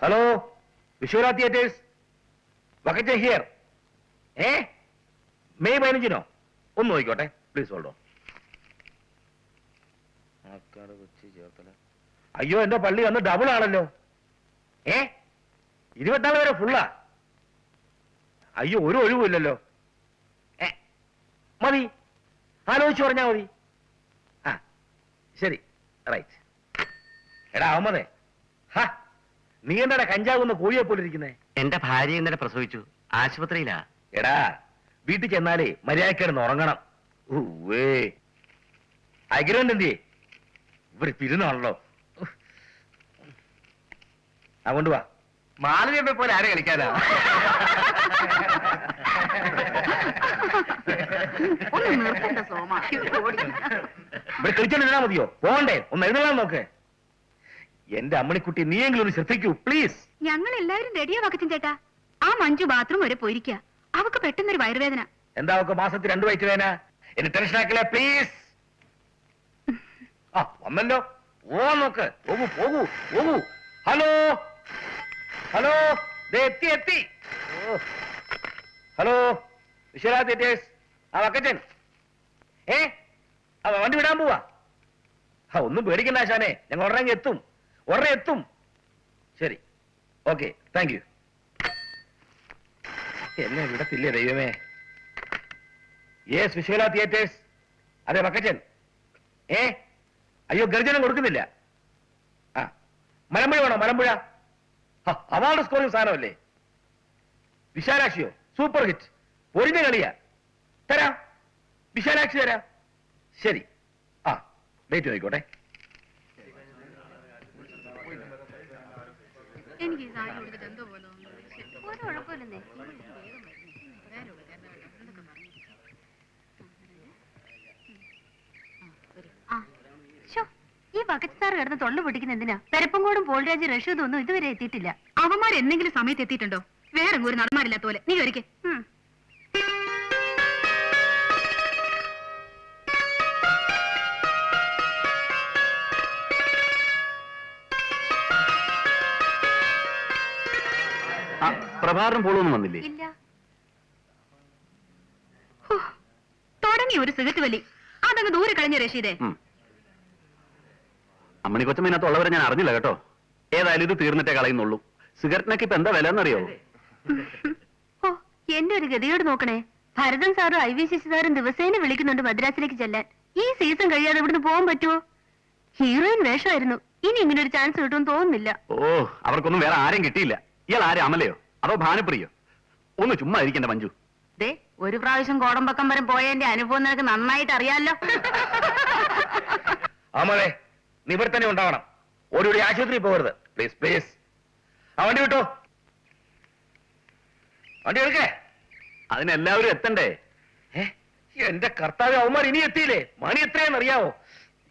Hello, Vishwara theatres, Vakkachan here. May 15 ഒന്ന് നോക്കിക്കോട്ടെ please. Hold on. അയ്യോ, എന്റെ പള്ളി അന്ന് ഡബിൾ ആണല്ലോ. 24 വരെ ഫുള്ളാ. അയ്യോ, ഒരു ഒഴിവുമില്ലല്ലോ. മതി, ആലോചിച്ചു പറഞ്ഞാ മതി. ആ ശരി, റൈറ്റ്. എടാ അഹമ്മദേ, നീ എന്താടാ കഞ്ചാവുന്ന കോഴിയെ പോലെ ഇരിക്കുന്നേ? എന്റെ ഭാര്യ ഇന്നലെ പ്രസവിച്ചു, ആശുപത്രിയിലാ. എടാ, വീട്ടിൽ ചെന്നാലേ മര്യാദക്കിടന്ന് ഉറങ്ങണം. അഗ്രഹം എന്തിയേ? ഇവര് തിരുന്നാണല്ലോ. അതുകൊണ്ട് വാ. മാലവിയെ പോലെ ആരെ കളിക്കാനാ? ഇവിടെ കളിച്ചോണ്ടിരുന്നാ മതിയോ? പോകണ്ടേ? ഒന്ന് എഴുന്നള്ളാൻ നോക്ക്. എന്റെ അമ്മണിക്കുട്ടി, നീയെങ്കിലും ഒന്ന് ശ്രദ്ധിക്കൂ പ്ലീസ്. ഞങ്ങൾ എല്ലാവരും റെഡിയാ വക്കച്ചൻ ചേട്ടാ. ആ മഞ്ജു ബാത്റൂം വരെ പോയിരിക്കുക. അവക്ക് പെട്ടെന്നൊരു വയറുവേദന. എന്താ അവക്ക് മാസത്തിൽ 2 വയറ്റ് വേദന? എന്നെ ടെൻഷൻ ആക്കില്ല പ്ലീസ്. വന്നല്ലോ, പോവാൻ നോക്ക്. പോകൂ പോകൂ പോകൂ. ഹലോ ഹലോ, എത്തി എത്തി. Hello, Vishwara theatres. വക്കച്ചൻ വണ്ടി വിടാൻ പോവാ. ഒന്നും പേടിക്കണ്ട ആശാനെ, ഞങ്ങൾ ഉടനെ എത്തും, ഉടനെ എത്തും. ശരി, ഓക്കെ, താങ്ക് യു. എന്നെ വിടത്തില്ലേ ദൈവമേ. Yes, Vishwara theatres. അതെ വക്കച്ചൻ. അയ്യോ, ഗർജനം കൊടുക്കുന്നില്ല. മലമ്പുഴ വേണോ? മലമ്പുഴ അവാർഡ് സ്കോറിംഗ് സാധനമല്ലേ. വിശാലാക്ഷിയോ? സൂപ്പർ ഹിറ്റ്, പൊരിഞ്ഞ കളിയാ. തരാം, വിശാലാക്ഷി തരാം. ശരി, ഡേറ്റ് നോക്കിക്കോട്ടെ. എനിക്ക് ഈ വക്കച്ചാറ് കിടന്ന് തൊള്ളു പൊട്ടിക്കുന്ന എന്തിനാ? പെരപ്പങ്കോടും പോൾരാജ് റഷീദും ഒന്നും ഇതുവരെ എത്തിയിട്ടില്ല. അവന്മാർ എന്തെങ്കിലും സമയത്ത് എത്തിയിട്ടുണ്ടോ? വേറെ ഒരു നടന്മാരില്ലാത്ത പോലെ. നീ ഒരിക്കേ പ്രഭാകരൻ പോളൊന്നും വന്നില്ലേ? ഇല്ല. തുടങ്ങി ഒരു സിഗരറ്റ് വലി. അതങ്ങ് ദൂരെ കളഞ്ഞ റഷീദേ. അമ്മണി കൊച്ചമ്മനകത്ത് ഉള്ളവരെ ഞാൻ അറിഞ്ഞില്ല കേട്ടോ. ഏതായാലും ഇത് തീർന്നിട്ടേ കളയുന്നുള്ളൂ. സിഗരറ്റിനൊക്കെ ഇപ്പൊ എന്താ വില എന്നറിയോ? എന്റെ ഒരു ഗതിയോട് നോക്കണേ. ഭരതൻ സാറും IVC സാറും ദിവസേന വിളിക്കുന്നുണ്ട് മദ്രാസിലേക്ക് ചെല്ലാൻ. ഈ സീസൺ കഴിയാതെ ഇവിടുന്ന് പോകാൻ പറ്റുമോ? ഹീറോയിൻ വേഷമായിരുന്നു. ഇനി ഇങ്ങനെ ഒരു ചാൻസ് കിട്ടുമെന്ന് തോന്നുന്നില്ല. അവർക്കൊന്നും വേറെ ആരും കിട്ടിയില്ല. ഇയാൾ ആരും അമലയോ അതോ ഭാനുപ്രിയോ? ഒന്ന് ചുമ്മാ ഇരിക്കണ്ട മഞ്ജു. ഒരു പ്രാവശ്യം കോടമ്പക്കം വരെ പോയതിന്റെ അനുഭവം നിനക്ക് നന്നായിട്ട് അറിയാലോ. അമലേ, നീ ഇവിടെ തന്നെ ഉണ്ടാവണം. ഓടി ആശുപത്രി പോകരുത് പ്ലീസ് പ്ലീസ്. വണ്ടി വിട്ടോ, വണ്ടി എടുക്കേ. അതിനെല്ലാവരും എത്തണ്ടേ? എന്റെ കർത്താവ്, അവന്മാർ ഇനി എത്തിയില്ലേ? മണി എത്രയെന്ന് അറിയാവോ?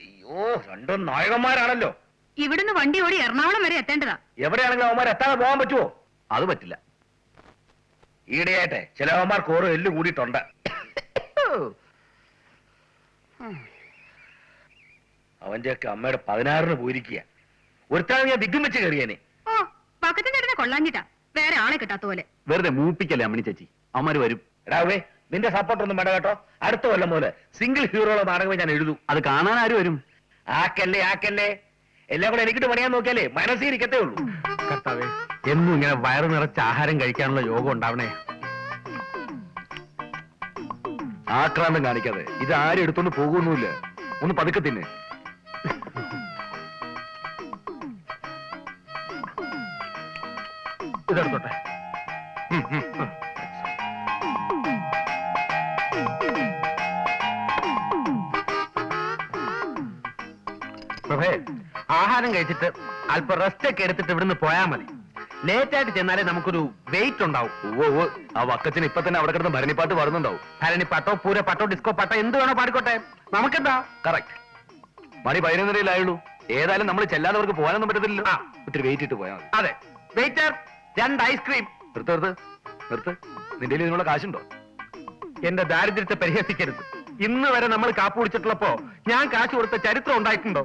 അയ്യോ, 2 നായകന്മാരാണല്ലോ. ഇവിടുന്ന് വണ്ടി ഓടി എറണാകുളം വരെ എത്തേണ്ടതാ. എവിടെയാണെങ്കിലും അവന്മാർ എത്താതെ പോകാൻ പറ്റുമോ? അത് പറ്റില്ല. ഈടെയായിട്ടെ ചില അവന്മാർക്ക് ഓരോ എല്ല് കൂടിയിട്ടുണ്ട്. അവന്റെയൊക്കെ അമ്മയുടെ 16-ന് പോയിരിക്കുക. ഒരുത്താണ് ഞാൻ ദിഗ്ഗം വെച്ച് കയറിയേനെ. പക്കത്തിന്റെ അടുത്ത് കൊള്ളാഞ്ഞിട്ടാ, വേറെ ആളെ കിട്ടാത്ത പോലെ. വെറുതെ മൂപ്പിക്കല്ലേ അമ്മണി ചേച്ചി. അവന്മാര് വരും. എടാവേ, നിന്റെ സപ്പോർട്ടൊന്നും വേണ്ട കേട്ടോ. അടുത്ത കൊല്ലം പോലെ സിംഗിൾ ഹീറോയുടെ നാടകമേ ഞാൻ എഴുതൂ. അത് കാണാൻ ആര് വരും? ആക്കല്ലേ എല്ലാം കൂടെ എനിക്കിട്ട് പണിയാൻ നോക്കിയാലേ മനസ്സിരിക്കത്തേ ഉള്ളൂ. കർത്താവേ, എന്നും ഇങ്ങനെ വയറ് നിറച്ച ആഹാരം കഴിക്കാനുള്ള യോഗം ഉണ്ടാവണേ. ആക്രാന്തം കാണിക്കാതെ. ഇത് ആരും എടുത്തോണ്ട് പോകുന്നില്ല. ഒന്ന് പതുക്കെ തിന്നെ. ഇതെടുത്തോട്ടെ. പ്രഭേ, ആഹാരം കഴിച്ചിട്ട് അല്പം റെസ്റ്റ് ഒക്കെ എടുത്തിട്ട് ഇവിടുന്ന് പോയാൽ മതി. ലേറ്റ് ആയിട്ട് ചെന്നാലേ നമുക്കൊരു വെയിറ്റ് ഉണ്ടാവും. ആ വക്കത്തിന് ഇപ്പൊ തന്നെ അവിടെ കിടന്ന് ഭരണിപ്പാട്ട് പാടുന്നുണ്ടാവും. ഭരണിപ്പാട്ടോ പൂരപ്പാട്ടോ ഡിസ്കോ പാട്ടോ എന്ത് വേണോ പാടിക്കോട്ടെ, നമുക്കെന്താ. കറക്റ്റ്. മണി 11:30 ഏതായാലും നമ്മൾ ചെല്ലാത്തവർക്ക് പോകാനൊന്നും പറ്റത്തില്ലല്ലോ. ഒത്തിരി വെയിറ്റ് ഇട്ട് പോയാൽ മതി. അതെ. Waiter, 2 ice cream. നിർത്ത്. നിന്റെ ഇതിനുള്ള കാശുണ്ടോ? എന്റെ ദാരിദ്ര്യത്തെ പരിഹസിക്കരുത്. ഇന്ന് വരെ നമ്മൾ കാപ്പ് കുടിച്ചിട്ടുള്ളപ്പോ ഞാൻ കാശ് കൊടുത്ത ചരിത്രം ഉണ്ടായിട്ടുണ്ടോ?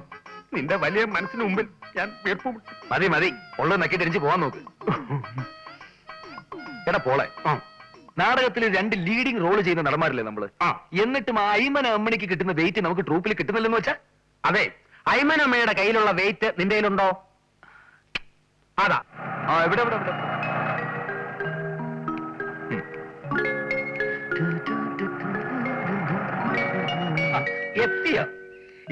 നിന്റെ വലിയ മനസ്സിന് മുമ്പിൽ ഞാൻ വീർപ്പും. മതി മതി, ഉള്ളത് നക്കി തിരിച്ച് പോവാൻ നോക്ക്. എടാ പോളെ, നാടകത്തിൽ 2 ലീഡിംഗ് റോള് ചെയ്യുന്ന നടന്മാരില്ലേ നമ്മള്? എന്നിട്ടും ആ അയ്മന അമ്മണിക്ക് കിട്ടുന്ന വെയിറ്റ് നമുക്ക് ട്രൂപ്പിൽ കിട്ടുന്നില്ലെന്ന് വെച്ചാ? അതെ, അയ്മനമ്മയുടെ കയ്യിലുള്ള വെയിറ്റ് നിന്റെ കയ്യിലുണ്ടോ? അതാ. എവിടെ എവിടെ എവിടെ? എത്തിയ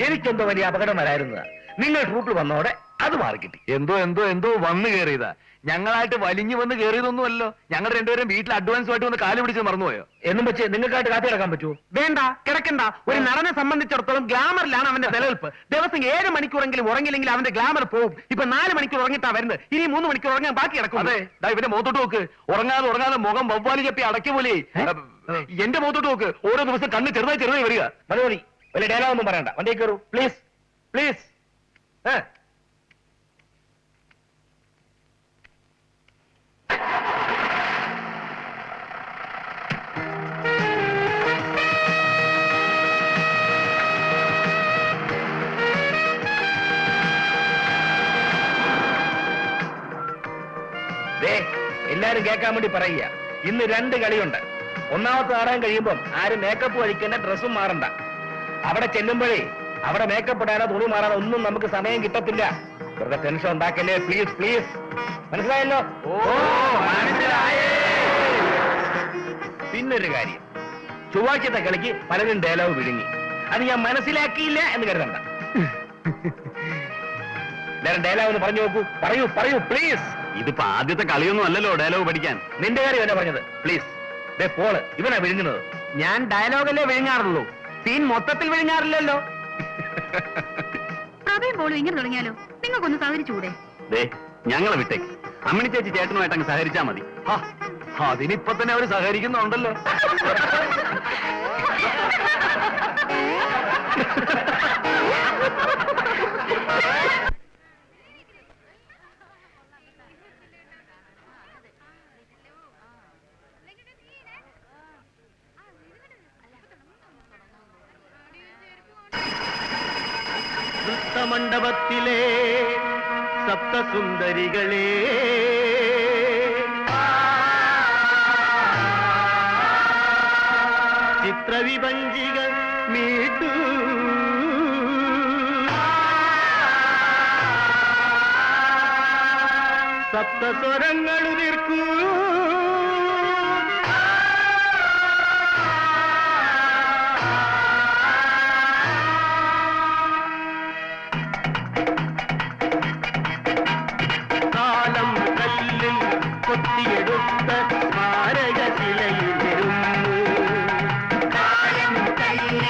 എനിക്കെന്തോ വലിയ അപകടം വരായിരുന്നതാ. നിങ്ങൾ ട്രൂപ്പിൽ വന്നോടെ അത് മാറിക്കിട്ടി. എന്തോ എന്തോ എന്തോ വന്നു കയറിയതാ. ഞങ്ങളായിട്ട് വലിഞ്ഞു വന്ന് കയറിയതൊന്നുമല്ലോ. ഞങ്ങൾ രണ്ടുപേരും വീട്ടിൽ അഡ്വാൻസ് ആയിട്ട് വന്ന് കാല് പിടിച്ച് മറന്നുപോയോ? എന്നും വെച്ച് നിങ്ങൾക്കായിട്ട് കാത്തി കിടക്കാൻ പറ്റുമോ? വേണ്ട, കിടക്കണ്ട. ഒരു നടനെ സംബന്ധിച്ചിടത്തോളം ഗ്ലാമറിലാണ് അവന്റെ നിലനിൽപ്പ്. ദിവസം 7 മണിക്കൂറെങ്കിലും ഉറങ്ങില്ലെങ്കിൽ അവന്റെ ഗ്ലാമർ പോകും. ഇപ്പൊ 4 മണിക്കൂർ ഉറങ്ങിട്ടാ വരുന്നത്. ഇനി 3 മണിക്കൂർ ഉറങ്ങാൻ ബാക്കി കിടക്കും. അതെ, ഇവന്റെ മുഖത്തോട്ട് നോക്ക്. ഉറങ്ങാതെ മുഖം വവ്വാലി ചപ്പി അടക്കിയ പോലെ. എന്റെ മുഖത്തോട്ട് നോക്ക്. ഓരോ ദിവസം കണ്ണ് ചെറുതായി വരിക. മതി മതി, വലിയ ഡയലോഗ് ഒന്നും പറയണ്ട. വണ്ടിയിൽ കയറൂ പ്ലീസ് പ്ലീസ്. എല്ലാരും കേൾക്കാൻ വേണ്ടി പറയുക, ഇന്ന് 2 കളിയുണ്ട്. ഒന്നാമത്തെ നാടകം കഴിയുമ്പം ആരും മേക്കപ്പ് കഴിക്കേണ്ട, ഡ്രസ്സും മാറണ്ട. അവിടെ ചെല്ലുമ്പോഴേ അവിടെ മേക്കപ്പ് ഇടാനോ തുണി മാറാനോ ഒന്നും നമുക്ക് സമയം കിട്ടത്തില്ല. വെറുതെ ടെൻഷൻ ഉണ്ടാക്കല്ലേ, പ്ലീസ് പ്ലീസ്. മനസ്സിലായല്ലോ? പിന്നൊരു കാര്യം, ചൊവ്വാഴ്ചത്തെ കളിക്ക് പലരും ഡയലോഗ് വിഴുങ്ങി. അത് ഞാൻ മനസ്സിലാക്കിയില്ല എന്ന് കരുതണ്ട. എല്ലാരും ഡയലോഗ് ഒന്ന് പറഞ്ഞു നോക്കൂ. പറയൂ പറയൂ പ്ലീസ്. ഇതിപ്പോ ആദ്യത്തെ കളിയൊന്നും അല്ലല്ലോ ഡയലോഗ് പഠിക്കാൻ. നിന്റെ കാര്യം എന്നെ പറഞ്ഞത്. പ്ലീസ്. പോള് ഇവനാ വിഴുങ്ങുന്നത്. ഞാൻ ഡയലോഗല്ലേ വിഴുങ്ങാറുള്ളൂ, സീൻ മൊത്തത്തിൽ വിഴുങ്ങാറില്ലല്ലോ. പ്രഭയും പോളും ഇങ്ങനെ തുടങ്ങിയാലോ? നിങ്ങൾക്കൊന്ന് സഹകരിച്ചൂടെ? ഞങ്ങളെ വിട്ടേക്ക്. അമ്മിണി ചേച്ചി ചേട്ടനുമായിട്ട് അങ്ങ് സഹകരിച്ചാ മതി. അതിനിപ്പൊ തന്നെ അവര് സഹകരിക്കുന്നുണ്ടല്ലോ. മണ്ഡപത്തിലെ സപ്തസുന്ദരികളെ, ചിത്രവിഭഞ്ചികൾ മീട്ടു, സപ്തസ്വരങ്ങൾ ഉതിർക്കൂ, കൊത്തിയെടുത്ത സ്മാരകശിലയിലിരുന്നു, കാലം കയ്യിൽ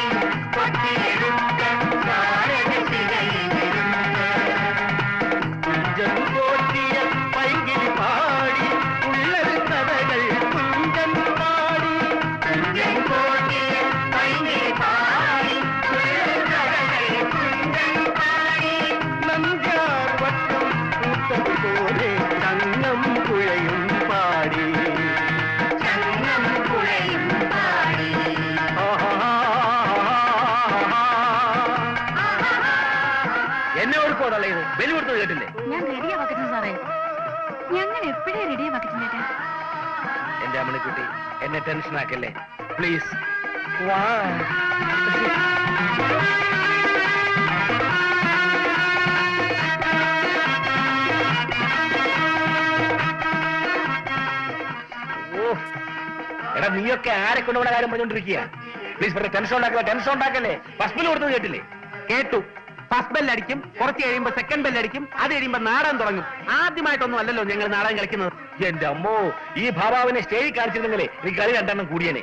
കൊത്തിയെടുത്ത സ്മാരകശിലയിലിരുന്നു, കുഞ്ചം പോറ്റിയ പൈങ്കിളി പാടി ഉള്ളൊരു കഥകൾ കുഞ്ചൻ പാടി, കുഞ്ചൻ പോറ്റിയ പൈങ്കിളി പാടി ഉള്ളൊരു കഥകൾ കുഞ്ചൻ പാടി, നന്ദ്യാർ വട്ടം പൂത്തതുപോലെ ചങ്ങം പുഴയും പാടി, ചങ്ങം പുഴയും പാടി. എന്നെ ഓർക്കോടല്ലേ ഇത്? ബലി കൊടുത്തത് കേട്ടില്ലേ? ഞാൻ റെഡിയാ വക്കറ്റും സാറേ. ഞങ്ങൾ എപ്പോഴേ റെഡിയാ വക്കറ്റും ചേട്ടാ. എന്റെ അമ്മണിക്കുട്ടി, എന്നെ ടെൻഷൻ ആക്കല്ലേ പ്ലീസ്. വാ. എടാ നീയൊക്കെ ആരെ കൊണ്ടുപോണ കാര്യം പറഞ്ഞോണ്ടിരിക്കുക? പ്ലീസ് വെറുതെ ടെൻഷൻ ഉണ്ടാക്കല്ലേ. ഫസ്റ്റ് ബില്ല് കൊടുത്തത് കേട്ടില്ലേ? കേട്ടു. ഫസ്റ്റ് ബെല്ലടിക്കും, കുറച്ച് കഴിയുമ്പോ സെക്കൻഡ് ബെല്ലടിക്കും, അത് കഴിയുമ്പോ നാടകം തുടങ്ങും. ആദ്യമായിട്ടൊന്നും അല്ലല്ലോ ഞങ്ങൾ നാടകം കളിക്കുന്നത്. എന്റെ അമ്മോ, ഈ ഭാവാവിനെ സ്റ്റേജിൽ കാണിച്ചിരുന്നെങ്കിലേ നീ കളി 2 കൂടിയനെ.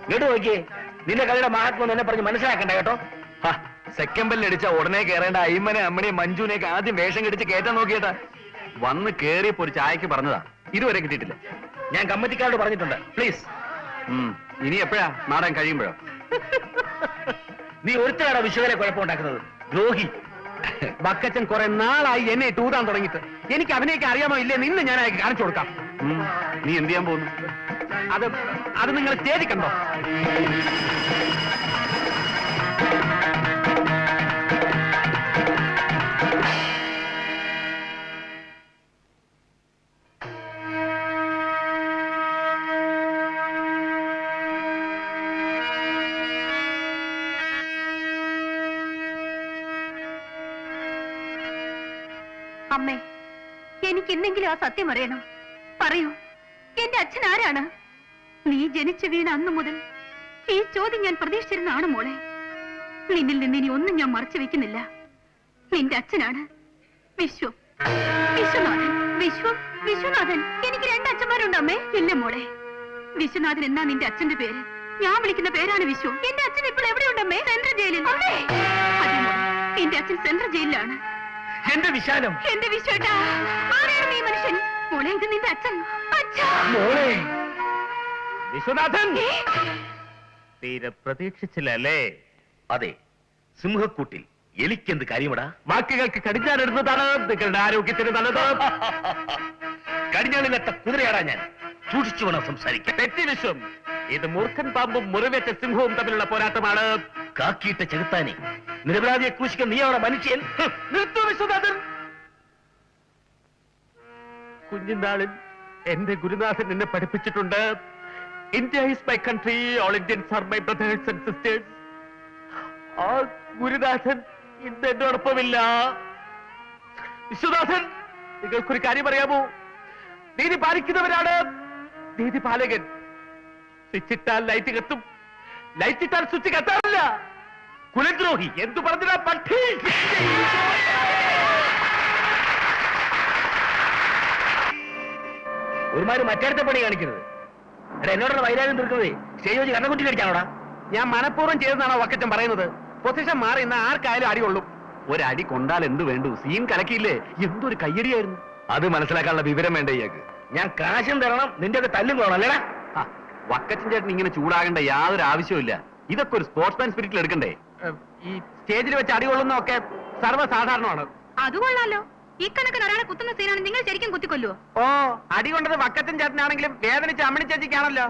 കേട്ടു നോക്കിയേ, നിന്റെ കളിയുടെ മഹാത്മം എന്നെ പറഞ്ഞ് മനസ്സിലാക്കണ്ട കേട്ടോ. സെക്കൻഡ് ബെല്ലടിച്ച ഉടനെ കയറേണ്ട അയ്മനെ അമ്മനെ മഞ്ജുനെയൊക്കെ ആദ്യം വേഷം കെടിച്ച് കയറ്റാൻ നോക്കിയേട്ടാ. വന്ന് കേറിയപ്പോ ഒരു ചായക്ക് പറഞ്ഞതാ, ഇതുവരെ കിട്ടിയിട്ടില്ല. ഞാൻ കമ്മിറ്റിക്കാരോട് പറഞ്ഞിട്ടുണ്ട്. പ്ലീസ്. ഇനി എപ്പോഴാ നാടകം കഴിയുമ്പോഴോ? നീ ഒരുത്തരാണ് വിശ്വകരെ കുഴപ്പമുണ്ടാക്കുന്നത്, ദ്രോഹി. ബക്കച്ചൻ കുറെ നാളായി എന്നെ ടൂതാൻ തുടങ്ങിയിട്ട്. എനിക്ക് അവനെയൊക്കെ അറിയാമോ ഇല്ലേ നിന്ന് ഞാൻ അയക്ക് കാണിച്ചു കൊടുക്കാം. നീ എന്ത് ചെയ്യാൻ പോകുന്നു? അത് നിങ്ങൾ സ്റ്റേജിൽ കണ്ടോ? അമ്മേ, എനിക്ക് എന്തെങ്കിലും ആ സത്യം അറിയണം. പറയൂ, എന്റെ അച്ഛൻ ആരാണ്? നീ ജനിച്ചു വീണ അന്നു മുതൽ ഈ ചോദ്യം ഞാൻ പ്രതീക്ഷിച്ചിരുന്നതാണ് മോളെ. നിന്നിൽ നിന്ന് ഇനി ഒന്നും ഞാൻ മറച്ചു വെക്കുന്നില്ല. നിന്റെ അച്ഛനാണ് വിശ്വം. വിശ്വനാഥൻ. വിശ്വനാഥൻ. എനിക്ക് 2 അച്ഛന്മാരുണ്ട് അമ്മേ. ഇല്ല മോളെ, വിശ്വനാഥൻ എന്നാ നിന്റെ അച്ഛന്റെ പേര്. ഞാൻ വിളിക്കുന്ന പേരാണ് വിശ്വം. എന്റെ അച്ഛൻ ഇപ്പോൾ എവിടെയുണ്ടമ്മേ? സെൻട്രൽ ജയിലിൽ. അതെ മോളെ, എന്റെ അച്ഛൻ സെൻട്രൽ ജയിലിലാണ്. എന്റെ വിശാലം, എന്റെ വിശ്വേട്ടാ, ആരാണ് നീ മനുഷ്യൻ? മോളെ, ഇത് നിന്റെ അച്ഛൻ. മോളെ. വിശ്വനാഥൻ, തീരെ പ്രതീക്ഷിച്ചില്ലല്ലേ? അതെ, സിംഹക്കൂട്ടിൽ എലിക്കെന്ത് കാര്യമടാ? വാക്കുകൾക്ക് കടിഞ്ഞാനിടുന്നതാണ് നിങ്ങളുടെ ആരോഗ്യത്തിന് നല്ലത്. കടിഞ്ഞാണില്ലാത്ത കുതിരയാടാ ഞാൻ. സൂക്ഷിച്ചു വേണം സംസാരിക്കാൻ. തെറ്റി വിശ്വം. ഇത് മൂർഖൻ പാമ്പും മുറിവേറ്റ സിംഹവും തമ്മിലുള്ള പോരാട്ടമാണ്. കാക്കിയിട്ട ചെകുത്താനെ, നിരപരാധിയെ ക്രൂശിക്കാൻ നീ അവിടെ മനുഷ്യൻ. നിർത്തു വിശ്വനാഥൻ. കുഞ്ഞുനാളിൽ എന്റെ ഗുരുനാഥൻ എന്നെ പഠിപ്പിച്ചിട്ടുണ്ട്. India is my country, all Indians are my brothers and sisters. ആ ഗുരുനാഥൻ ഇന്ന് എന്നോടൊപ്പമില്ല. വിശ്വനാഥൻ, നിങ്ങൾക്കൊരു കാര്യം അറിയാമോ? നീതി പാലിക്കുന്നവരാണ് നീതി പാലകൻ. സ്വിച്ച് ഇട്ടാൽ ലൈറ്റ് കത്തും, ലൈറ്റ് ഇട്ടാൽ സ്വിച്ച് കത്താറില്ല. കുലദ്രോഹി എന്തു പറഞ്ഞാ പക്ഷി. ഒരുമാതിരി മറ്റേടത്തെ പണി കാണിക്കരുത്. എടാ, എന്നോടുള്ള വൈരാഗ്യം തീർക്കുന്നത് സ്റ്റേജ് വെച്ച് കണ്ണക്കുറ്റി കടിക്കാനോടാ? ഞാൻ മനഃപൂർവ്വം ചെയ്തെന്നാണോ വക്കച്ചൻ പറയുന്നത്? പൊസിഷൻ മാറി ഇന്ന് ആർക്കായാലും അടി കൊള്ളും. ഒരടി കൊണ്ടാൽ എന്ത് വേണ്ടു? സീൻ കലക്കിയില്ലേ? എന്തൊരു കയ്യടിയായിരുന്നു. അത് മനസ്സിലാക്കാനുള്ള വിവരം വേണ്ട ഇയാൾക്ക്. ഞാൻ കാശും തരണം, നിന്റെ ഒക്കെ തല്ലും കൊള്ളണം അല്ലേടാ? വക്കച്ചൻ ചേട്ടൻ ഇങ്ങനെ ചൂടാകേണ്ട യാതൊരു ആവശ്യമില്ല. ഇതൊക്കെ ഒരു സ്പോർട്സ്മാൻ സ്പിരിറ്റിൽ എടുക്കണ്ടേ? ഈ സ്റ്റേജിൽ വെച്ച് അടി കൊള്ളുന്നതൊക്കെ സർവ്വസാധാരണമാണ്. അത് കൊള്ളാലോ. ഈ കണക്കിന് ഒരാളെ കുത്തുന്ന സീനാണ് നിങ്ങൾ ശരിക്കും കുത്തിക്കൊല്ലുവോ? ഓ, അടി കൊണ്ടത് വക്കച്ചൻ ചേട്ടനാണെങ്കിലും വേദനിച്ച് അമ്മണി ചേച്ചിക്കാണല്ലോ.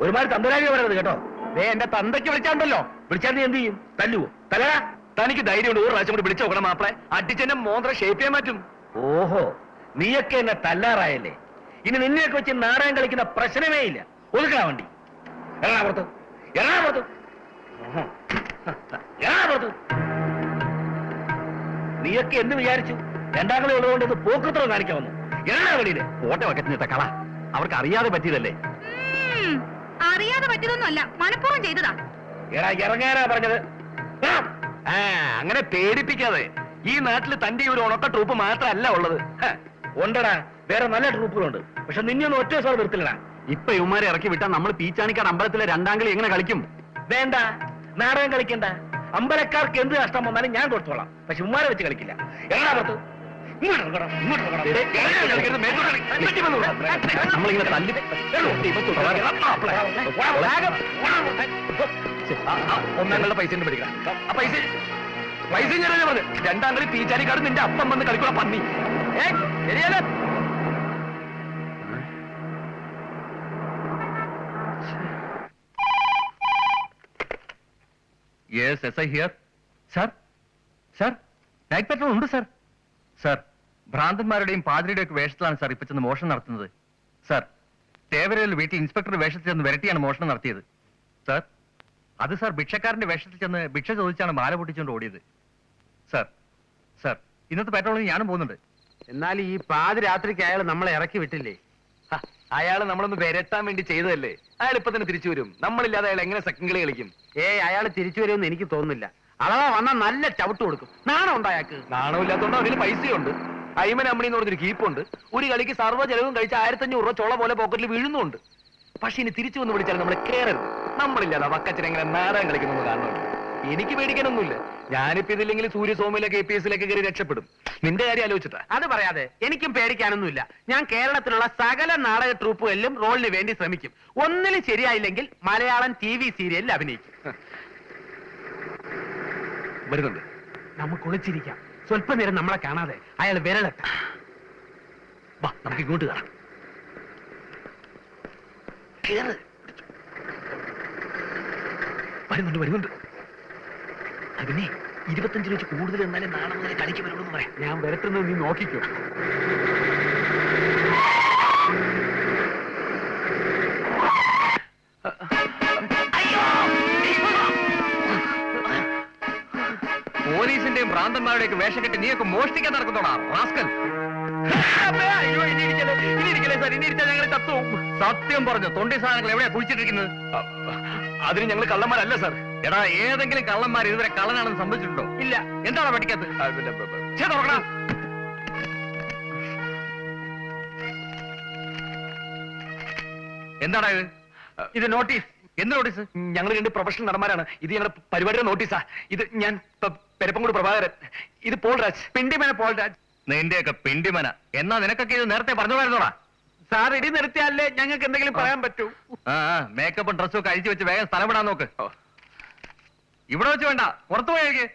ഒരുമാതിരി തമ്പരാജി പറയരുത് കേട്ടോ. എന്റെ തന്തയ്ക്ക് വിളിച്ചാണ്ടല്ലോ. വിളിച്ചാൽ നീ എന്ത് ചെയ്യും? തല്ലുവോ? തലടാ. തനിക്ക് ധൈര്യമുണ്ട്. ഒരു പ്രാവശ്യം കൂടി വിളിച്ചു നോക്കണം മാപ്പിളെ. അടിച്ചെന്നെ മോന്ത്ര ഷേപ്പ് ചെയ്യാൻ പറ്റും. ഓഹോ, നീയൊക്കെ എന്നെ തല്ലാറായല്ലേ? ഇനി നിന്നെയൊക്കെ വെച്ച് നാടകം കളിക്കുന്ന പ്രശ്നമേ ഇല്ല. ഒതുക്കണ വണ്ടി. എറണാകുളത്ത് എറണാകുളത്ത് എറണാകുളത്ത് നീയൊക്കെ എന്ത് വിചാരിച്ചു? 2 കളി ഉള്ളതുകൊണ്ട് ഇത് പോക്കൃത്രം കാണിക്കാൻ വന്നു. എറണാകുളിയിലെ ഓട്ടെ വക്കച്ചിട്ട കള. അവർക്ക് അറിയാതെ പറ്റിയതല്ലേ? അറിയാതെ പറ്റിയതൊന്നുമല്ല, മനഃപൂർവ്വം ചെയ്തതാ. എടാ, ഇറങ്ങാനാ പറഞ്ഞത്. അങ്ങനെ പേടിപ്പിക്കാതെ. ഈ നാട്ടിൽ തന്റെ ഒരു ഉണക്ക ട്രൂപ്പ് മാത്രമല്ല ഉള്ളത്. ഉണ്ടടാ, വേറെ നല്ല ട്രൂപ്പുകളുണ്ട്. പക്ഷെ നിന്നൊന്നും ഒറ്റ ദിവസം നിർത്തില്ലടാ. ഇപ്പൊ ഇവന്മാരെ ഇറക്കി വിട്ടാൽ നമ്മൾ പീച്ചാണിക്കാട് അമ്പലത്തിലെ 2 കളി എങ്ങനെ കളിക്കും? വേണ്ട, നാടകം കളിക്കണ്ട. അമ്പലക്കാർക്ക് എന്ത് നഷ്ടം വന്നാലും ഞാൻ കൊടുത്തോളാം. പക്ഷെ ഉമ്മാരെ വെച്ച് കളിക്കില്ല. എറണാകുളത്ത് നമ്മളിങ്ങനെ തല്ലി ഒന്നാങ്ങളുടെ പൈസ പിടിക്കണം. ആ പൈസ ഞാൻ പറഞ്ഞു. 2 കളി പീച്ചാനിക്കാട് നിന്റെ അപ്പം വന്ന് കളിക്കുള്ള പന്നി. ശരിയല്ലേ? Yes, S I here. Sir, sir, night petrol ഉണ്ട് സാർ. സാർ, ഭ്രാന്തന്മാരുടെയും പാതിരിയുടെയും ഒക്കെ വേഷത്തിലാണ് സാർ ഇപ്പൊ ചെന്ന് മോഷണം നടത്തുന്നത്. സാർ, തേവരയിൽ വീട്ടിൽ ഇൻസ്പെക്ടർ വേഷത്തിൽ ചെന്ന് വിരട്ടിയാണ് മോഷണം നടത്തിയത്. സാർ, അത് സാർ ഭിക്ഷക്കാരന്റെ വേഷത്തിൽ ചെന്ന് ഭിക്ഷ ചോദിച്ചാണ് മാല പൊട്ടിച്ചുകൊണ്ട് ഓടിയത്. സാർ, സാർ, ഇന്നത്തെ പെട്രോളിന് ഞാനും പോകുന്നുണ്ട്. എന്നാൽ ഈ പാതിരാത്രിക്ക് അയാൾ നമ്മളെ ഇറക്കി വിട്ടില്ലേ? അയാൾ നമ്മളൊന്ന് വിരട്ടാൻ വേണ്ടി ചെയ്തതല്ലേ? അയാൾ ഇപ്പൊ തന്നെ തിരിച്ചു വരും. നമ്മളില്ലാതെ അയാൾ എങ്ങനെ സെക്കൻഡ് കളി കളിക്കും? അയാൾ തിരിച്ചു വരുമെന്ന് എനിക്ക് തോന്നുന്നില്ല. അഥവാ വന്നാൽ നല്ല ചവിട്ട് കൊടുക്കും. നാണം ഉണ്ട് അയാൾക്ക്. നാണമില്ലാത്തതുകൊണ്ട് അവരിൽ പൈസയുണ്ട്. അയ്മൻ അമ്മണി എന്ന് പറഞ്ഞൊരു കീപ്പുണ്ട്. ഒരു കളിക്ക് സർവ്വ ചെലവും കഴിച്ച് 1500 രൂപ ചൊള പോലെ പോക്കറ്റിൽ വീഴുന്നുണ്ട്. പക്ഷെ ഇനി തിരിച്ചു വന്ന് വിളിച്ചാൽ നമ്മളെ കേറരുത്. നമ്മളില്ലാതെ വക്കച്ചൻ എങ്ങനെ നാടകം കളിക്കുന്നു കാണുന്നുണ്ട്. എനിക്ക് പേടിക്കാനൊന്നുമില്ല. ഞാനിപ്പോ ഇതില്ലെങ്കിൽ സൂര്യസോമിയിലെ KPS-ലേക്ക് കയറി രക്ഷപ്പെടും. നിന്റെ കാര്യം ആലോചിച്ചിട്ടാ. അത് പറയാതെ എനിക്കും പേടിക്കാനൊന്നുമില്ല. ഞാൻ കേരളത്തിലുള്ള സകല നാടക ട്രൂപ്പുകളിലും റോളിന് വേണ്ടി ശ്രമിക്കും. ഒന്നിലും ശരിയായില്ലെങ്കിൽ മലയാളം TV സീരിയലിൽ അഭിനയിക്കും. വരുന്നുണ്ട്. നമുക്ക് ഒളിച്ചിരിക്കാം. സ്വല്പനേരം നമ്മളെ കാണാതെ അയാൾ വിരലെത്ത. വാ, നമുക്ക് ഇങ്ങോട്ട് കാണാം. വരുന്നുണ്ട്. അതിനെ 25 രൂപ കൂടുതൽ എന്നാലും നാളെ മുതൽ കളിക്ക് വരുള്ളൂ എന്ന് പറയാം. ഞാൻ വരട്ടുന്നത് നീ നോക്കിക്കോ. പോലീസിന്റെയും ഭ്രാന്തന്മാരുടെയൊക്കെ വേഷം കെട്ടി നീയൊക്കെ മോഷ്ടിക്കാൻ നടക്കുന്നോടാ റാസ്കൽ. സത്യം പറഞ്ഞു, തൊണ്ടി സാധനങ്ങൾ എവിടെയാ കുഴിച്ചിട്ടിരിക്കുന്നത്? അതിന് ഞങ്ങൾ കള്ളന്മാരല്ല സാർ. എടാ, ഏതെങ്കിലും കള്ളന്മാർ ഇതുവരെ കള്ളനാണെന്ന് സംഭവിച്ചിട്ടുണ്ടോ? ഇല്ല. എന്താണ് പഠിക്കാത്തത്? എന്താടാ ഇത്? ഇത് നോട്ടീസ്. എന്ത് നോട്ടീസ്? ഞങ്ങൾ 2 പ്രൊഫഷണൽ നടന്മാരാണ്. ഇത് ഞങ്ങളുടെ പരിപാടിയുടെ നോട്ടീസാ. ഇത് ഞാൻ പെരപ്പങ്കോട് പ്രഭാകരൻ, ഇത് പോൾ രാജ്, പിണ്ടിമന പോൾ രാജ്. നിന്റെയൊക്കെ പിണ്ടിമന. എന്നാ നിനക്കൊക്കെ ഇത് നേരത്തെ പറഞ്ഞുമായിരുന്നോടാ? സാർ ഇടി നിർത്തിയാലേ ഞങ്ങൾക്ക് എന്തെങ്കിലും പറയാൻ പറ്റൂ. മേക്കപ്പും ഡ്രസ്സും ഒക്കെ അഴിച്ചു വെച്ച് വേഗം സ്ഥലം വിടാൻ നോക്ക്. ഇവിടെ വെച്ച് വേണ്ട, പുറത്തു പോയേക്ക്.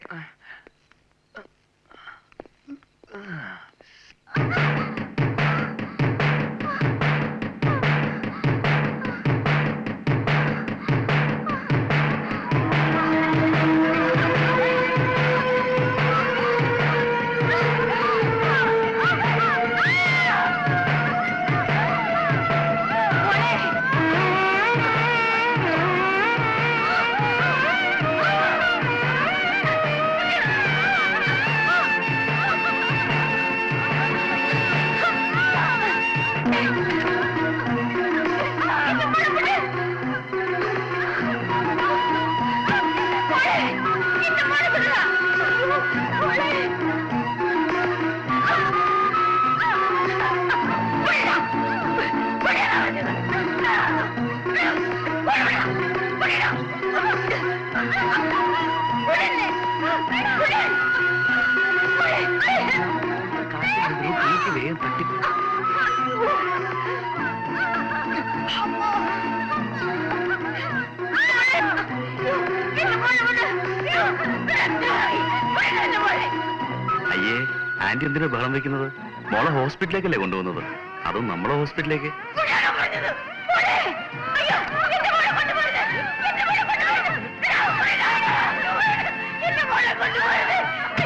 അയ്യേ, ആന്റി എന്തിനാ ബഹളം വെക്കുന്നത്? മോളെ ഹോസ്പിറ്റലിലേക്കല്ലേ കൊണ്ടുപോകുന്നത്? അതും നമ്മളെ ഹോസ്പിറ്റലിലേക്ക്.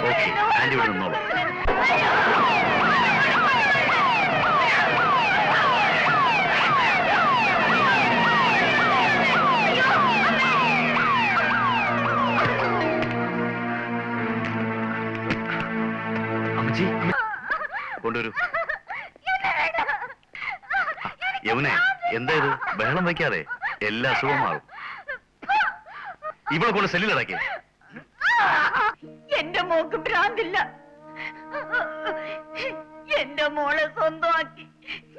ഓക്കെ, ആന്റി ഇവിടെ നിന്നോളൂ. അമ്മച്ചി കൊണ്ടുവരൂ. യമുനെ, എന്താ ഇത്? ബഹളം വയ്ക്കാതെ, എല്ലാ അസുഖം മാറും. ഇവിടെ കൊണ്ട് സെല്ലിലടക്കി. എന്റെ മോക്ക് ഭ്രാന്തില്ല. എന്റെ മോളെ സ്വന്തമാക്കി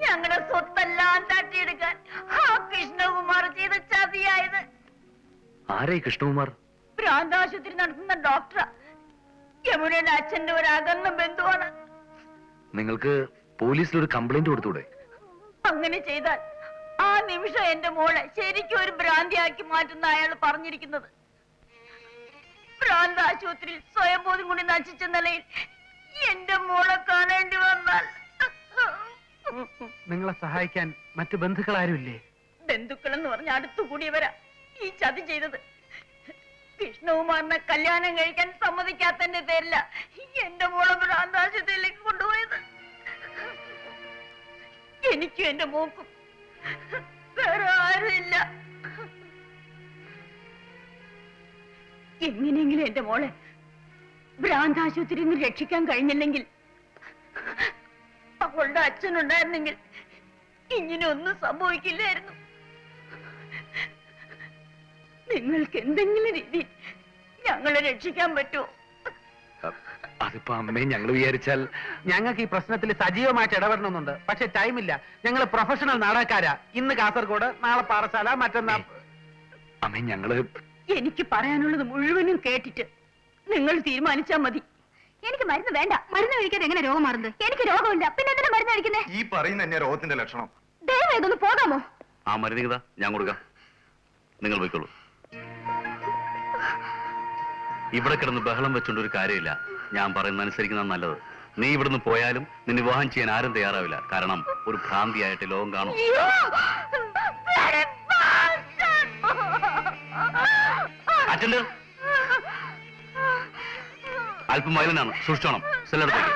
ഞങ്ങളുടെ സ്വത്തെല്ലാം തട്ടിയെടുക്കാൻ ആ കൃഷ്ണകുമാർ ചെയ്ത ചതിയായത്. ആരെ കൃഷ്ണകുമാർ? ഭ്രാന്താശുപത്രി നടത്തുന്ന ഡോക്ടറാ. യമുനയുടെ അച്ഛന്റെ ഒരു അകന്ന ബന്ധുവാണ്. നിങ്ങൾക്ക് പോലീസിൽ ഒരു കംപ്ലൈന്റ് കൊടുത്തൂടെ? അങ്ങനെ ചെയ്താൽ ആ നിമിഷം എന്റെ മോളെ ശരിക്കും ഒരു ഭ്രാന്തിയാക്കി മാറ്റുന്ന അയാൾ പറഞ്ഞിരിക്കുന്നത്. ഭ്രാന്ത് ആശുപത്രിയിൽ സ്വയംബോധം കൊണ്ട് നശിച്ച നിലയിൽ എന്റെ മോളെ കാണേണ്ടി വന്നാൽ നിങ്ങളെ സഹായിക്കാൻ മറ്റു ബന്ധുക്കളാരുമില്ലേ? ബന്ധുക്കളെന്ന് പറഞ്ഞ അടുത്തുകൂടിയവരാ ഈ ചതി ചെയ്തത്. കൃഷ്ണകുമാറിനെ കല്യാണം കഴിക്കാൻ സമ്മതിക്കാത്തതിന്റെ പേരില്ല എന്റെ മോളെ ഭ്രാന്താശുപത്രിയിലേക്ക് കൊണ്ടുപോയത്. എനിക്കും എന്റെ മോക്കും വേറെ ആരുമില്ല. എങ്ങനെയെങ്കിലും എന്റെ മോളെ ഭ്രാന്താശുപത്രിയിൽ നിന്ന് രക്ഷിക്കാൻ കഴിഞ്ഞില്ലെങ്കിൽ അവളുടെ അച്ഛനുണ്ടായിരുന്നെങ്കിൽ ഇങ്ങനെ ഒന്നും സംഭവിക്കില്ലായിരുന്നു. നിങ്ങൾക്ക് എന്തെങ്കിലും രീതി ഞങ്ങളെ രക്ഷിക്കാൻ പറ്റുമോ? അതിപ്പോ അമ്മയെ ഞങ്ങൾ വിചാരിച്ചാൽ. ഞങ്ങൾക്ക് ഈ പ്രശ്നത്തിൽ സജീവമായിട്ട് ഇടപെടണമെന്നുണ്ട്. പക്ഷെ ടൈമില്ല. ഞങ്ങൾ പ്രൊഫഷണൽ നാടകക്കാരാ. ഇന്ന് കാസർഗോഡ്, നാളെ പാറശാല, മറ്റന്നാ. അമ്മേ, ഞങ്ങള് എനിക്ക് പറയാനുള്ളത് മുഴുവനും കേട്ടിട്ട് നിങ്ങൾ തീരുമാനിച്ചാ മതി. എനിക്ക് മരുന്ന് വേണ്ട. മരുന്ന് കഴിക്കാതെ എങ്ങനെ രോഗം മാറുന്നത്? എനിക്ക് രോഗമില്ല, പിന്നെ എന്തിനാ മരുന്ന് കഴിക്കുന്നേ? ഈ പറയുന്ന തന്നെ രോഗത്തിന്റെ ലക്ഷണം. ദയവ് ഇതൊന്ന് പോകാമോ? ആ മരുന്ന് ഞാൻ കൊടുക്കാം, നിങ്ങൾ പോയിക്കോളൂ. ഇവിടെ കിടന്ന് ബഹളം വെച്ചോണ്ട് ഒരു കാര്യമില്ല. ഞാൻ പറയുന്ന അനുസരിക്കുന്ന നല്ലത്. നീ ഇവിടുന്ന് പോയാലും നിന്നെ വിവാഹം ചെയ്യാൻ ആരും തയ്യാറാവില്ല. കാരണം ഒരു ഭ്രാന്തിയായിട്ട് ലോകം കാണും. അച്ഛൻ്റെ അല്പം വയലനാണ്, സൂക്ഷിച്ചോണം. സെല്ലെടുത്തേക്ക്.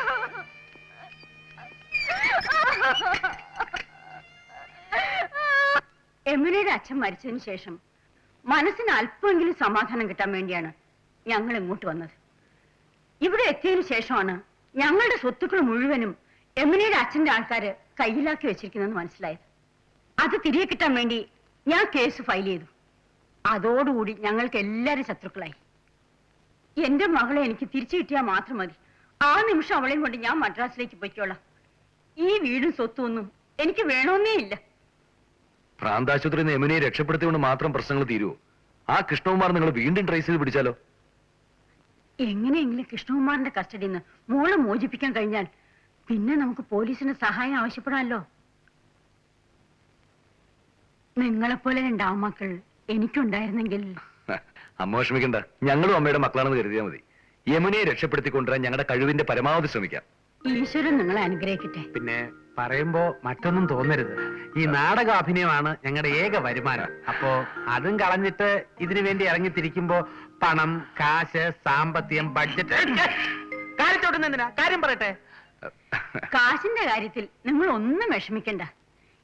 യമുനയുടെ അച്ഛൻ മരിച്ചതിന് ശേഷം മനസ്സിന് അല്പമെങ്കിലും സമാധാനം കിട്ടാൻ വേണ്ടിയാണ് ഞങ്ങൾ ഇങ്ങോട്ട് വന്നത്. ഇവിടെ എത്തിയതിനു ശേഷമാണ് ഞങ്ങളുടെ സ്വത്തുക്കൾ മുഴുവനും യമുനയുടെ അച്ഛന്റെ ആൾക്കാര് കയ്യിലാക്കി വെച്ചിരിക്കുന്നെന്ന് മനസ്സിലായത്. അത് തിരികെ കിട്ടാൻ വേണ്ടി ഞാൻ കേസ് ഫയൽ ചെയ്തു. അതോടുകൂടി ഞങ്ങൾക്ക് എല്ലാരും ശത്രുക്കളായി. എന്റെ മകളെ എനിക്ക് തിരിച്ചു കിട്ടിയാൽ മാത്രം മതി. ആ നിമിഷം അവളെയും കൊണ്ട് ഞാൻ മദ്രാസിലേക്ക് പോയിക്കോളാം. ഈ വീടും സ്വത്തും ഒന്നും എനിക്ക് വേണമെന്നേ ഇല്ല. ഭ്രാന്താശുപത്രിയിൽ നിന്ന് യമുനയെ രക്ഷപ്പെടുത്തിക്കൊണ്ട് മാത്രം പ്രശ്നങ്ങൾ തീരുവോ? ആ കൃഷ്ണകുമാർ നിങ്ങൾ വീണ്ടും ട്രേസ് ചെയ്ത് പിടിച്ചാലോ? എങ്ങനെയെങ്കിലും കൃഷ്ണകുമാറിന്റെ കസ്റ്റഡിയിൽ നിന്ന് മോളെ മോചിപ്പിക്കാൻ കഴിഞ്ഞാൽ പിന്നെ നമുക്ക് പോലീസിന് സഹായം ആവശ്യപ്പെടാമല്ലോ. നിങ്ങളെപ്പോലെ രണ്ടാമക്കൾ എനിക്കുണ്ടായിരുന്നെങ്കിൽ. അമ്മ വിഷമിക്കണ്ട, ഞങ്ങളും അമ്മയുടെ മക്കളാണെന്ന് കരുതിയാൽ മതി. യമുനയെ രക്ഷപ്പെടുത്തിക്കൊണ്ടുവരാൻ ഞങ്ങളുടെ കഴിവിന്റെ പരമാവധി ശ്രമിക്കാം. ഈശ്വരൻ നിങ്ങളെ അനുഗ്രഹിക്കട്ടെ. പിന്നെ പറയുമ്പോ മറ്റൊന്നും തോന്നരുത്. ഈ നാടക അഭിനയമാണ് ഞങ്ങളുടെ ഏക വരുമാനം. അപ്പോ അതും കളഞ്ഞിട്ട് ഇതിനു വേണ്ടി ഇറങ്ങിത്തിരിക്കുമ്പോ പണം, കാശ്, സാമ്പത്തികം, ബഡ്ജറ്റ് കാര്യത്തോട്ടുന്നെന്തിനാ? കാര്യം പറയട്ടെ. കാശിന്റെ കാര്യത്തിൽ നിങ്ങൾ ഒന്നും വിഷമിക്കണ്ട.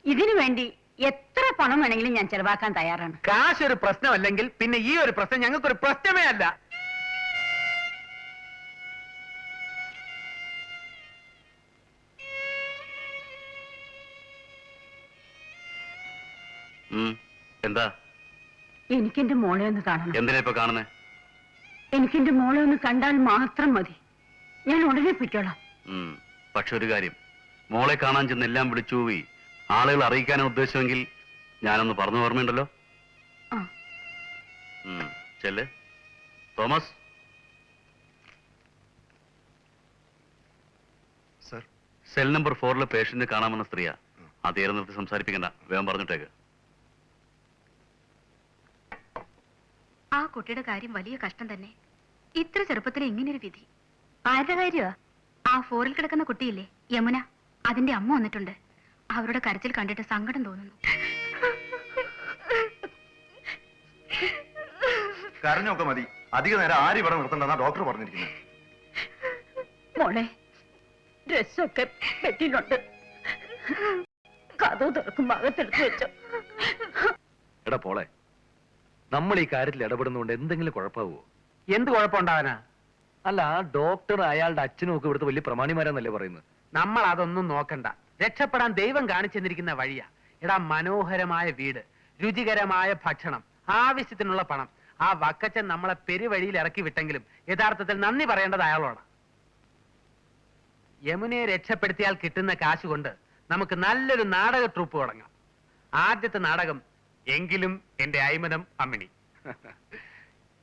ഇതിനു വേണ്ടി എത്ര പണം വേണമെങ്കിലും ഞാൻ ചെലവാക്കാൻ തയ്യാറാണ്. കാശ് ഒരു പ്രശ്നമല്ലെങ്കിൽ പിന്നെ ഈ ഒരു പ്രശ്നം ഞങ്ങൾക്കൊരു പ്രശ്നമേ അല്ല. എന്താ? എനിക്കെന്റെ മോളെ ഒന്ന് കാണണം. എന്തിനാ ഇപ്പൊ കാണുന്നേ? എനിക്കെന്റെ മോളെ ഒന്ന് കണ്ടാൽ മാത്രം മതി. ഞാൻ ഉടനെ പൊയ്ക്കോളാം. പക്ഷെ ഒരു കാര്യം, മോളെ കാണാൻ ചെന്ന് എല്ലാം വിളിച്ചു പോയി ആളുകൾ അറിയിക്കാനാണ് ഉദ്ദേശമെങ്കിൽ ഞാനൊന്ന് പറഞ്ഞു ഓർമ്മയുണ്ടല്ലോ. ആ. ചെല്ല്. Thomas. Sir, cell number 4 patient കാണാമെന്ന സ്ത്രീയാ. അതേറെ നിർത്തി സംസാരിപ്പിക്കണ്ട, വേഗം പറഞ്ഞിട്ടേക്ക്. ആ കുട്ടിയുടെ കാര്യം വലിയ കഷ്ടം തന്നെ. ഇത്ര ചെറുപ്പത്തിൽ ഇങ്ങനൊരു വിധി. ആരുടെ കാര്യമാ? ആ 4-ൽ കിടക്കുന്ന കുട്ടിയില്ലേ, യമുന, അതിന്റെ അമ്മ വന്നിട്ടുണ്ട്. അവരുടെ കരച്ചിൽ കണ്ടിട്ട് സങ്കടം തോന്നുന്നു. കരഞ്ഞൊക്കെ മതി, അധിക നേരം ആരും ഇവിടെ നിർത്തണ്ടെന്നാ ഡോക്ടർ പറഞ്ഞിരിക്കുന്നത്. മോളെ, ഡ്രസ്സൊക്കെ പെട്ടിയിലുണ്ട്. കഥ തുറക്കുമ്പോ അകത്തെടുത്ത് വെച്ചോ. എടാ പോളെ, നമ്മൾ ഈ കാര്യത്തിൽ ഇടപെടുന്നതുകൊണ്ട് എന്തെങ്കിലും കുഴപ്പമാവോ? എന്ത് കുഴപ്പമുണ്ടാവാനാ? അല്ല, ആ ഡോക്ടർ അയാളുടെ അച്ഛനും ഒക്കെ ഇവിടുത്തെ വലിയ പ്രമാണിമാരാന്നല്ലേ പറയുന്നത്. നമ്മൾ അതൊന്നും നോക്കണ്ട. രക്ഷപ്പെടാൻ ദൈവം കാണിച്ചെന്നിരിക്കുന്ന വഴിയാ. എടാ, മനോഹരമായ വീട്, രുചികരമായ ഭക്ഷണം, ആവശ്യത്തിനുള്ള പണം. ആ വക്കച്ചൻ നമ്മളെ പെരുവഴിയിൽ ഇറക്കി വിട്ടെങ്കിലും യഥാർത്ഥത്തിൽ നന്ദി പറയേണ്ടത് അയാളോടാ. യമുനയെ രക്ഷപ്പെടുത്തിയാൽ കിട്ടുന്ന കാശ് കൊണ്ട് നമുക്ക് നല്ലൊരു നാടക ട്രൂപ്പ് തുടങ്ങാം. ആദ്യത്തെ നാടകം എങ്കിലും എന്റെ അയ്മനം അമ്മിണി.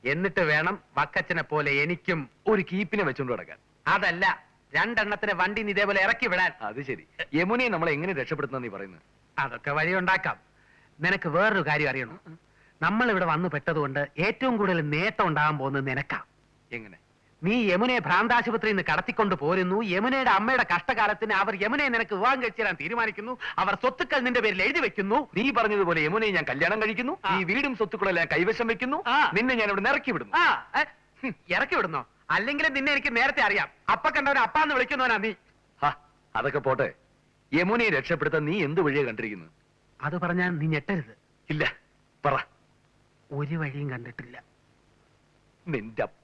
എന്നിട്ട് വേണം വക്കച്ചനെ പോലെ എനിക്കും ഒരു കീപ്പിനെ വെച്ചോണ്ട് കിടക്കാൻ. അതല്ല, 2 എണ്ണത്തിന് വണ്ടി ഇതേപോലെ ഇറക്കി വിടാൻ. അത് ശരി. യമുനയെ നമ്മളെ എങ്ങനെ രക്ഷപ്പെടുത്തുന്ന നീ പറയുന്നത്? അതൊക്കെ വഴിയുണ്ടാക്കാം. നിനക്ക് വേറൊരു കാര്യം അറിയണം. നമ്മൾ ഇവിടെ വന്നു പെട്ടതുകൊണ്ട് ഏറ്റവും കൂടുതൽ നേട്ടം ഉണ്ടാകാൻ പോകുന്നത് നിനക്കാ. എങ്ങനെ? നീ യമുനയെ ഭ്രാന്താശുപത്രിയിൽ നിന്ന് കടത്തിക്കൊണ്ട് പോരുന്നു. യമുനയുടെ അമ്മയുടെ കഷ്ടകാലത്തിന് അവർ യമുനയെ നിനക്ക് വിവാഹം കഴിച്ചു തരാൻ തീരുമാനിക്കുന്നു. അവർ സ്വത്തുക്കൾ നിന്റെ പേരിൽ എഴുതി വെക്കുന്നു. നീ പറഞ്ഞതുപോലെ യമുനയെ ഞാൻ കല്യാണം കഴിക്കുന്നു, ഈ വീടും സ്വത്തുക്കളെല്ലാം കൈവശം വെക്കുന്നു, നിന്നെ ഞാൻ ഇവിടെ ഇറക്കി വിടുന്നു. ഇറക്കി വിടുന്നോ? അല്ലെങ്കിലും നിന്നെ എനിക്ക് നേരത്തെ അറിയാം. അപ്പ കണ്ടവനെ അപ്പാന്ന് വിളിക്കുന്നവനാ നീ. അതൊക്കെ പോട്ടെ, യമുനയെ രക്ഷപ്പെടുത്താൻ നീ എന്ത് വഴിയാ കണ്ടിരിക്കുന്നു? അത് പറഞ്ഞാൽ നീ ഞെട്ടരുത്. ഇല്ല, പറ. ഒരു വഴിയും കണ്ടിട്ടില്ല. നിന്റെ അപ്പം.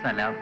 സലാം.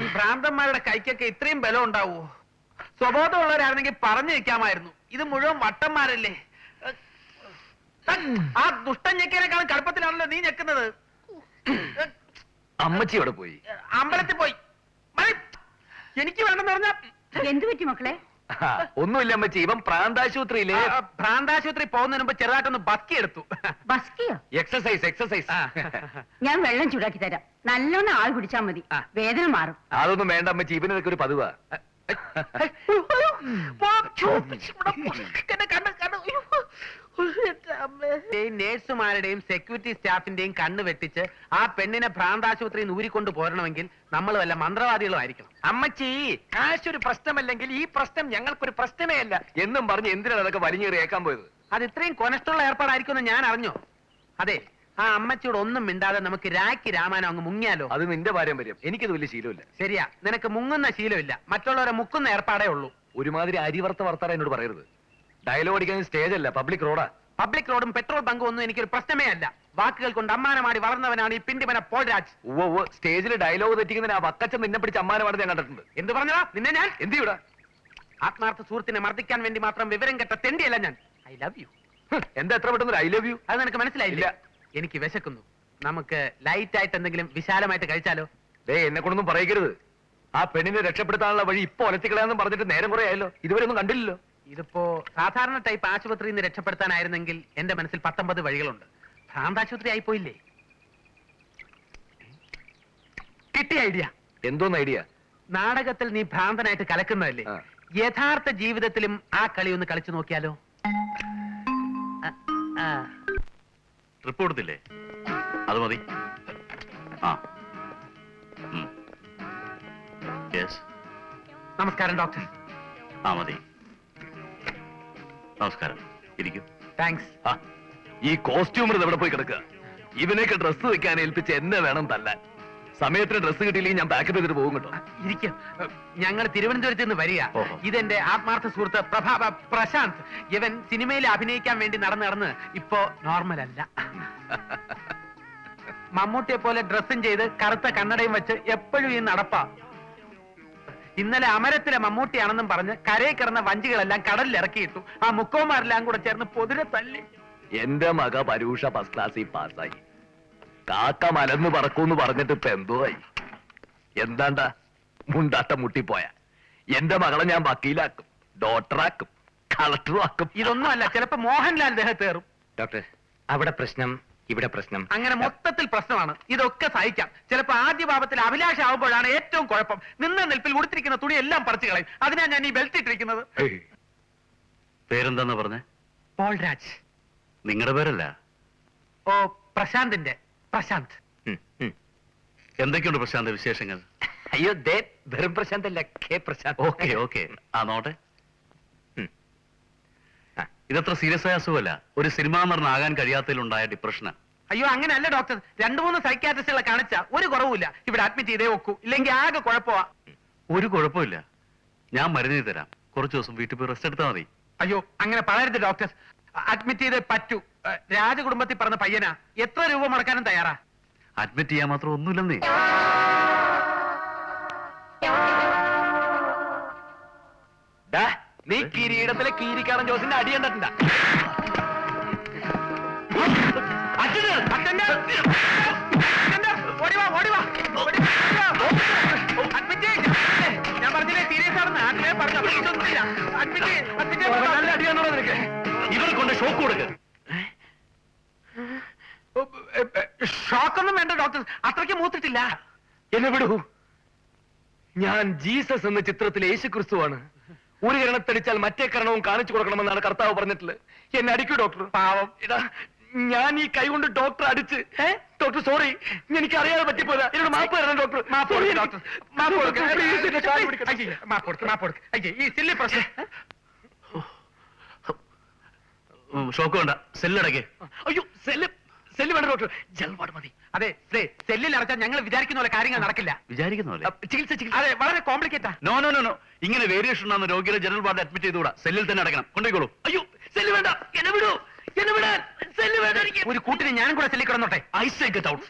ഈ ഭ്രാന്തന്മാരുടെ കൈക്കൊക്കെ ഇത്രയും ബലം ഉണ്ടാവോ? സ്വബോധമുള്ളവരായിരുന്നെങ്കിൽ പറഞ്ഞു വെക്കാമായിരുന്നു. ഇത് മുഴുവൻ വട്ടന്മാരല്ലേ. ആ ദുഷ്ടൻ ഞെക്കിയതിനേക്കാളും കടുപ്പത്തിലാണല്ലോ നീ ഞെക്കുന്നത്. അമ്മച്ചി അവിടെ പോയി. അമ്പലത്തിൽ പോയി. മതി. എനിക്ക് വേണ്ടെന്ന് പറഞ്ഞ എന്തു പറ്റി മക്കളെ? ഒന്നുമില്ല അമ്മച്ചി, ഇവൻ പ്രാന്താശുപത്രിയില് ഭ്രാന്താശുപത്രി പോകുന്നതിന് മുമ്പ് ചെറുതായിട്ടൊന്ന് ബസ്കി എടുത്തു. ബസ്കിയോ? എക്സസൈസ്. ഞാൻ വെള്ളം ചൂടാക്കി തരാം. നല്ലോണം ആൾ കുടിച്ചാൽ മതി, വേദന മാറും. അതൊന്നും വേണ്ട അമ്മച്ചി, ഇവനൊക്കെ ഒരു പതിവാ. നേഴ്സുമാരുടെയും സെക്യൂരിറ്റി സ്റ്റാഫിന്റെയും കണ്ണ് വെട്ടിച്ച് ആ പെണ്ണിനെ ഭ്രാന്താശുപത്രിയിൽ നിന്ന് ഊരിക്കൊണ്ട് പോരണമെങ്കിൽ നമ്മൾ വല്ല മന്ത്രവാദികളും ആയിരിക്കണം. അമ്മച്ചി, കാശൊരു പ്രശ്നമല്ലെങ്കിൽ ഈ പ്രശ്നം ഞങ്ങൾക്കൊരു പ്രശ്നമേ അല്ല എന്നും പറഞ്ഞ് എന്തിനാണ് അതൊക്കെ വലിഞ്ഞേറി ഏക്കാൻ പോയത്? അത് ഇത്രയും കൊനഷ്ടമുള്ള ഏർപ്പാടായിരിക്കുമെന്ന് ഞാൻ അറിഞ്ഞോ? അതെ, ആ അമ്മച്ചിയോട് ഒന്നും മിണ്ടാതെ നമുക്ക് രാഖി രാമായണം അങ്ങ് മുങ്ങിയാലോ? അത് നിന്റെ പാരമ്പര്യം, എനിക്കത് വലിയ ശീലമില്ല. ശരിയാ, നിനക്ക് മുങ്ങുന്ന ശീലമില്ല, മറ്റുള്ളവരെ മുക്കുന്ന ഏർപ്പാടേ ഉള്ളൂ. ഒരുമാതിരി അരിവർത്ത വർത്താനം എന്നോട് പറയരുത്. ഡയലോഗ് അടിക്കാൻ സ്റ്റേജ് അല്ല, പബ്ലിക് റോഡാ. പബ്ലിക് റോഡും പെട്രോൾ ബങ്കും ഒന്നും എനിക്കൊരു പ്രശ്നമേ അല്ല. വാക്കുകൾ കൊണ്ട് അമ്മാനമാടി വളർന്നവനാണ് ഈ പിണ്ടിമന പോൾരാജ്. സ്റ്റേജിൽ ഡയലോഗ് തെറ്റിക്കുന്നതിന് ആ വക്കച്ചൻ നിന്നെ പിടിച്ച് അമ്മാനമാണ് ഞാൻ കണ്ടിട്ടുണ്ട്. എന്ത് പറഞ്ഞതാ നിന്നെ ഞാൻ? എന്ത് ചെയ്യൂടാ? ആത്മാർത്ഥ സുഹൃത്തിനെ മർദ്ദിക്കാൻ വേണ്ടി മാത്രം വിവരം കെട്ട തെണ്ടിയല്ല ഞാൻ. I love you. എന്താ എത്ര പെട്ടെന്ന് ഐ ലവ് യു? അത് നിനക്ക് മനസ്സിലായില്ല? എനിക്ക് വിശക്കുന്നു. നമുക്ക് ലൈറ്റ് ആയിട്ട് എന്തെങ്കിലും വിശാലമായിട്ട് കഴിച്ചാലോ? എന്നെ കൊണ്ടൊന്നും പറയരുത്. ആ പെണ്ണിനെ രക്ഷപ്പെടുത്താനുള്ള വഴി ഇപ്പൊ ഒലത്തിക്കളയാന്ന് പറഞ്ഞിട്ട് നേരം കുറെ ആയല്ലോ, ഇതുവരെ ഒന്നും കണ്ടില്ലല്ലോ. ഇതിപ്പോ സാധാരണ ടൈപ്പ് ആശുപത്രിയിൽ നിന്ന് രക്ഷപ്പെടുത്താനായിരുന്നെങ്കിൽ എന്റെ മനസ്സിൽ 19 വഴികളുണ്ട്. ഭ്രാന്താശുപത്രി ആയിപ്പോയില്ലേ? കിട്ടിയ ഐഡിയ. എന്തോന്ന് ഐഡിയ? നാടകത്തിൽ നീ ഭ്രാന്തനായിട്ട് കലക്കുന്നതല്ലേ, യഥാർത്ഥ ജീവിതത്തിലും ആ കളി ഒന്ന് കളിച്ചു നോക്കിയാലോ? ട്രിപ്പ് കൊടുത്തില്ലേ? അത് മതി. ആ യെസ്. നമസ്കാരം ഡോക്ടർ. ആ മതി. നമസ്കാരം, ഇരിക്കൂ. താങ്ക്സ്. ഈ കോസ്റ്റ്യൂമർ എവിടെ പോയി കിടക്കുക? ഇവനൊക്കെ ഡ്രസ്സ് വെക്കാൻ ഏൽപ്പിച്ച് എന്നെ വേണം തല്ലാൻ. സമയത്തിന് ഡ്രസ്സ് കിട്ടിയില്ലെങ്കിൽ ഞാൻ പാക്കപ്പ് ചെയ്തിട്ട് പോകും കേട്ടോ. ഇരിക്കും. ഞങ്ങൾ തിരുവനന്തപുരത്ത് നിന്ന് വരിക. ഓഹോ. ഇതെന്റെ ആത്മാർത്ഥ സുഹൃത്ത് പ്രശാന്ത്. ഇവൻ സിനിമയിൽ അഭിനയിക്കാൻ വേണ്ടി നടന്ന് ഇപ്പോ നോർമൽ അല്ല. മമ്മൂട്ടിയെ പോലെ ഡ്രസ്സും ചെയ്ത് കറുത്ത കണ്ണടയും വെച്ച് എപ്പോഴും ഈ നടപ്പാ. ഇന്നലെ അമരത്തിലെ മമ്മൂട്ടിയാണെന്നും പറഞ്ഞ് കരയിൽ കിടന്ന വഞ്ചികളെല്ലാം കടലിൽ ഇറക്കിയിട്ടു. ആ മുക്കോമാരെല്ലാം കൂടെ ചേർന്ന് പൊതിരെ തല്ലി. എന്റെ മക പരൂഷ ഫസ്റ്റ് ക്ലാസ്സിൽ പാസ്സായി. കാക്ക മലന്ന് പറക്കൂന്ന് പറഞ്ഞിട്ട് ഇപ്പൊ എന്തോ ആയി. എന്താണ്ടാ മുണ്ടാട്ടം മുട്ടിപ്പോയ എന്റെ മകളെ ഞാൻ വക്കീലാക്കും, ഡോക്ടറാക്കും, കളക്ടറും ആക്കും. ഇതൊന്നും അല്ല, ചിലപ്പോ മോഹൻലാൽ ദേഹത്തേറും. ഡോക്ടർ, അവിടെ പ്രശ്നം, ഇവിടെ പ്രശ്നം, അങ്ങനെ മൊത്തത്തിൽ പ്രശ്നമാണ്. ഇതൊക്കെ സഹിക്കാം. ചിലപ്പോ ആദ്യ ഭാവത്തിൽ അഭിലാഷാവുമ്പോഴാണ് ഏറ്റവും കുഴപ്പം. നിന്ന നിൽപ്പിൽ ഉടുത്തിരിക്കുന്ന തുണി എല്ലാം പറിച്ചു കളയും. അതിനാ ഞാൻ ഈ ബെൽറ്റ് ഇട്ടിരിക്കുന്നത്. പേരെന്താന്ന് പറഞ്ഞേ? പോൾരാജ്. നിങ്ങളുടെ പേരല്ല? ഓ, പ്രശാന്തിന്റെ. പ്രശാന്ത്. എന്തൊക്കെയുണ്ട് പ്രശാന്ത് വിശേഷങ്ങൾ? അയ്യോ ദേ വെറും പ്രശാന്ത് അല്ല, കെ പ്രശാന്ത്. Okay okay. ആ നോട്ടെ. ഇതത്ര സീരിയസ് ആയ അസുഖമല്ല, ഒരു സിനിമാ നടനാകാൻ കഴിയാത്തതിലുണ്ടായ ഡിപ്രഷനാ. അയ്യോ അങ്ങനെയല്ല ഡോക്ടർ. 2-3 സൈക്യാട്രിസ്റ്റുകളെ കാണിച്ച ഒരു കുറവുമില്ല. ഇവിടെ അഡ്മിറ്റ് ചെയ്തേ വെക്കൂ, ഇല്ലെങ്കിൽ ആകെ കുഴപ്പമാ. ഒരു കുഴപ്പമില്ല, ഞാൻ മരുന്ന് തരാം. കുറച്ച് ദിവസം വീട്ടിൽ പോയി റെസ്റ്റ് എടുത്താൽ മതി. അയ്യോ അങ്ങനെ പറയരുത് ഡോക്ടർ. അഡ്മിറ്റ് ചെയ്തേ പറ്റൂ. രാജകുടുംബത്തിൽ പറഞ്ഞ പയ്യനാ. എത്ര രൂപ മുടക്കാനും തയ്യാറാ. അഡ്മിറ്റ് ചെയ്യാൻ മാത്രം ഒന്നുമില്ലെന്നേ. നീ കിരീടത്തിലെ കീരിക്കാടൻ ജോസിന്റെ അടി കണ്ടിട്ടുണ്ട? ഞാൻ പറഞ്ഞില്ലേ സീരിയസ് ആണെന്ന്. ആദ്യമേ പറഞ്ഞു. ഇവരെ കൊണ്ട് ഷോക്ക് കൊടുക്കുക. ഷോക്കൊന്നും വേണ്ട ഡോക്ടർ, അത്രയ്ക്ക് മൂത്തിട്ടില്ല. എന്നെ വിടൂ. ഞാൻ ജീസസ് എന്ന ചിത്രത്തിലെ യേശു ക്രിസ്തുവാണ്. ഒരു കരണത്തടിച്ചാൽ മറ്റേ കരണവും കാണിച്ചു കൊടുക്കണമെന്നാണ് കർത്താവ് പറഞ്ഞിട്ടുള്ളത്. എന്നെ അടിക്കൂ ഡോക്ടർ. പാവം. ഇടാ, ഞാൻ ഈ കൈ കൊണ്ട് ഡോക്ടർ അടിച്ച് ഡോക്ടർ സോറി എനിക്ക് അറിയാതെ പറ്റിപ്പോയതാ എന്നോട് മാപ്പ് തരണം ഡോക്ടർ മാപ്പ് കൊടുക്ക്, ഡോക്ടർ. മാപ്പ് കൊടുക്ക്. Please, എന്റെ കാല് പിടിക്കണം. അയ്യേ, മാപ്പ് കൊടുക്ക്, മാപ്പ് കൊടുക്ക്. അയ്യേ, ഈ സില്ലി പ്രശ്നം. ഷോക്ക് വേണ്ട സെല്ലടക്കേ. അയ്യോ സെല്ല് സെല്ല് വേണ്ട ഡോക്ടർ ജൽവാട് മതി. അതെ സെല്ലിൽ അടച്ചാൽ ഞങ്ങൾ വിചാരിക്കുന്ന പോലെ കാര്യങ്ങൾ നടക്കില്ല. വിചാരിക്കുന്ന പോലെ ചികിത്സ ചികിത്സ അതെ വളരെ കോംപ്ലിക്കേറ്റാ. നോ നോ നോ നോ ഇങ്ങനെ വേരിയേഷൻ ഉണ്ടാകുന്ന രോഗിയുടെ ജനറൽ വാർഡ് അഡ്മിറ്റ് ചെയ്തുകൂടാ. സെല്ലിൽ തന്നെ അടക്കണം. കൊണ്ടുപോയിക്കോളൂ. അയ്യോ സെല്ല് വേണ്ട എന്നെ വിടൂ എന്നെ വിടാൻ സെല്ല് വേണ്ട എനിക്ക്. ഒരു കൂട്ടിന് ഞാനും കൂടെ സെല്ലി കിടന്നോട്ടെ. I say get out.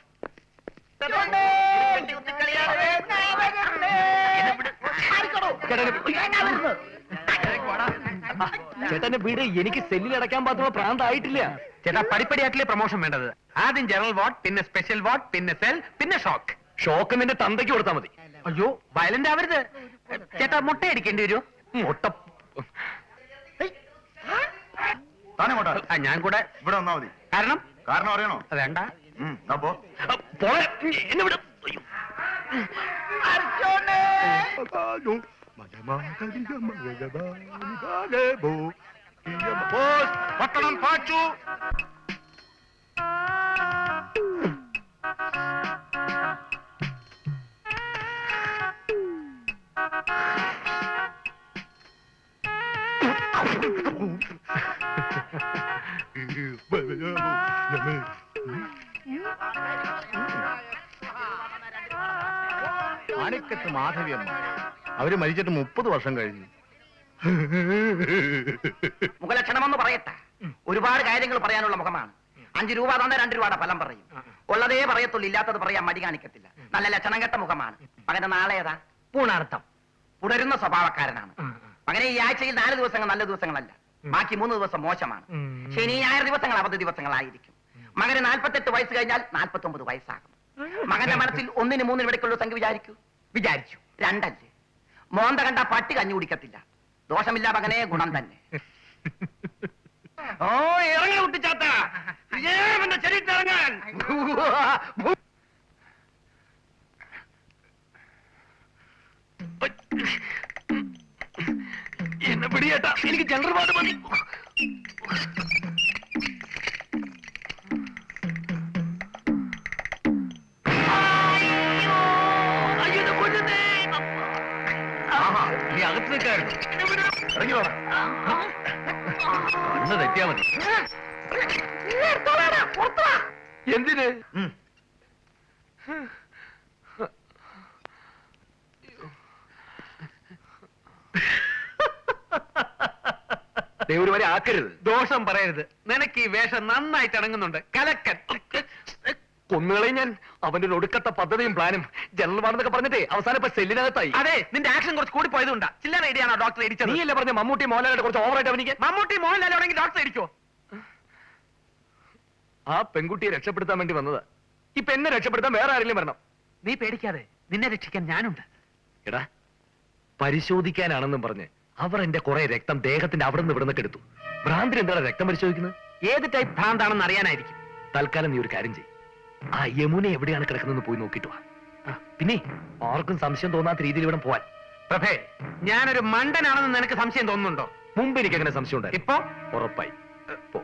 ചേട്ടന്റെ വീട് എനിക്ക് സെല്ലിൽ അടയ്ക്കാൻ പാത്തുള്ള പ്രാന്തായിട്ടില്ല. ചേട്ടാ പടിപ്പടിയായിട്ടില്ലേ പ്രൊമോഷൻ വേണ്ടത്. ആദ്യം ജനറൽ വാർഡ്, പിന്നെ സ്പെഷ്യൽ വാർഡ്, പിന്നെ സെൽ, പിന്നെ ഷോക്ക്. ഷോക്ക് നിന്റെ തന്തയ്ക്ക് കൊടുത്താൽ മതി. അയ്യോ വയലന്റ് ആവരുത് ചേട്ടാ. മുട്ട അടിക്കേണ്ടി വരുമോ? മുട്ട ഞാൻ കൂടെ ഇവിടെ വന്നാ മതി. കാരണം കാരണം അറിയണോ? വേണ്ട. അപ്പോ പോളെ എന്നെ വിടും. പട്ടണം പാച്ചു. മാണിക്കത്ത് മാധവിയമ്മ അവര് മരിച്ചിട്ട് 30 വർഷം കഴിഞ്ഞു. മുഖലക്ഷണമെന്ന് പറയട്ടെ. ഒരുപാട് കാര്യങ്ങൾ പറയാനുള്ള മുഖമാണ്. 5 രൂപ തന്ന 2 രൂപയുടെ ഫലം പറയും. ഉള്ളതേ പറയത്തുള്ളൂ, ഇല്ലാത്തത് പറയാൻ മടി കാണിക്കത്തില്ല. നല്ല ലക്ഷണം കെട്ട മുഖമാണ്. മകന്റെ നാളെ ഏതാ? പൂണാർത്ഥം. പുടരുന്ന സ്വഭാവക്കാരനാണ്. മകനെ ഈ ആഴ്ചയിൽ 4 ദിവസങ്ങൾ നല്ല ദിവസങ്ങളല്ല, ബാക്കി 3 ദിവസം മോശമാണ്. ശനി ഞായർ ദിവസങ്ങൾ അവധി ദിവസങ്ങളായിരിക്കും. മകന് 48 വയസ്സ് കഴിഞ്ഞാൽ 49 വയസ്സാകും. മകന്റെ മനസ്സിൽ 1-ന് 3-ന് ഇടയ്ക്കുള്ള സംഖ്യ വിചാരിച്ചു 2 അല്ലേ. മോന്ത കണ്ട പട്ടി കഞ്ഞു കുടിക്കത്തില്ല. ദോഷമില്ല മകനെ, ഗുണം തന്നെ. ഓ ഇറങ്ങി കുട്ടിച്ചാത്ത ശരീരത്തിറങ്ങാൻ. എന്നെ പിടിയേട്ടാ എനിക്ക് ജനറൽ വാർഡ് മതി. നീ അകത്ത് നിൽക്കായിരുന്നു. ഇറങ്ങി വേണം. കണ്ണ് തെറ്റിയാ മതി. എന്തിന്? ദൈവം വരെ ആക്കരുത്. ദോഷം പറയരുത്. നിനക്ക് ഈ വേഷം നന്നായിട്ട് ഇണങ്ങുന്നുണ്ട്. കലക്കൻ. കൊന്നുകളയും ഞാൻ. അവന്റെ ഒരു ഒടുക്കത്തെ പദ്ധതിയും പ്ലാനും ജനറൽ വാർഡെന്നൊക്കെ പറഞ്ഞിട്ടേ അവസാനം ഇപ്പൊ സെല്ലിനകത്തായി. അതെ നിന്റെ ആക്ഷൻ കുറച്ച് കൂടി പോയതുകൊണ്ടാ. ചില്ലറ ഐഡിയാണോ ഡോക്ടർ ഇടിച്ചത്? നീയല്ലേ പറഞ്ഞ മമ്മൂട്ടി മോഹൻലാലിന്റെ കുറച്ച് ഓവറായിട്ട് അവനിക്ക്. മമ്മൂട്ടി മോഹൻലാലാണെങ്കിൽ ഡോക്ടർ ഇടിക്കോ? ആ പെൺകുട്ടിയെ രക്ഷപ്പെടുത്താൻ വേണ്ടി വന്നതാ. ഇപ്പൊ എന്നെ രക്ഷപ്പെടുത്താൻ വേറെ ആരെങ്കിലും വരണം. നീ പേടിക്കാതെ, നിന്നെ രക്ഷിക്കാൻ ഞാനുണ്ട്. എടാ പരിശോധിക്കാനാണെന്നും പറഞ്ഞ് അവർ എന്റെ കുറെ രക്തം ദേഹത്തിന്റെ അവിടെ നിന്ന് ഇവിടുന്ന് എടുത്തു. ഭ്രാന്തിന് എന്താണ് രക്തം പരിശോധിക്കുന്നത്? ഏത് ടൈപ്പ് ഭ്രാന്താണെന്ന് അറിയാനായിരിക്കും. തൽക്കാലം നീ ഒരു കാര്യം ചെയ്യും. ആ യമുന എവിടെയാണ് കിടക്കുന്നതെന്ന് പോയി നോക്കിയിട്ട് വാ. പിന്നെ ആർക്കും സംശയം തോന്നാത്ത രീതിയിൽ ഇവിടെ പോവാൻ. പ്രഭേ, ഞാനൊരു മണ്ടനാണെന്ന് നിനക്ക് സംശയം തോന്നുന്നുണ്ടോ? മുമ്പ് എനിക്ക് അങ്ങനെ സംശയം ഉണ്ടായി. ഇപ്പൊ ഉറപ്പായി. പോ.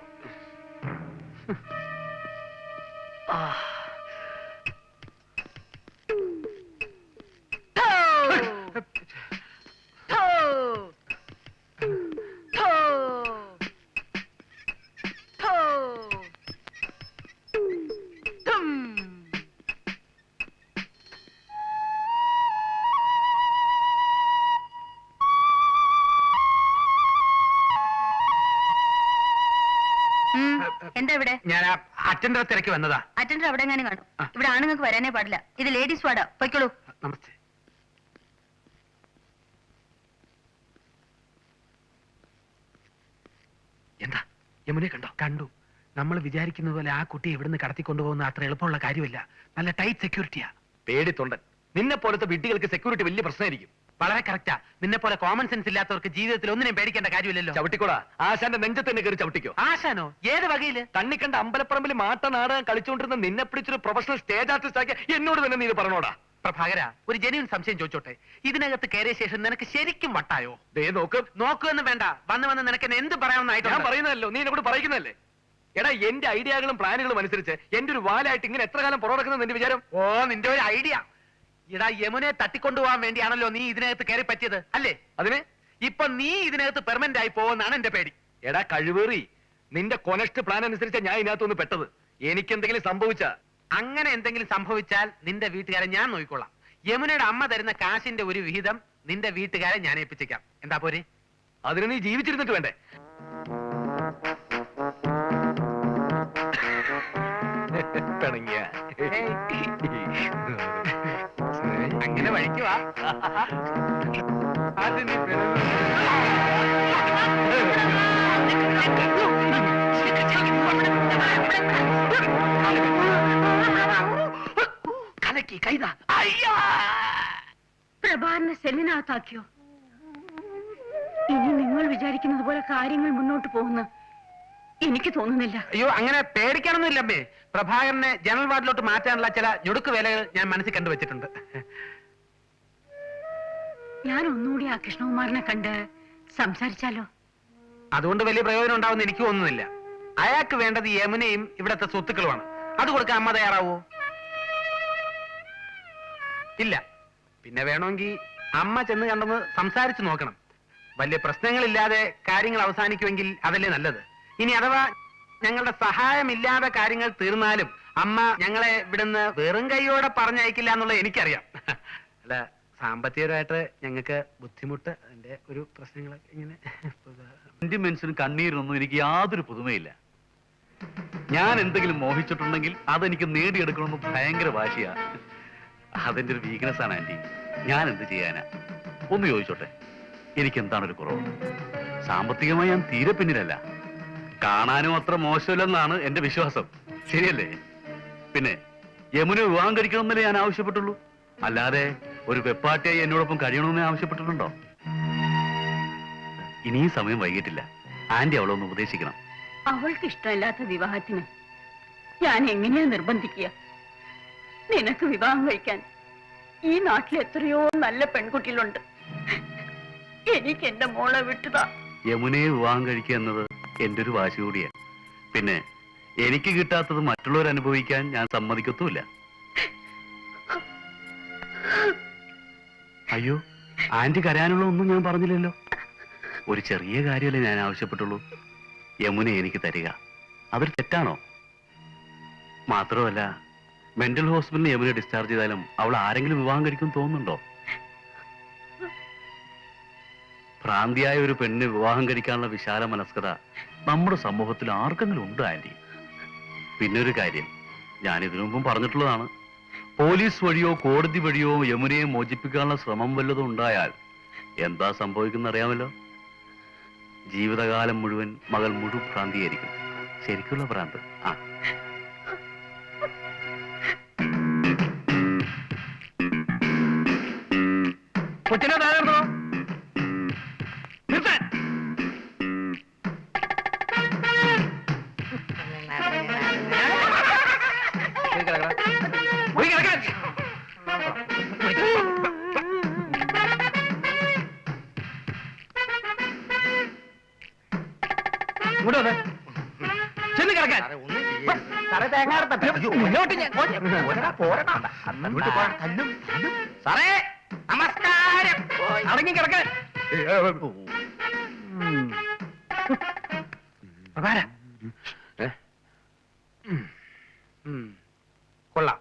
എന്താ ഇവിടെ? ഞാൻ അറ്റൻഡർ തിരക്ക് വന്നതാ. അറ്റൻഡർ അവിടെ എങ്ങാനും കാണും. ഇവിടെ ആണുങ്ങൾക്ക് വരാനേ പാടില്ല. ഇത് ലേഡീസ് വാർഡാ. പൊയ്ക്കോളൂ. നമസ്തേ. എന്താ യമുനെ കണ്ടോ? കണ്ടു. നമ്മൾ വിചാരിക്കുന്നത് പോലെ ആ കുട്ടി ഇവിടുന്ന് കടത്തിക്കൊണ്ടുപോകുന്ന അത്ര എളുപ്പമുള്ള കാര്യമില്ല. നല്ല ടൈറ്റ് സെക്യൂരിറ്റിയാ. പേടിത്തൊണ്ടൻ. നിന്നെ പോലത്തെ വിഡ്ഢികൾക്ക് സെക്യൂരിറ്റി വലിയ പ്രശ്നമായിരിക്കും. വളരെ കറക്റ്റാ. നിന്നെ പോലെ കോമൺ സെൻസ് ഇല്ലാത്തവർക്ക് ജീവിതത്തിൽ ഒന്നിനും പേടിക്കേണ്ട കാര്യമില്ലല്ലോ. ചവിട്ടിക്കോടാ. ആശാന്റെ നെഞ്ചത്ത് തന്നെ കയറി ചവിട്ടിക്കോ. ആശാനോ? ഏത് വകയില്? കണ്ണിക്കണ്ട അമ്പലപ്പറമ്പിൽ മാട്ട നാടകം കളിച്ചുകൊണ്ടിരുന്ന നിന്നെ പിടിച്ചൊരു പ്രൊഫഷണൽ സ്റ്റേജ് ആർട്ടിസ്റ്റ് ആക്കിയ എന്നോട് തന്നെ നീ ഇത് പറഞ്ഞോടാ. പ്രഭാകര, ഒരു ജെന്യൂൻ സംശയം ചോദിച്ചോട്ടെ. ഇതിനകത്ത് കയറിയ ശേഷം നിനക്ക് ശരിക്കും വട്ടായോ? ദേ നോക്ക്. നോക്കുമെന്ന് വേണ്ട. വന്ന് നിനക്ക് എന്നെ എന്ത് ഞാൻ പറയാമെന്നായിട്ട് പറയുന്നതല്ലോ, നീ എന്നോട് പറയുന്നതല്ലേ. എടാ എന്റെ ഐഡിയകളും പ്ലാനുകളും അനുസരിച്ച് എന്റെ ഒരു വാലായിട്ട് ഇങ്ങനെ എത്ര കാലം പുറകിടക്കുന്നത് നിന്റെ വിചാരം? ഓ നിന്റെ ഒരു ഐഡിയ. ഇടാ യമുനെ തട്ടിക്കൊണ്ടുപോകാൻ വേണ്ടിയാണല്ലോ നീ ഇതിനകത്ത് കയറി പറ്റിയത് അല്ലേ? അതിന് ഇപ്പൊ നീ ഇതിനകത്ത് പെർമനന്റ് ആയി പോകുമെന്നാണ് എന്റെ പേടി. എടാ കഴിവേറി, നിന്റെ കൊനസ്റ്റ് പ്ലാൻ അനുസരിച്ച് ഞാൻ ഇതിനകത്തൊന്ന് പെട്ടത്. എനിക്കെന്തെങ്കിലും സംഭവിച്ച അങ്ങനെ എന്തെങ്കിലും സംഭവിച്ചാൽ നിന്റെ വീട്ടുകാരെ ഞാൻ നോക്കിക്കൊള്ളാം. യമുനയുടെ അമ്മ തരുന്ന കാശിന്റെ ഒരു വിഹിതം നിന്റെ വീട്ടുകാരെ ഞാൻ ഏൽപ്പിച്ചേക്കാം. എന്താ പോരെ? അതിന് നീ ജീവിച്ചിരുന്നിട്ട് വേണ്ടേ? പിണങ്ങിയ അങ്ങനെ വഴിക്കുവാ. അത് നീ കലക്കി കൈതാ. പ്രഭാകരനെ സെല്ലിനകത്താക്കിയോ? ഇനി നിങ്ങൾ വിചാരിക്കുന്നത് പോലെ കാര്യങ്ങൾ മുന്നോട്ട് പോകുന്ന എനിക്ക് തോന്നുന്നില്ല. അയ്യോ അങ്ങനെ പേടിക്കാനൊന്നുമില്ല അമ്മേ. പ്രഭാകരനെ ജനറൽ വാർഡിലോട്ട് മാറ്റാനുള്ള ചില ഞൊടുക്ക് വേലകൾ ഞാൻ മനസ്സിൽ കണ്ടുവച്ചിട്ടുണ്ട്. ഞാൻ ഒന്നുകൂടി ആ കൃഷ്ണകുമാറിനെ കണ്ട് സംസാരിച്ചാലോ? അതുകൊണ്ട് വലിയ പ്രയോജനം ഉണ്ടാവുമെന്ന് എനിക്ക് തോന്നുന്നില്ല. അയാൾക്ക് വേണ്ടത് യമുനയും ഇവിടത്തെ സ്വത്തുക്കളുമാണ്. അത് കൊടുക്കാൻ അമ്മ തയ്യാറാവോ? ഇല്ല. പിന്നെ വേണമെങ്കിൽ അമ്മ ചെന്ന് കണ്ടെന്ന് സംസാരിച്ചു നോക്കണം. വലിയ പ്രശ്നങ്ങളില്ലാതെ കാര്യങ്ങൾ അവസാനിക്കുമെങ്കിൽ അതല്ലേ നല്ലത്. ഇനി അഥവാ ഞങ്ങളുടെ സഹായമില്ലാതെ കാര്യങ്ങൾ തീർന്നാലും അമ്മ ഞങ്ങളെ ഇവിടുന്ന് വെറും കൈയോടെ പറഞ്ഞയക്കില്ല എന്നുള്ളത് എനിക്കറിയാം. അല്ല, സാമ്പത്തികമായിട്ട് ഞങ്ങൾക്ക് ബുദ്ധിമുട്ട്, അതിന്റെ ഒരു പ്രശ്നങ്ങളൊക്കെ ഇങ്ങനെ. സെന്റിമെന്റ്സിനും കണ്ണീരിനൊന്നും എനിക്ക് യാതൊരു പുതുമയില്ല. ഞാൻ എന്തെങ്കിലും മോഹിച്ചിട്ടുണ്ടെങ്കിൽ അതെനിക്ക് നേടിയെടുക്കണമെന്ന് ഭയങ്കര വാശിയാ. അതെന്റെ ഒരു വീക്ക്നെസ് ആണ് ആന്റി. ഞാൻ എന്ത് ചെയ്യാനാ? ഒന്ന് ചോദിച്ചോട്ടെ, എനിക്ക് എന്താണൊരു കുറവ്? സാമ്പത്തികമായി ഞാൻ തീരെ പിന്നിലല്ല. കാണാനും അത്ര മോശമില്ലെന്നാണ് എന്റെ വിശ്വാസം. ശരിയല്ലേ? പിന്നെ യമുന വിവാഹം കഴിക്കണമെന്നല്ലേ ഞാൻ ആവശ്യപ്പെട്ടുള്ളൂ. അല്ലാതെ ഒരു വെപ്പാട്ടിയായി എന്നോടൊപ്പം കഴിയണമെന്ന് ആവശ്യപ്പെട്ടിട്ടുണ്ടോ? ഇനിയും സമയം വൈകിട്ടില്ല. ആന്റി അവളൊന്ന് ഉപദേശിക്കണം. അവൾക്ക് ഇഷ്ടമില്ലാത്ത വിവാഹത്തിന് ഞാൻ എങ്ങനെയാ നിർബന്ധിക്കുക? നിനക്ക് വിവാഹം കഴിക്കാൻ ഈ നാട്ടിൽ എത്രയോ നല്ല പെൺകുട്ടികളുണ്ട്. എനിക്ക് എന്റെ മോളെ വിട്ടുതാ. യമുനയെ വിവാഹം കഴിക്കുക എന്നത് എന്റെ ഒരു വാശി കൂടിയാണ്. പിന്നെ എനിക്ക് കിട്ടാത്തത് മറ്റുള്ളവർ അനുഭവിക്കാൻ ഞാൻ സമ്മതിക്കത്തുമില്ല. അയ്യോ, ആന്റി കരയാനുള്ള ഒന്നും ഞാൻ പറഞ്ഞില്ലല്ലോ. ഒരു ചെറിയ കാര്യമല്ലേ ഞാൻ ആവശ്യപ്പെട്ടുള്ളൂ. യമുന എനിക്ക് തരിക. അതൊരു തെറ്റാണോ? മാത്രമല്ല, മെന്റൽ ഹോസ്പിറ്റലിൽ യമുന ഡിസ്ചാർജ് ചെയ്താലും അവൾ ആരെങ്കിലും വിവാഹം കഴിക്കും തോന്നുന്നുണ്ടോ? ഭ്രാന്തിയായ ഒരു പെണ്ണിന് വിവാഹം കഴിക്കാനുള്ള വിശാല മനസ്കത നമ്മുടെ സമൂഹത്തിൽ ആർക്കെങ്കിലും ഉണ്ട് ആന്റി? പിന്നെ ഒരു കാര്യം ഞാൻ ഇതിനു മുമ്പും പറഞ്ഞിട്ടുള്ളതാണ്. പോലീസ് വഴിയോ കോടതി വഴിയോ യമുനയെ മോചിപ്പിക്കാനുള്ള ശ്രമം വല്ലതും ഉണ്ടായാൽ എന്താ സംഭവിക്കുന്ന അറിയാമല്ലോ? ജീവിതകാലം മുഴുവൻ മകൾ ഭ്രാന്തിയായിരിക്കും. ശരിക്കുള്ള ഭ്രാന്ത്. ആ കൊച്ചിനെ താഴെടുത്തോ. ഇങ്ങോട്ട് വന്നേ. ചെന്ന് കിടക്കാൻ. സാറേ നമസ്കാരം. അടങ്ങി കിടക്കാൻ. കൊള്ളാം.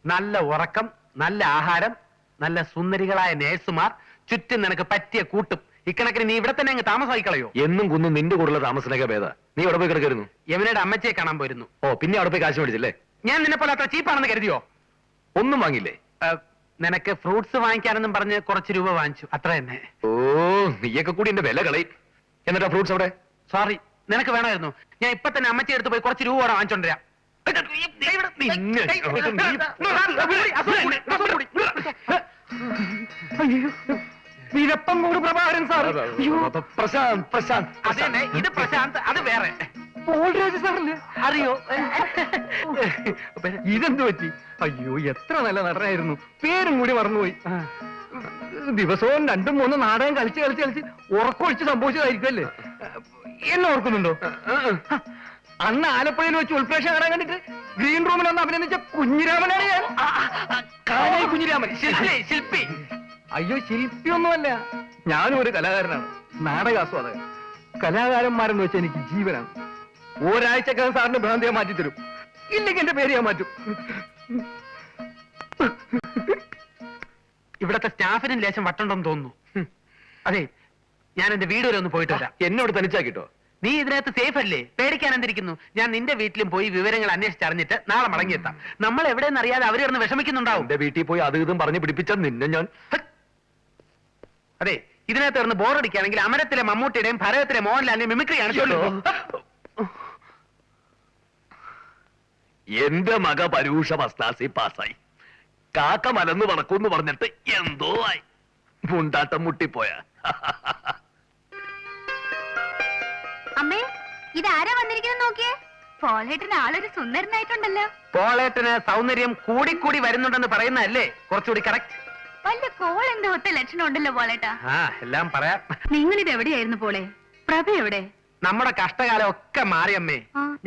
നല്ല ഉറക്കം, നല്ല ആഹാരം, നല്ല സുന്ദരികളായ നേഴ്സുമാർ, ചുറ്റും നിനക്ക് പറ്റിയ കൂട്ടും. ഇക്കണക്കിന് നീ ഇവിടെ തന്നെ അങ്ങ് താമസമായി കളയോ? എന്നും കുന്നും നിന്റെ കൂടെയുള്ള താമസത്തിനൊക്കെ ഭേദ. നീ അവിടെ പോയി കിടക്കായിരുന്നു. യമുനയുടെ അമ്മച്ചിയെ കാണാൻ പോയിരുന്നു. ഓ, പിന്നെ അവിടെ പോയി കാശ് മേടിച്ചല്ലേ? ഞാൻ നിന്നെ പോലെ അത്ര ചീപ്പാണെന്ന് കരുതിയോ? ഒന്നും വാങ്ങില്ലേ? നിനക്ക് ഫ്രൂട്ട്സ് വാങ്ങിക്കാനെന്നും പറഞ്ഞ് കുറച്ച് രൂപ വാങ്ങിച്ചു, അത്ര തന്നെ. ഓ, നീയൊക്കെ കൂടി എന്റെ വില കളയും. എന്നിട്ടാ ഫ്രൂട്ട്സ് അവിടെ? സോറി, നിനക്ക് വേണമായിരുന്നു. ഞാൻ ഇപ്പൊ തന്നെ അമ്മച്ചി എടുത്ത് പോയി കുറച്ച് രൂപ വാങ്ങിച്ചോണ്ടിരാം. വീരപ്പംകൂട് പ്രഭാകരൻ സാർ. പ്രശാന്ത്, പ്രശാന്ത്. അത് തന്നെ, ഇത് പ്രശാന്ത്, അത് വേറെ. പോൾരാജ് സാറല്ലേ? അറിയോ? ഇതെന്ത് പറ്റി? അയ്യോ, എത്ര നല്ല നടനായിരുന്നു. പേരും കൂടി മറന്നുപോയി. ദിവസവും 2-3 നാടകം കളിച്ച് കളിച്ച് കളിച്ച് ഉറക്കൊഴിച്ച് സംഭവിച്ചതായിരിക്കും അല്ലേ? എന്നെ ഓർക്കുന്നുണ്ടോ? അന്ന് ആലപ്പുഴയിൽ വെച്ച് ഉൾപ്രേക്ഷ കാണാൻ കണ്ടിട്ട് ഗ്രീൻ റൂമിൽ ഒന്ന് അഭിനന്ദിച്ച കുഞ്ഞിരാമനാണ് ഞാൻ. കാനായി കുഞ്ഞിരാമൻ, ശില്പി. അയ്യോ, ശില്പിയൊന്നുമല്ല, ഞാനും ഒരു കലാകാരനാണ്, നാടകാസ്വാദകൻ. കലാകാരന്മാരെന്ന് വെച്ചാൽ എനിക്ക് ജീവനാണ്. ഒരാഴ്ചക്കകം സാറിന് ഭ്രാന്തിയെ മാറ്റിത്തരും, ഇല്ലെങ്കിൽ എന്റെ പേര് ഞാൻ മാറ്റും. ഇവിടത്തെ സ്റ്റാഫിനും ലേശം വട്ടുണ്ടെന്ന് തോന്നുന്നു. അതെ, ഞാൻ എന്റെ വീട് വരെ ഒന്ന് പോയിട്ട് വരാം. എന്നോട് തനിച്ചാക്കിട്ടോ? നീ ഇതിനകത്ത് സേഫ് അല്ലേ? പേടിക്കാൻ എന്തിരിക്കുന്നു? ഞാൻ നിന്റെ വീട്ടിലും പോയി വിവരങ്ങൾ അന്വേഷിച്ചറിഞ്ഞിട്ട് നാളെ മടങ്ങിയെത്താം. നമ്മൾ എവിടെയെന്ന് അറിയാതെ അവർ കിടന്ന് വിഷമിക്കുന്നുണ്ടാവും. എന്റെ വീട്ടിൽ പോയി അത് ഇതും പറഞ്ഞു പിടിപ്പിച്ച നിന്നെ ഞാൻ. അതെ, ഇതിനകത്ത് കിടന്ന് ബോറടിക്കുകയാണെങ്കിൽ അമരത്തിലെ മമ്മൂട്ടിയുടെയും ഭരതത്തിലെ മോഹൻലാലിന്റെയും മിമിക്രിയാണ് ചൊല്ലു. എന്റെ മക പരൂഷ ഫസ്റ്റ് ക്ലാസ്സിൽ പാസ്സായി. കാക്ക മലന്ന് പറക്കൂന്ന് പറഞ്ഞിട്ട് എന്തോ ആയി. മുണ്ടാട്ടം മുട്ടിപ്പോയ. അമ്മേ, ഇതാരാ വന്നിരിക്കുന്നത് നോക്കിയേ. പോളേട്ടന് ആളൊരു സുന്ദരനായിട്ടുണ്ടല്ലോ. പോളേട്ടന് സൗന്ദര്യം കൂടിക്കൂടി വരുന്നുണ്ടെന്ന് പറയുന്നതല്ലേ കുറച്ചുകൂടി കറക്റ്റ്? വല്ല കോൾ എന്തോ ഒത്ത ലക്ഷണം ഉണ്ടല്ലോ പോളേട്ടാ. എല്ലാം പറയാം. നിങ്ങളിത് എവിടെയായിരുന്നു പോളെ? പ്രഭ എവിടെ? നമ്മുടെ കഷ്ടകാലം ഒക്കെ മാറിയമ്മേ.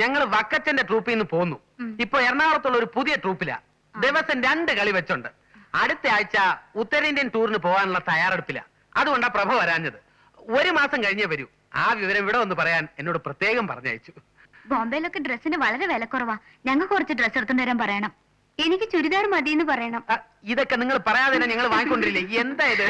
ഞങ്ങൾ വക്കച്ചന്റെ ട്രൂപ്പിൽ നിന്ന് പോന്നു. ഇപ്പൊ എറണാകുളത്തുള്ള ഒരു പുതിയ ട്രൂപ്പിലാ. ദിവസം 2 കളി വെച്ചുണ്ട്. അടുത്ത ആഴ്ച ഉത്തരേന്ത്യൻ ടൂറിന് പോകാനുള്ള തയ്യാറെടുപ്പില്ല. അതുകൊണ്ടാ പ്രഭ വരാഞ്ഞത്. 1 മാസം കഴിഞ്ഞേ വരൂ. ആ വിവരം ഇവിടെ ഒന്ന് പറയാൻ എന്നോട് പ്രത്യേകം പറഞ്ഞയച്ചു. ബോംബെയിലൊക്കെ ഡ്രസ്സിന് വളരെ വിലക്കുറവാ. ഞങ്ങൾക്ക് കുറച്ച് ഡ്രസ്സ് എടുത്തുകൊണ്ട് വരാൻ പറയണം. എനിക്ക് ചുരിദാർ മതിയെന്ന് പറയണം. ഇതൊക്കെ നിങ്ങൾ പറയാതെ തന്നെ ഞങ്ങൾ വാങ്ങിക്കൊണ്ടിരില്ലേ? എന്താ ഇത്?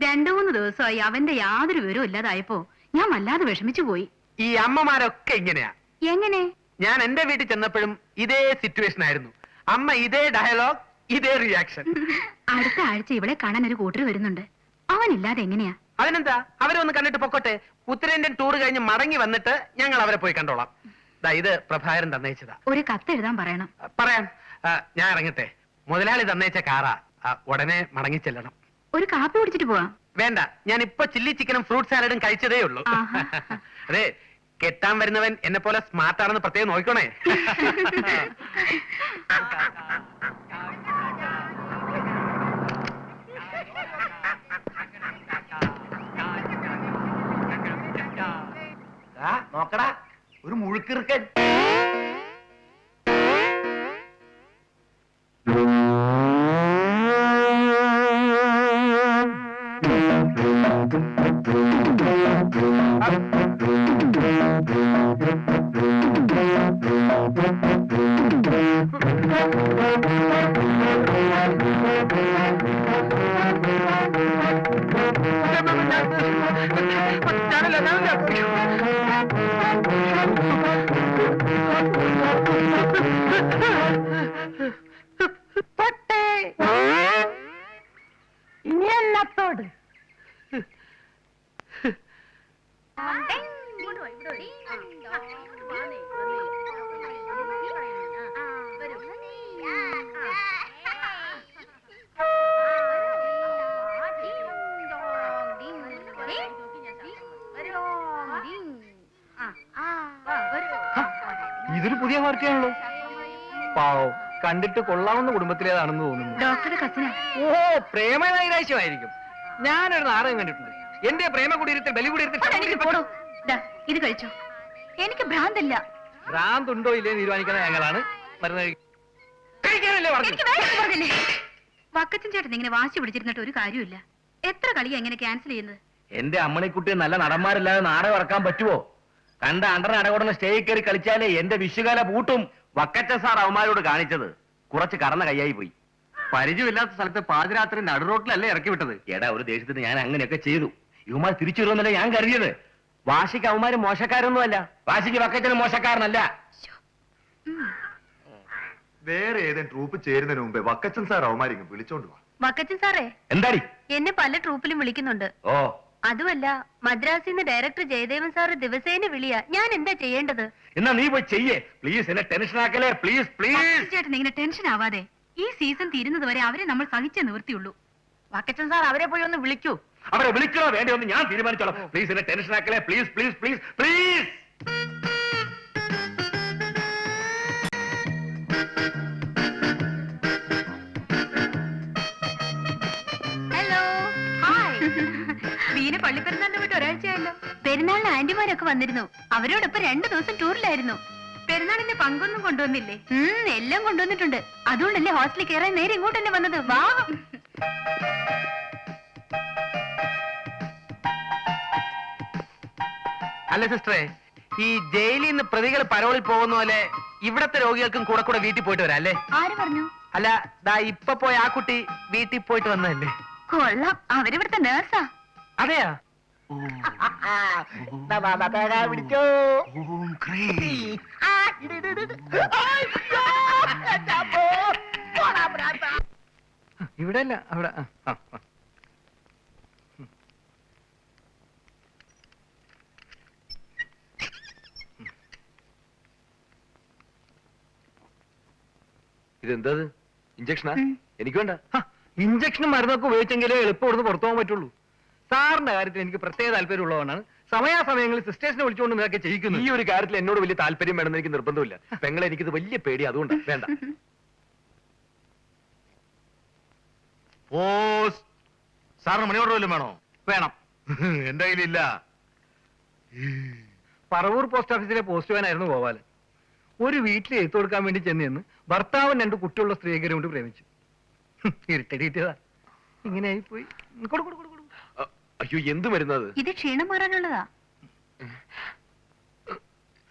2-3 ദിവസമായി അവന്റെ യാതൊരു വിവരവും ഇല്ലാതായപ്പോ ഞാൻ വല്ലാതെ വിഷമിച്ചു പോയി. ഈ അമ്മമാരൊക്കെ ഇങ്ങനെയാ. എങ്ങനെ? ഞാൻ എന്റെ വീട്ടിൽ ചെന്നപ്പോഴും ഇതേ സിറ്റുവേഷൻ ആയിരുന്നു. അമ്മ ഇതേ ഡയലോഗ്, ഇതേ റിയാക്ഷൻ. അടുത്ത ആഴ്ച ഇവളെ കാണാൻ ഒരു കൂട്ടർ വരുന്നുണ്ട്. അവനില്ലാതെ എങ്ങനെയാ? അതിനെന്താ, അവരെ ഒന്ന് കണ്ടിട്ട് പൊക്കോട്ടെ. ഉത്തരേന്ത്യൻ ടൂർ കഴിഞ്ഞ് മടങ്ങി വന്നിട്ട് ഞങ്ങൾ അവരെ പോയി കണ്ടോളാം. ഇത് പ്രഭാകരൻ തന്നയിച്ചതാ. ഒരു കത്ത് എഴുതാൻ പറയണം. പറയാം. ഞാൻ ഇറങ്ങട്ടെ. മുതലാളി തന്നയിച്ച കാറാ. ഉടനെ മടങ്ങി ചെല്ലണം. ഒരു കാപ്പി കുടിച്ചിട്ട് പോവാം. വേണ്ട, ഞാൻ ഇപ്പൊ ചില്ലി ചിക്കനും ഫ്രൂട്ട് സാലഡും കഴിച്ചതേ ഉള്ളൂ. ആഹാ. അതെ, കെട്ടാൻ വരുന്നവൻ എന്നെ പോലെ സ്മാർട്ട് ആണെന്ന് പ്രത്യേകം നോക്കണേ. നോക്കടാ, ഒരു മുഴുക്കിറുക്കൻ. ഇനി എന്നത്തോട് ഇതൊരു പുതിയ വാർത്തയാണല്ലോ. പാവം, കണ്ടിട്ട് കൊള്ളാവുന്ന കുടുംബത്തിലേതാണെന്ന് തോന്നുന്നു. ഡോക്ടറുടെ കസിനാ. ഓ, പ്രേമനൈരാശ്യമായിരിക്കും. ഞാനൊരു നാടകം കണ്ടിട്ടുണ്ട്. എന്റെ പ്രേമ കുടീരത്തിൽ ബലി കുടീരത്തിൽ പോടോ. ഇത് കഴിച്ചോ. എനിക്ക് ഭ്രാന്തല്ല. ഭ്രാന്തുണ്ടോ ഇല്ലേ തീരുമാനിക്കുന്ന ഞങ്ങളാണ്. മരുന്ന് കഴിക്കാനല്ലേ പറഞ്ഞില്ലേ? വക്കച്ചൻ ചേട്ടൻ ഇങ്ങനെ വാശി പിടിച്ചിരുന്നിട്ട് ഒരു കാര്യമില്ല. എത്ര കളിയാ ഇങ്ങനെ ക്യാൻസൽ ചെയ്യുന്നത്? എന്റെ അമ്മണിക്കുട്ടി നല്ല നടന്മാരില്ലാതെ നാടകം ഇറക്കാൻ പറ്റുമോ? കണ്ട അണ്ടർ അടകൊടുന്ന സ്റ്റേജിൽ കയറി കളിച്ചാലേ എന്റെ വിഷുകാല പൂട്ടും. വക്കച്ച സാർ അവന്മാരോട് കാണിച്ചത് കുറച്ച് കറന്ന കൈയായി പോയി. പരിചയമില്ലാത്ത സ്ഥലത്ത് പാതിരാത്രി നടുറോട്ടിലല്ലേ ഇറക്കി വിട്ടത്? എടാ, ഒരു ദേഷ്യത്തിന് ഞാൻ അങ്ങനെയൊക്കെ ചെയ്തു. ഇവന്മാർ തിരിച്ചു വരുമെന്നല്ലേ ഞാൻ കരുതിയത്. വാശിക്ക് അവന്മാര് മോശക്കാരൊന്നുമല്ല. വാശിക്ക് വക്കച്ചനും മോശക്കാരനല്ല. വേറെ ഏതെങ്കിലും ട്രൂപ്പ് ചേരുന്നതിന് മുമ്പേ വക്കച്ചൻ സാർ അവന്മാരിങ്ങ് വിളിച്ചോണ്ട് വാ. വക്കച്ചൻ സാറേ, എന്താടി? എന്നെ പല ട്രൂപ്പിലും വിളിക്കുന്നുണ്ട്. ഓ, അതുമല്ല, മദ്രാസിൽ നിന്ന് ഡയറക്ടർ ജയദേവൻ സാറ് ദിവസേന വിളിയാ. ഞാൻ എന്താ ചെയ്യേണ്ടത്? എന്നാ നീ പോയി ചെയ്യേ. പ്ലീസ്, എന്നെ ടെൻഷൻ ആക്കലേ. Please please. വക്കച്ചൻ ചേട്ടൻ ഇങ്ങനെ ടെൻഷൻ ആവാതെ. ഈ സീസൺ തീരുന്നത് വരെ അവരെ നമ്മൾ സഹിച്ചേ നിവൃത്തിയുള്ളൂ. വക്കച്ചൻ സാർ അവരെ പോയി ഒന്ന് വിളിക്കൂ. അവരെ വിളിക്കണോ വേണ്ടയോ എന്ന് ഞാൻ തീരുമാനിച്ചോളാം. പ്ലീസ്, എന്നെ ടെൻഷൻ ആക്കലേ. Please please please please. Hello, hi. Veena പള്ളിപ്പെരുന്നാളിന് പോയിട്ട് ഒരാഴ്ചയായല്ലോ. പെരുന്നാൾ പെരുന്നാളിന് ആന്റിമാരൊക്കെ വന്നിരുന്നു. അവരോടൊപ്പം 2 ദിവസം ടൂറിലായിരുന്നു. പെരുന്നാളിന്റെ പങ്കൊന്നും കൊണ്ടുവന്നില്ലേ? എല്ലാം കൊണ്ടുവന്നിട്ടുണ്ട്. അതുകൊണ്ടല്ലേ ഹോസ്റ്റലിൽ കയറാൻ നേരെ ഇങ്ങോട്ട് തന്നെ വന്നത്. വാ. അല്ല സിസ്റ്ററെ, ഈ ജയിലിൽ നിന്ന് പ്രതികൾ പരോളിൽ പോകുന്ന പോലെ ഇവിടത്തെ രോഗികൾക്കും കൂടെ കൂടെ വീട്ടിൽ പോയിട്ട് വരാം അല്ലേ? ആര് പറഞ്ഞു? അല്ല, ദാ ഇപ്പൊ പോയ ആ കുട്ടി വീട്ടിൽ പോയിട്ട് വന്നതല്ലേ? കൊള്ളാം, അവരിവിടുത്തെ നേഴ്സാ. അതെയാ? പിടിച്ചോ. ഇവിടെ അല്ല, അവിടെ. ഇതെന്താ ഇഞ്ചക്ഷനാ? എനിക്ക് വേണ്ട. ഇഞ്ചക്ഷനും മരുന്നൊക്കെ ഉപയോഗിച്ചെങ്കിലേ എളുപ്പം ഇവിടുന്ന് പുറത്തു പോകാൻ പറ്റുള്ളൂ. സാറിന്റെ കാര്യത്തിൽ എനിക്ക് പ്രത്യേക താല്പര്യമുള്ളതാണ്. സമയാസമയങ്ങളിൽ സിസ്റ്റേഴ്സിനെ വിളിച്ചുകൊണ്ട് ഇതൊക്കെ ചെയ്യിക്കുന്നു. ഈ ഒരു കാര്യത്തിൽ എന്നോട് വലിയ താല്പര്യം വേണമെന്ന് എനിക്ക് നിർബന്ധമില്ല. പെങ്ങളെ എനിക്കിത് വലിയ പേടി, അതുകൊണ്ട് വേണ്ട. സാറിന് മണി ഓർഡർ വല്ലതും വേണോ? വേണം. എന്റെ കയ്യിലില്ല. പറവൂർ പോസ്റ്റ് ഓഫീസിലെ പോസ്റ്റ്മാനായിരുന്നു ഗോപാലൻ. ഒരു വീട്ടിൽ എഴുത്ത് കൊടുക്കാൻ വേണ്ടി ചെന്ന് ഭർത്താവും 2 കുട്ടിയുള്ള സ്ത്രീകരെ കൊണ്ട് പ്രേമിച്ചു. ഇരുട്ടടിയിട്ടതാ, ഇങ്ങനെ ആയിപ്പോയി. അയ്യോ, എന്ത് മരുന്നത്? ഇത് ക്ഷീണം മാറാനുള്ളതാ.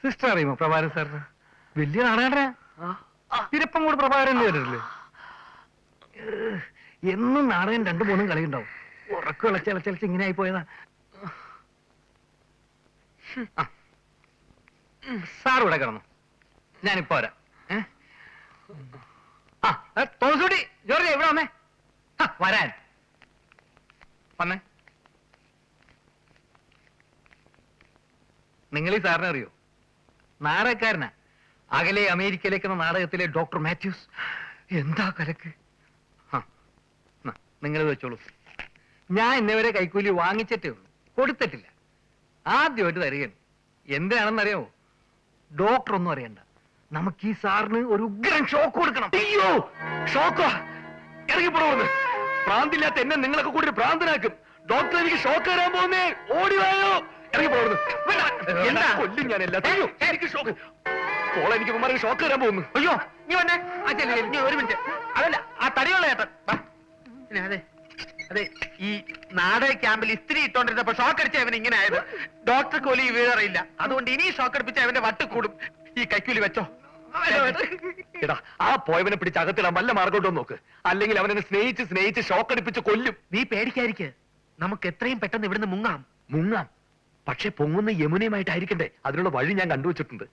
സിസ്റ്റർ അറിയുമോ പ്രഭാകരൻ സാറിന്? വലിയ നാടകരാ. തിരപ്പം കൂടെ പ്രഭാകരൻ വരില്ലേ? എന്നും നാടകം 2-3 കളിയുണ്ടാവും. ഉറക്കം ഇളച്ചളച്ച് ഇങ്ങനെ ആയി പോയതാ. സാർ ഇവിടെ കിടന്നു, ഞാനിപ്പോ വരാം. തോമസൂട്ടി, ജോർജ് ഇവിടെ വന്നേ. വരാൻ വന്നേ. നിങ്ങൾ ഈ സാറിനെ അറിയോ? നാടകക്കാരനാ. അകലെ അമേരിക്കയിലേക്ക് എന്ന നാടകത്തിലെ ഡോക്ടർ മാത്യൂസ്. എന്താ കലക്ക്. നിങ്ങൾ വെച്ചോളൂ. ഞാൻ ഇന്നവരെ കൈക്കൂലി വാങ്ങിച്ചിട്ടേ ഉള്ളൂ, കൊടുത്തിട്ടില്ല. ആദ്യമായിട്ട് തരികയാണ്. എന്തിനാണെന്നറിയാമോ? ഡോക്ടർ ഒന്നും അറിയണ്ട, നമുക്ക് ഈ സാറിന് ഒരു ഉഗ്രൻ ഷോക്ക് കൊടുക്കണം. അയ്യോ, ഷോക്കോ? ഇറങ്ങിപ്പോടുന്നു. പ്രാന്തില്ലാത്ത എന്നെ നിങ്ങളൊക്കെ കൂടി പ്രാന്തനാക്കും. ഡോക്ടർ എനിക്ക് ഷോക്ക് തരാൻ പോകുന്നേ. ഓടിവായോ, ഇറങ്ങിപ്പോടുന്നു. കൊല്ലും ഞാൻ എല്ലാത്തിനും. എനിക്ക് ഷോക്ക്. പോളെ എനിക്ക് മുമ്പാണ് ഷോക്ക് തരാൻ പോകുന്നു. അയ്യോ, നീ വന്നേ. ഒരു മിനിറ്റ്. അതല്ല, ആ തടിയുള്ള ചേട്ടൻ. അതെ അതെ, ഈ നാടക ക്യാമ്പിൽ ഇസ്ത്രി ഇട്ടോണ്ടിരുന്നപ്പോ ഷോക്ക് അടിച്ച അവൻ ഇങ്ങനെ ആയത്. ഡോക്ടർക്ക് പോലും ഈ വീഴറിയില്ല. അതുകൊണ്ട് ഇനി ഷോക്ക് അടിപ്പിച്ച അവന്റെ വട്ട് കൂടും. ഈ കൈക്കൂലി വെച്ചോ. എടാ, ആ പോയവനെ പിടിച്ച് അകത്തിടാൻ വല്ല മാർഗോട്ടോ നോക്ക്. അല്ലെങ്കിൽ അവനെ സ്നേഹിച്ച് ഷോക്ക് അടിപ്പിച്ച് കൊല്ലും. നീ പേടിക്കാതിരിക്കെ, നമുക്ക് എത്രയും പെട്ടെന്ന് ഇവിടുന്ന് മുങ്ങാം. മുങ്ങാം, പക്ഷെ പൊങ്ങുന്ന യമുനയുമായിട്ടായിരിക്കണ്ടേ? അതിനുള്ള വഴി ഞാൻ കണ്ടുവച്ചിട്ടുണ്ട്.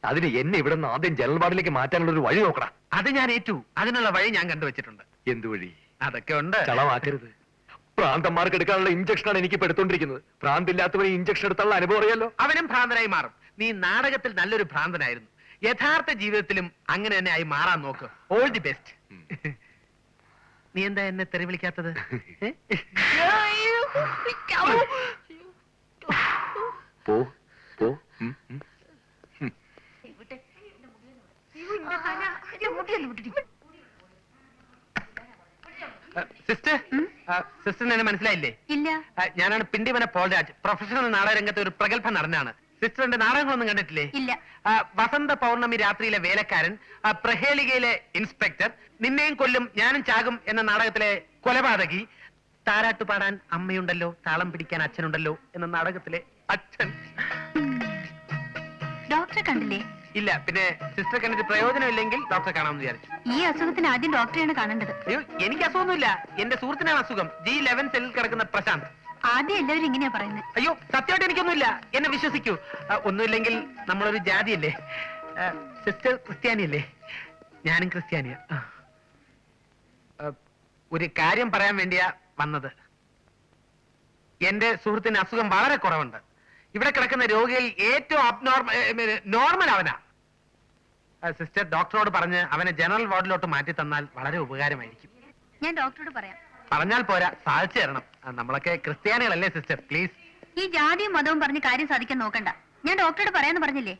അതിന് എന്നെ ഇവിടെ നിന്ന് ആദ്യം ജനറൽ വാർഡിലേക്ക് മാറ്റാനുള്ള ഒരു വഴി നോക്കണം. അത് ഞാൻ ഏറ്റു. അതിനുള്ള വഴി ഞാൻ കണ്ടുവച്ചിട്ടുണ്ട്. എന്ത് വഴി? അതൊക്കെ ഉണ്ട്. കളവാക്കരുത്. പ്രാന്തന്മാർക്ക് എടുക്കാനുള്ള ഇഞ്ചക്ഷനാണ് എനിക്ക് എടുത്തോണ്ടിരിക്കുന്നത്. ഭ്രാന്തില്ലാത്തവന് ഇഞ്ചക്ഷൻ എടുത്തുള്ള അനുഭവം അറിയാലോ. അവനും ഭ്രാന്തനായി മാറും. നീ നാടകത്തിൽ നല്ലൊരു ഭ്രാന്തനായിരുന്നു. യഥാർത്ഥ ജീവിതത്തിലും അങ്ങനെ തന്നെ ആയി മാറാൻ നോക്ക്. All the best. നീ എന്താ എന്നെ തെറി വിളിക്കാത്തത്? പോ പോ. സിസ്റ്റർ, സിസ്റ്ററിന് എന്നെ മനസ്സിലായില്ലേ? ഇല്ല. ഞാനാണ് പിണ്ടിവന പോൾരാജ്. പ്രൊഫഷണൽ നാടകരംഗത്തെ ഒരു പ്രഗത്ഭ നടനാണ്. സിസ്റ്ററിന്റെ നാടകങ്ങളൊന്നും കണ്ടിട്ടില്ലേ? ഇല്ല. വസന്ത പൗർണമി രാത്രിയിലെ വേലക്കാരൻ, പ്രഹേളികയിലെ ഇൻസ്പെക്ടർ, നിന്നെയും കൊല്ലും ഞാനും ചാകും എന്ന നാടകത്തിലെ കൊലപാതകി, താരാട്ടു പാടാൻ അമ്മയുണ്ടല്ലോ താളം പിടിക്കാൻ അച്ഛനുണ്ടല്ലോ എന്ന നാടകത്തിലെ അച്ഛൻ. ഡോക്ടറെ കണ്ടില്ലേ? ഇല്ല. പിന്നെ സിസ്റ്റർ കണ്ടിട്ട് പ്രയോജനമില്ലെങ്കിൽ ഡോക്ടറെ കാണാമെന്ന് വിചാരിച്ചു. ഈ അസുഖത്തിന് ആദ്യം ഡോക്ടറെയാണ് കാണേണ്ടത്. അയ്യോ, എനിക്ക് അസുഖമൊന്നുമില്ല. എന്റെ സുഹൃത്തിനാണ് അസുഖം. G11 സെല്ലിൽ കിടക്കുന്ന പ്രശാന്ത്. ആദ്യം എല്ലാവരും ഇങ്ങനെയാ പറയുന്നത്. അയ്യോ, സത്യമായിട്ട് എനിക്കൊന്നുമില്ല. എന്നെ വിശ്വസിക്കൂ. ഒന്നുമില്ലെങ്കിൽ നമ്മളൊരു ജാതിയല്ലേ. സിസ്റ്റർ ക്രിസ്ത്യാനിയല്ലേ? ഞാനും ക്രിസ്ത്യാനിയാ. ഒരു കാര്യം പറയാൻ വേണ്ടിയാ വന്നത്. എന്റെ സുഹൃത്തിന് അസുഖം വളരെ കുറവുണ്ട്. ഇവിടെ കിടക്കുന്ന രോഗിയിൽ ഏറ്റവും നോർമൽ അവനാ. സിസ്റ്റർ ഡോക്ടറോട് പറഞ്ഞ് അവനെ ജനറൽ വാർഡിലോട്ട് മാറ്റി തന്നാൽ വളരെ ഉപകാരമായിരിക്കും. ഞാൻ ഡോക്ടറോട് പറയാം. പറഞ്ഞാൽ പോരാ, സാധിച്ചു തരണം. നമ്മളൊക്കെ ക്രിസ്ത്യാനികളല്ലേ സിസ്റ്റർ, പ്ലീസ്. ഈ ജാതിയും മതവും പറഞ്ഞ് കാര്യം സാധിക്കാൻ നോക്കണ്ട. ഞാൻ ഡോക്ടറോട് പറയാന്ന് പറഞ്ഞില്ലേ?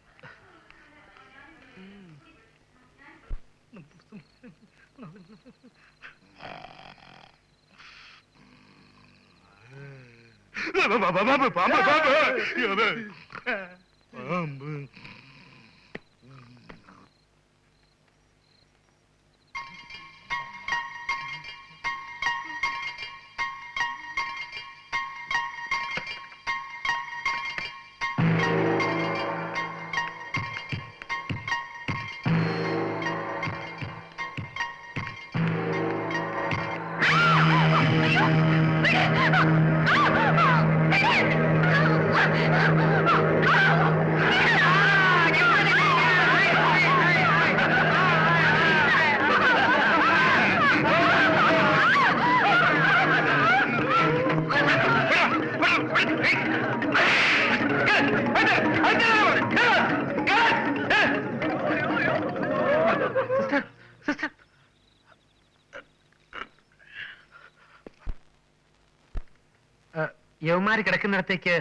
യവന്മാര് കിടക്കുന്നിടത്തേക്ക്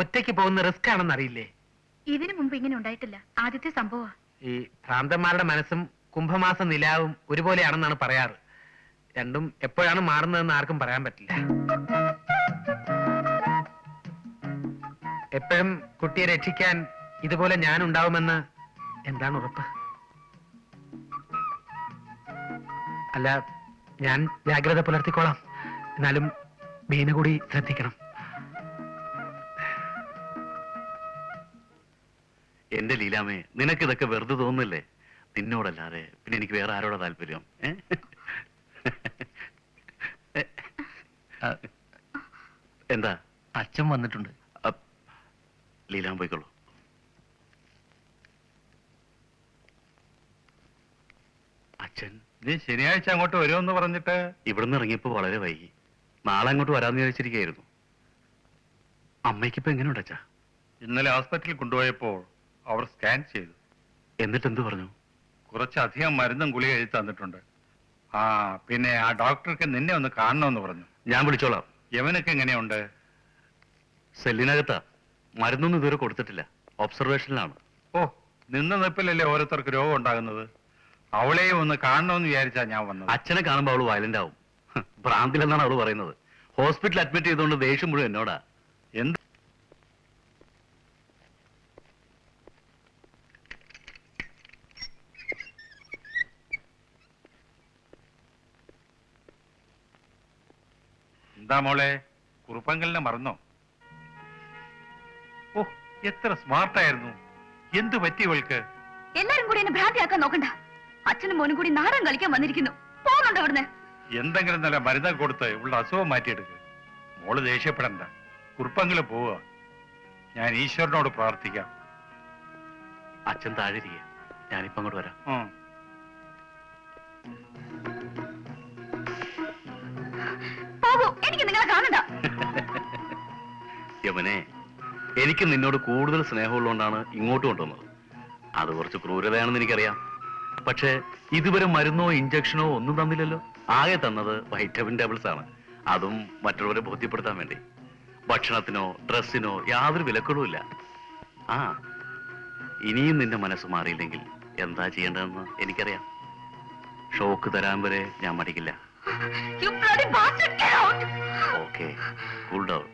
ഒറ്റയ്ക്ക് പോകുന്ന റിസ്ക് ആണെന്ന് അറിയില്ലേ? ഇതിനു മുമ്പ് ഇങ്ങനെ ഉണ്ടായിട്ടില്ല, ആദ്യത്തെ സംഭവ. ഈ ഭ്രാന്തന്മാരുടെ മനസ്സും കുംഭമാസ നിലാവും ഒരുപോലെയാണെന്നാണ് പറയാറ്. രണ്ടും എപ്പോഴാണ് മാറുന്നതെന്ന് ആർക്കും പറയാൻ പറ്റില്ല. എപ്പോഴും കുട്ടിയെ രക്ഷിക്കാൻ ഇതുപോലെ ഞാൻ ഉണ്ടാവുമെന്ന് എന്താണ് ഉറപ്പ്? അല്ല, ഞാൻ ജാഗ്രത പുലർത്തിക്കോളാം. എന്നാലും ബീന കൂടി ശ്രദ്ധിക്കണം. എന്റെ ലീലാമേ, നിനക്കിതൊക്കെ വെറുതെ തോന്നില്ലേ? നിന്നോടല്ലാതെ പിന്നെ എനിക്ക് വേറെ ആരോടാ താല്പര്യം? എന്താ? അച്ഛൻ വന്നിട്ടുണ്ട്. ലീലാമ പോയിക്കോളൂ. അച്ഛൻ നീ ശനിയാഴ്ച അങ്ങോട്ട് വരുമെന്ന് പറഞ്ഞിട്ട് ഇവിടുന്ന് ഇറങ്ങിയപ്പോ വളരെ വൈകി. നാളെ അങ്ങോട്ട് വരാമെന്ന് വിചാരിച്ചിരിക്കുകയായിരുന്നു. അമ്മയ്ക്കിപ്പോ എങ്ങനെയുണ്ട് അച്ഛാ? ഇന്നലെ ഹോസ്പിറ്റലിൽ കൊണ്ടുപോയപ്പോൾ അവർ സ്കാൻ ചെയ്തു. എന്നിട്ട് എന്ത് പറഞ്ഞു? കുറച്ചധികം മരുന്നും ഗുളിക എഴുതി തന്നിട്ടുണ്ട്. പിന്നെ ആ ഡോക്ടർക്ക് നിന്നെ ഒന്ന് കാണണമെന്ന് പറഞ്ഞു. ഞാൻ വിളിച്ചോളാം. യവനൊക്കെ എങ്ങനെയുണ്ട്? സെല്ലിനകത്താ. മരുന്നൊന്നും ഇതുവരെ കൊടുത്തിട്ടില്ല. ഒബ്സർവേഷനിലാണ്. ഓ, നിന്ന നിപ്പിലല്ലേ ഓരോരുത്തർക്ക് രോഗം ഉണ്ടാകുന്നത്. അവളെയും ഒന്ന് കാണണമെന്ന് വിചാരിച്ചാ ഞാൻ വന്നത്. അച്ഛനെ കാണുമ്പോൾ അവള് വയലന്റ് ആവും. ഭ്രാന്തിലെന്നാണ് അവള് പറയുന്നത്. ഹോസ്പിറ്റലിൽ അഡ്മിറ്റ് ചെയ്തുകൊണ്ട് ദേഷ്യം മുഴുവൻ എന്നോടാ. എന്ത് എന്താ മോളെ, കുറുപ്പങ്കലിനെ മറന്നോ? ഓ, എത്ര സ്മാർട്ടായിരുന്നു. എന്തു പറ്റി ഇവൾക്ക്? എല്ലാരും കൂടി എന്നെ ഭ്രാന്തിയാക്കാൻ നോക്കണ്ട. അച്ഛനും മോനും കൂടി നാടകം കളിക്കാൻ വന്നിരിക്കുന്നു. പോകുന്നുണ്ടോ ഇവിടുന്ന്? എന്തെങ്കിലും നല്ല മരുന്ന് കൊടുത്ത് ഇവളുടെ അസുഖം മാറ്റിയെടുക്കുക. മോള് ദേഷ്യപ്പെടണ്ട. കുറുപ്പങ്കല് പോവുക. ഞാൻ ഈശ്വരനോട് പ്രാർത്ഥിക്കാം. അച്ഛൻ താഴെയിരിക്കുക. ഞാനിപ്പോ അങ്ങോട്ട് വരാം. പോകൂ, എനിക്ക് നിങ്ങളെ കാണണ്ട. യമനെ, എനിക്ക് നിന്നോട് കൂടുതൽ സ്നേഹമുള്ളതുകൊണ്ടാണ് ഇങ്ങോട്ട് കൊണ്ടുവന്നത്. അത് കുറച്ച് ക്രൂരതയാണെന്ന് എനിക്കറിയാം. പക്ഷേ ഇതുവരെ മരുന്നോ ഇഞ്ചക്ഷനോ ഒന്നും തന്നില്ലല്ലോ. ആകെ തന്നത് വൈറ്റമിൻ ടാബ്ലറ്റ്സ് ആണ്. അതും മറ്റുള്ളവരെ ബോധ്യപ്പെടുത്താൻ വേണ്ടി. ഭക്ഷണത്തിനോ ഡ്രസ്സിനോ യാതൊരു വിലക്കുകളുമില്ല. ഇനിയും നിന്റെ മനസ്സ് മാറിയില്ലെങ്കിൽ എന്താ ചെയ്യേണ്ടതെന്ന് എനിക്കറിയാം. ഷോക്ക് തരാൻ വരെ ഞാൻ മടിക്കില്ല. You bloody bastard, get out! Okay, cool down.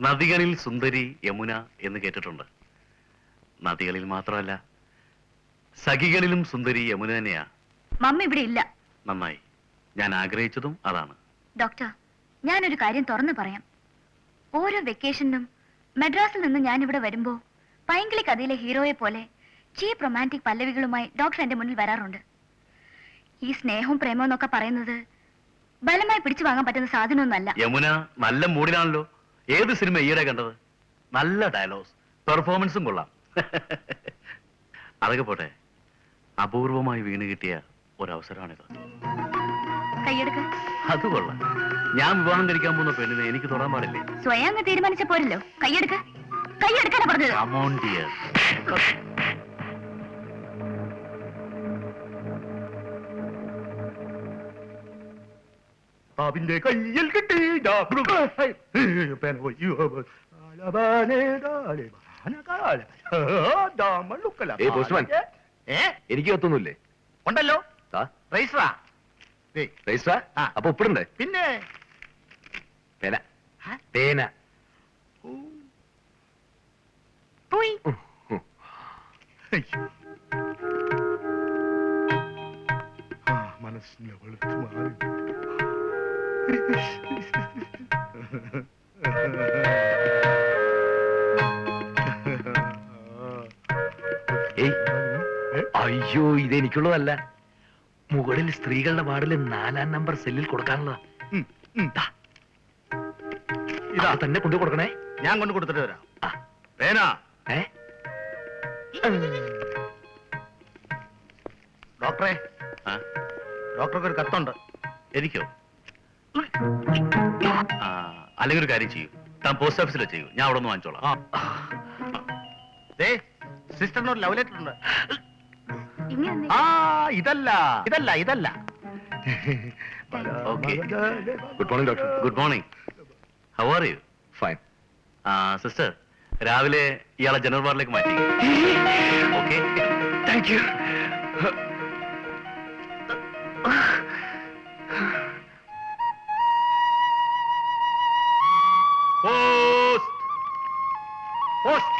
നദികളിൽ സുന്ദരി യമുന എന്ന് കേട്ടിട്ടുണ്ട്. നദികളിൽ മാത്രമല്ല, സഖികളിലും സുന്ദരി യമുന തന്നെയാ. മമ്മ ഇവിടെ ഇല്ല. നന്നായി. ഞാൻ ആഗ്രഹിച്ചതും അതാണ്. ഡോക്ടർ, ഞാനൊരു കാര്യം തുറന്നു പറയാം. ഓരോ വെക്കേഷനും മദ്രാസിൽ നിന്ന് ഞാൻ ഇവിടെ വരുമ്പോ പൈങ്കിളി കഥയിലെ ഹീറോയെ പോലെ ചീപ്പ് റൊമാൻറ്റിക് പല്ലവികളുമായി ഡോക്ടർ എന്റെ മുന്നിൽ വരാറുണ്ട്. ഈ സ്നേഹവും പ്രേമവും എന്നൊക്കെ പറയുന്നത് ബലമായി പിടിച്ചു വാങ്ങാൻ പറ്റുന്ന സാധനമൊന്നല്ല. യമുന നല്ല മൂഡിലാണല്ലോ. ഏത് സിനിമ ഈയിടെ കണ്ടത്? നല്ല ഡയലോഗ്സ്, പെർഫോമൻസും കൊള്ളാം. അതൊക്കെ പോട്ടെ, അപൂർവമായി വീണ് കിട്ടിയ ഒരവസരമാണിത്. കൈയെടുക്ക. അത് കൊള്ളാം. ഞാൻ വിവാഹം കഴിക്കാൻ പോകുന്ന പെണ്ണിനെ എനിക്ക് തൊടാൻ പാടില്ലേ? സ്വയം അങ്ങ് തീരുമാനിച്ച പോരല്ലോ. കൈയെടുക്ക. കൈയെടുക്കാനാ പറഞ്ഞത്. Come on, dear. അവന്റെ കയ്യിൽ കിട്ടി ഏയ് പോസ്റ്റ്മാൻ, എനിക്ക് കത്തൊന്നുമില്ലേ? ഉണ്ടല്ലോ. രജിസ്റ്ററാ? രജിസ്റ്ററാ? അപ്പൊ ഒപ്പിടണ്ടേ? പിന്നെ പേന പേന. പോയി. മനസ്സിനെ വെളുത്തു മാറി. ഏയ് അയ്യോ, ഇതെനിക്കുള്ളതല്ല. മുകളിൽ സ്ത്രീകളുടെ വാർഡിൽ 4-ാം നമ്പർ സെല്ലിൽ കൊടുക്കാനുള്ളതാ. ഇതാ തന്നെ കൊണ്ടു കൊടുക്കണേ. ഞാൻ കൊണ്ട് കൊടുത്തിട്ട് വരാം. ആ. പേന. ഡോക്ടറെ, ആ? ഡോക്ടർക്ക് ഒരു കത്തുണ്ട്. എനിക്കോ? അല്ലെങ്കിൽ ഒരു കാര്യം ചെയ്യൂ, താൻ പോസ്റ്റ് ഓഫീസിലെ ചെയ്യൂ, ഞാൻ അവിടെ നിന്ന് വാങ്ങിച്ചോളാം. സിസ്റ്ററിനോട് ലവ് ലെറ്റർ ഉണ്ട്. ഇങ്ങനെ ഇതല്ല ഇതല്ല ഇതല്ല. Okay. Good morning doctor. Good morning. How are you? Fine. Sister, രാവിലെ ഇയാളെ ജനറൽ വാർഡിലേക്ക് മാറ്റി. Okay, thank you. Post post.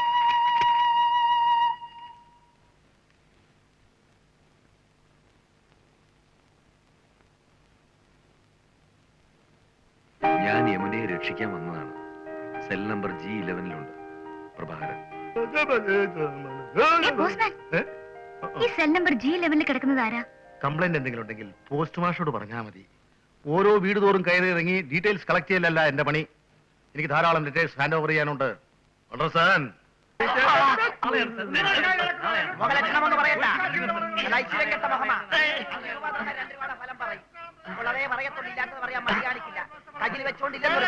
ഞാൻ യമുനയെ രക്ഷിക്കാൻ വന്നതാണ്. സെൽ നമ്പർ G11-ലുണ്ട് പ്രഭാകരൻ. ഈ സെൽ നമ്പർ G11 കിടക്കുന്നത് ആരാ? കംപ്ലൈന്റ് എന്തെങ്കിലും ഉണ്ടെങ്കിൽ പോസ്റ്റ് മാസ്റ്ററോട് പറഞ്ഞാൽ മതി. ഓരോ വീട് തോറും കയറി ഇറങ്ങി ഡീറ്റെയിൽസ് കളക്ട് ചെയ്യലല്ല എന്റെ പണി. എനിക്ക് ധാരാളം ഡീറ്റെയിൽസ് ഹാൻഡ് ഓവർ ചെയ്യാനുണ്ട്. മുഖലക്ഷണമെന്ന് പറയണ്ട. അത് ഐശ്വര്യക്കെട്ട മുഖമാ. ഫലം പറയും. ഉള്ളതേ പറയത്തുള്ളൂ, ഇല്ലാത്തത് പറയാൻ മര്യാദക്കില്ല. കയ്യിൽ വെച്ചോണ്ടില്ലെന്ന്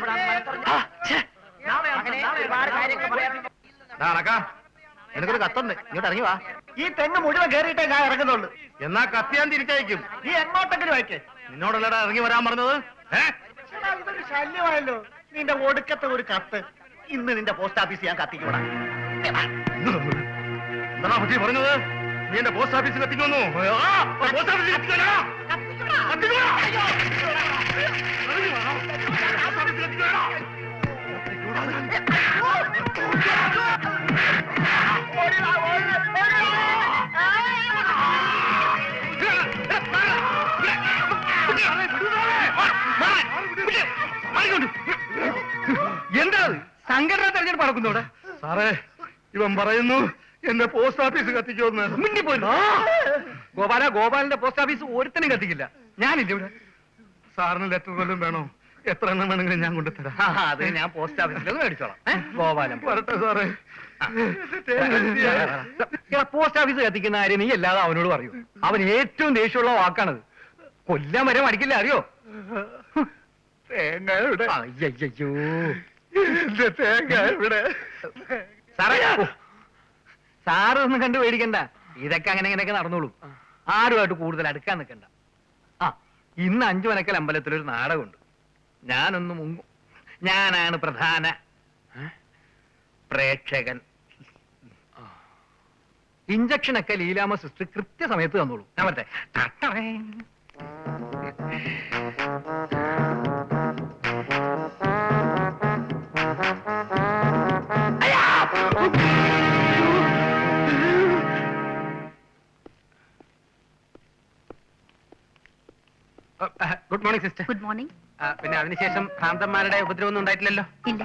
അങ്ങനെ ഒരുപാട് കാര്യങ്ങൾ പറയാനുണ്ട്. എനിക്കൊരു കത്തുണ്ട്, ഇങ്ങോട്ട് ഇറങ്ങി വാ. ഈ തെങ്ങ് മുഴുവൻ കയറിയിട്ടേ ഞാൻ ഇറങ്ങുന്നുള്ളൂ. എന്നാ കത്ത് ഞാൻ തിരിച്ചയക്കും. നീ എങ്ങോട്ടെങ്കിലും അയക്കേ. നിന്നോടല്ലടാ ഇറങ്ങി വരാൻ പറഞ്ഞത്. ഇതൊരു ശല്യമായല്ലോ. നിന്റെ ഒടുക്കത്തെ ഒരു കത്ത് ഇന്ന് നിന്റെ പോസ്റ്റ് ഓഫീസ് ഞാൻ കത്തിക്കൂടാ. എന്താ പറ്റി പറഞ്ഞത്? നീ എന്റെ പോസ്റ്റ് ഓഫീസിൽ കത്തിക്കുന്നു. പോസ്റ്റ് ഓഫീസിൽ കത്തിക്കോടാ. എന്താ സംഘടന തെരഞ്ഞെടുപ്പ് നടക്കുന്നോടെ? സാറേ, ഇവൻ പറയുന്നു എന്റെ പോസ്റ്റ് ഓഫീസ് കത്തിക്കുമെന്ന്. മിണ്ടിപ്പോയി. ഗോപാലിന്റെ പോസ്റ്റ് ഓഫീസ് ഒരുത്തനും കത്തിക്കില്ല. ഞാനില്ല ഇവിടെ. സാറിന് ലെറ്റർ വല്ലതും വേണോ? എത്ര എണ്ണം വേണമെങ്കിലും ഞാൻ കൊണ്ടുതരാം. അത് ഞാൻ പോസ്റ്റ് ഓഫീസിലൊന്ന് മേടിച്ചോളാം. ഗോപാലൻ വരട്ടെ സാറേ. പോസ്റ്റ് ഓഫീസ് കത്തിക്കുന്ന കാര്യം നീ അല്ലാതെ അവനോട് പറയൂ. അവൻ ഏറ്റവും ദേഷ്യമുള്ള വാക്കാണത്. കൊല്ലാൻ വരെ മടിക്കില്ല, അറിയോ? തേങ്ങ ഇവിടെ. അയ്യോ, എന്റെ തേങ്ങ ഇവിടെ. സാറേ, സാറ് ഒന്നും കണ്ടു പേടിക്കണ്ട. ഇതൊക്കെ അങ്ങനെ ഇങ്ങനെയൊക്കെ നടന്നോളൂ. ആരുമായിട്ട് കൂടുതൽ അടുക്കാൻ നിൽക്കണ്ട. ഇന്ന് 5 മനക്കൽ അമ്പലത്തിലൊരു നാടകമുണ്ട്. ഞാനൊന്ന് മുങ്ങും. ഞാനാണ് പ്രധാന പ്രേക്ഷകൻ. ഇഞ്ചക്ഷനൊക്കെ ലീലാമ്മ സിസ്റ്റർ കൃത്യസമയത്ത് തന്നോളൂ. ഞാൻ മറ്റേ good morning sister. Good morning. പിന്നെ അതിനുശേഷം ഭ്രാന്തന്മാരുടെ ഉപദ്രവമൊന്നും ഉണ്ടായിട്ടില്ലല്ലോ? ഇല്ല.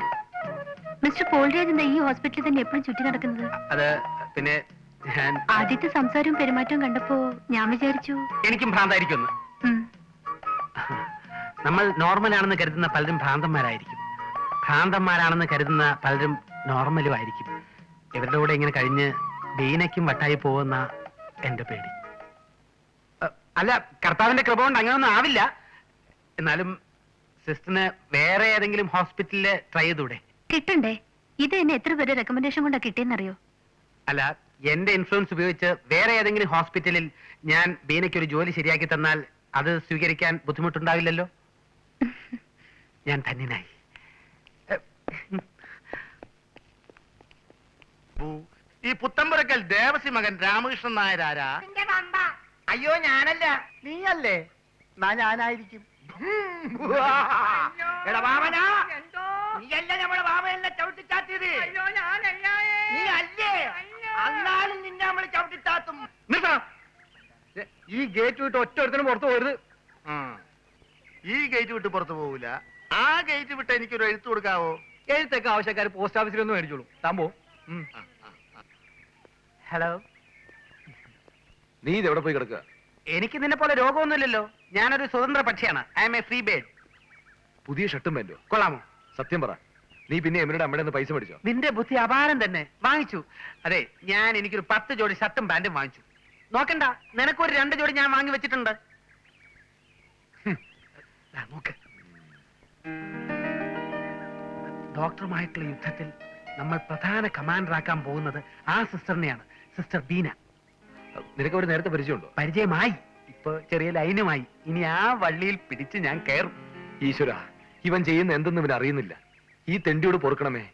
മിസ്റ്റർ പോൾരാജ് എന്താ ഈ ഹോസ്പിറ്റലിൽ തന്നെ എപ്പോഴും ചുറ്റി നടക്കുന്നത്? അത് പിന്നെ ഞാൻ ആദ്യത്തെ സംസാരവും പെരുമാറ്റവും കണ്ടപ്പോ ഞാൻ വിചാരിച്ചു എനിക്കും ഭ്രാന്തായിരിക്കുമെന്ന്. ഉം. നമ്മൾ നോർമൽ ആണെന്ന് കരുതുന്ന പലരും ഭ്രാന്തന്മാരായിരിക്കും. ഭ്രാന്തന്മാരാണെന്ന് കരുതുന്ന പലരും നോർമലും ആയിരിക്കും. ഇവരുടെ കൂടെ ഇങ്ങനെ കഴിഞ്ഞ് ബീനയ്ക്കും വട്ടായി പോകുന്ന എന്റെ പേടി. അല്ല, കർത്താവിന്റെ കൃപ കൊണ്ട് അങ്ങനെയൊന്നും ആവില്ല. എന്നാലും സിസ്റ്ററിന് വേറെ ഏതെങ്കിലും ഹോസ്പിറ്റലില് ട്രൈ ചെയ്തൂടെ? കിട്ടണ്ടേ? ഇത് എന്നെ എത്ര പേര് റെക്കമെൻഡേഷൻ കൊണ്ടാ കിട്ടിയെന്നറിയോ? അല്ല, എന്റെ ഇൻഫ്ലുവൻസ് ഉപയോഗിച്ച് വേറെ ഏതെങ്കിലും ഹോസ്പിറ്റലിൽ ഞാൻ ബീനയ്ക്ക് ഒരു ജോലി ശരിയാക്കി തന്നാൽ അത് സ്വീകരിക്കാൻ ബുദ്ധിമുട്ടുണ്ടാവില്ലല്ലോ. ഞാൻ ധന്യനായി. ഈ പുത്തമ്പുരക്കൽ ദേവസി മകൻ രാമകൃഷ്ണൻ നായർ ആരാ? അയ്യോ, ഞാനല്ല. നീയല്ലേ? ഞാനായിരിക്കും. എടാ വാമനാ, നീയല്ല നമ്മളെ വാമയല്ല ചവിട്ടിച്ചാത്തിയത്. നീ അല്ലേ? അന്നാലും നിന്നെ നമ്മൾ ചവിട്ടിത്താത്തും. ഈ ഗേറ്റ് വിട്ട് ഒറ്റ ഒരുത്തനും പുറത്തു പോകരുത്. ഈ ഗേറ്റ് വിട്ട് പുറത്തു പോകൂല. ആ ഗേറ്റ് വിട്ട് എനിക്കൊരു എഴുത്ത് കൊടുക്കാവോ? എഴുത്തൊക്കെ ആവശ്യക്കാർ പോസ്റ്റ് ഓഫീസിലൊന്നും മേടിച്ചോളൂ. താമ്പോ. ഹലോ, നീ ഇതെവിടെ പോയി കിടക്കുക? എനിക്ക് നിന്നെ പോലെ രോഗമൊന്നുമില്ലല്ലോ. ഞാനൊരു സ്വതന്ത്ര പക്ഷിയാണ്. I M A free bird. പുതിയ ഷർട്ടും വേണ്ടോ? കൊള്ളാമോ? സത്യം പറ, നീ പിന്നെ എമ്മയുടെ അമ്മയുടെ നിന്ന് പൈസ മേടിച്ചോ? നിന്റെ ബുദ്ധി അപാരം തന്നെ. വാങ്ങിച്ചു. അതെ, ഞാൻ എനിക്കൊരു 10 ജോഡി ഷർട്ടും പാന്റും വാങ്ങിച്ചു. നോക്കണ്ട, നിനക്കൊരു 2 ജോഡി ഞാൻ വാങ്ങി വെച്ചിട്ടുണ്ട്. നോക്ക്, ഡോക്ടറുമായിട്ടുള്ള യുദ്ധത്തിൽ നമ്മൾ പ്രധാന കമാൻഡർ ആക്കാൻ പോകുന്നത് ആ സിസ്റ്ററിനെയാണ്, സിസ്റ്റർ ബീന. നിനക്ക് അവർ നേരത്തെ പരിചയമുണ്ടോ? പരിചയമായി. ഇപ്പൊ ചെറിയ ലൈനുമായി. ഇനി ആ വള്ളിയിൽ പിടിച്ച് ഞാൻ കയറും. ഈശ്വര, ഇവൻ ചെയ്യുന്ന എന്തെന്ന് ഇവൻ അറിയുന്നില്ല. ഈ തെണ്ടിയോട് പൊറുക്കണമേ.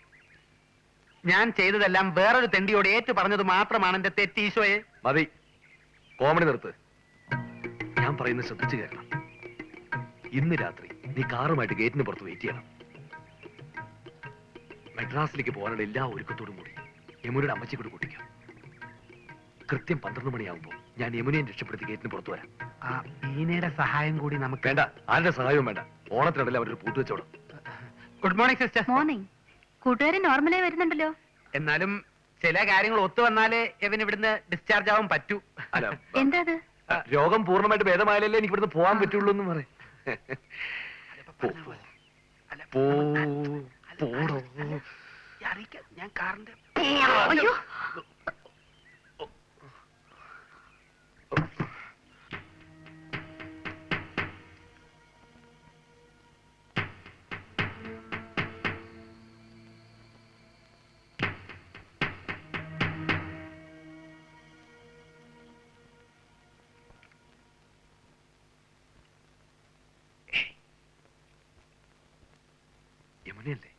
ഞാൻ ചെയ്തതെല്ലാം വേറൊരു തെണ്ടിയോട് ഏറ്റു പറഞ്ഞത് മാത്രമാണ് എന്റെ തെറ്റ്. ഈശോയെ, മതി, കോമഡി നിർത്ത്. ഞാൻ പറയുന്നത് ശ്രദ്ധിച്ചു കേൾക്കണം. ഇന്ന് രാത്രി നീ കാറുമായിട്ട് ഗേറ്റിന് പുറത്ത് വെയിറ്റ് ചെയ്യണം. മദ്രാസിലേക്ക് പോകാനുള്ള എല്ലാ ഒരുക്കത്തോടും കൂടി യമുനയുടെ അമ്മച്ചി കൂടി കൂട്ടിക്കാം. കൃത്യം 12 മണിയാകുമ്പോ ഞാൻ യമുനയെ രക്ഷപ്പെടുത്തി ഗേറ്റിന് പുറത്തു വരാം. ആ ബീനയുടെ സഹായം കൂടി നമുക്ക് വേണ്ട, ആരുടെ സഹായവും വേണ്ട. ഓണത്തിനിടയിൽ അവരൊരു പൂട്ട് വെച്ചോടും. Good morning sister. മോർണിംഗ്. കൂട്ടുകാരൻ നോർമലായി വരുന്നുണ്ടല്ലോ. എന്നാലും ചില കാര്യങ്ങൾ ഒത്തു വന്നാലേ ഇവൻ ഇവിടുന്ന് ഡിസ്ചാർജ് ആവാൻ പറ്റൂ. അല്ല, എന്താ അത്? രോഗം പൂർണ്ണമായിട്ട് ഭേദമായാലല്ലേ എനിക്ക് ഇവിടുന്ന് പോകാൻ പറ്റുള്ളൂ എന്ന് പറയും. ഞാൻ കാറിന്റെ അയ്യോ, യമുനയല്ലേ?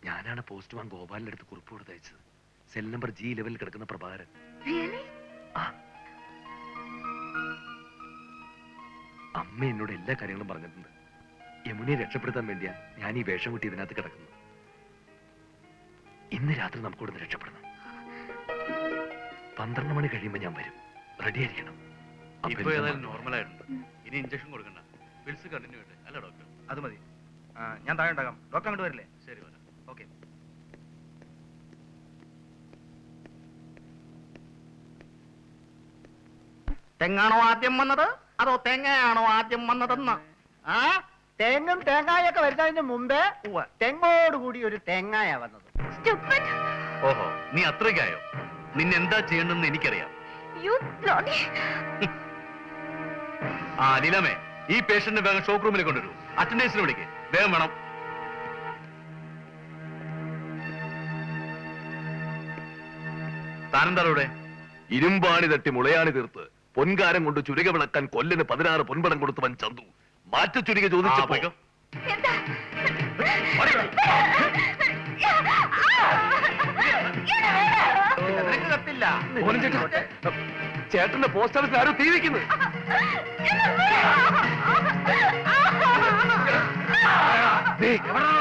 ഞാനാണ് പോസ്റ്റ്മാൻ ഗോപാലിന്റെ അടുത്ത് കുറിപ്പ് കൊടുത്തയച്ചത്. സെൽ നമ്പർ G11 കിടക്കുന്ന പ്രഭാകരൻ. really? അമ്മ എന്നോട് എല്ലാ കാര്യങ്ങളും പറഞ്ഞിട്ടുണ്ട്. യമുനയെ രക്ഷപ്പെടുത്താൻ വേണ്ടിയാ ഞാൻ ഈ വേഷം കൂട്ടി ഇതിനകത്ത് കിടക്കുന്നത്. ഇന്ന് രാത്രി നമുക്കിവിടുന്ന് രക്ഷപ്പെടണം. 12 മണി കഴിയുമ്പോ ഞാൻ വരും. റെഡി ആയിരിക്കണം. ഇപ്പൊ ഏതായാലും നോർമൽ ആയിട്ടുണ്ട്. ഇനി ഇഞ്ചക്ഷൻ കൊടുക്കണ്ട. പിൽസ് കണ്ടിന്യൂ ചെയ്യട്ടെ അല്ല ഡോക്ടർ? അത് മതി. ഞാൻ താഴെ ഉണ്ടാകാം. ഡോക്ടർ അങ്ങോട്ട് വരില്ലേ? ശരി, വരാം. ഓക്കെ. തെങ്ങാണോ ആദ്യം വന്നത് അതോ തേങ്ങയാണോ ആദ്യം വന്നതെന്ന്? ആ, തെങ്ങും തേങ്ങായൊക്കെ വരുന്നതിന് മുമ്പേ തെങ്ങോട് കൂടി ഒരു തേങ്ങായ വന്നത്. Stupid. ഓഹോ, നീ അത്രയ്ക്കായോ? നിന്നെ എന്താ ചെയ്യണമെന്ന് എനിക്കറിയാം. You bloody. ആ ലീലാമേ, ഈ പേഷ്യന്റിനെ വേഗം ഷോക്ക് റൂമിലേക്ക് കൊണ്ടുവരൂ. അറ്റൻഡൻസിന് വിളിക്ക്, വേഗം വേണം. താനെന്താ ഇവിടെ? ഇരുമ്പാണി തട്ടി മുളയാണി തീർത്ത് പൊൻകാരം കൊണ്ട് ചുരിക വിളക്കാൻ കൊല്ലിന് 16 പൊൻപടം കൊടുത്തവൻ ചന്തു മാറ്റ ചുരിക ചോദിച്ചപ്പോ എന്താ? നിനക്ക് കത്തില്ല. ചേട്ടന്റെ പോസ്റ്റ് ഓഫീസിൽ ആരോ തീ വയ്ക്കുന്നു.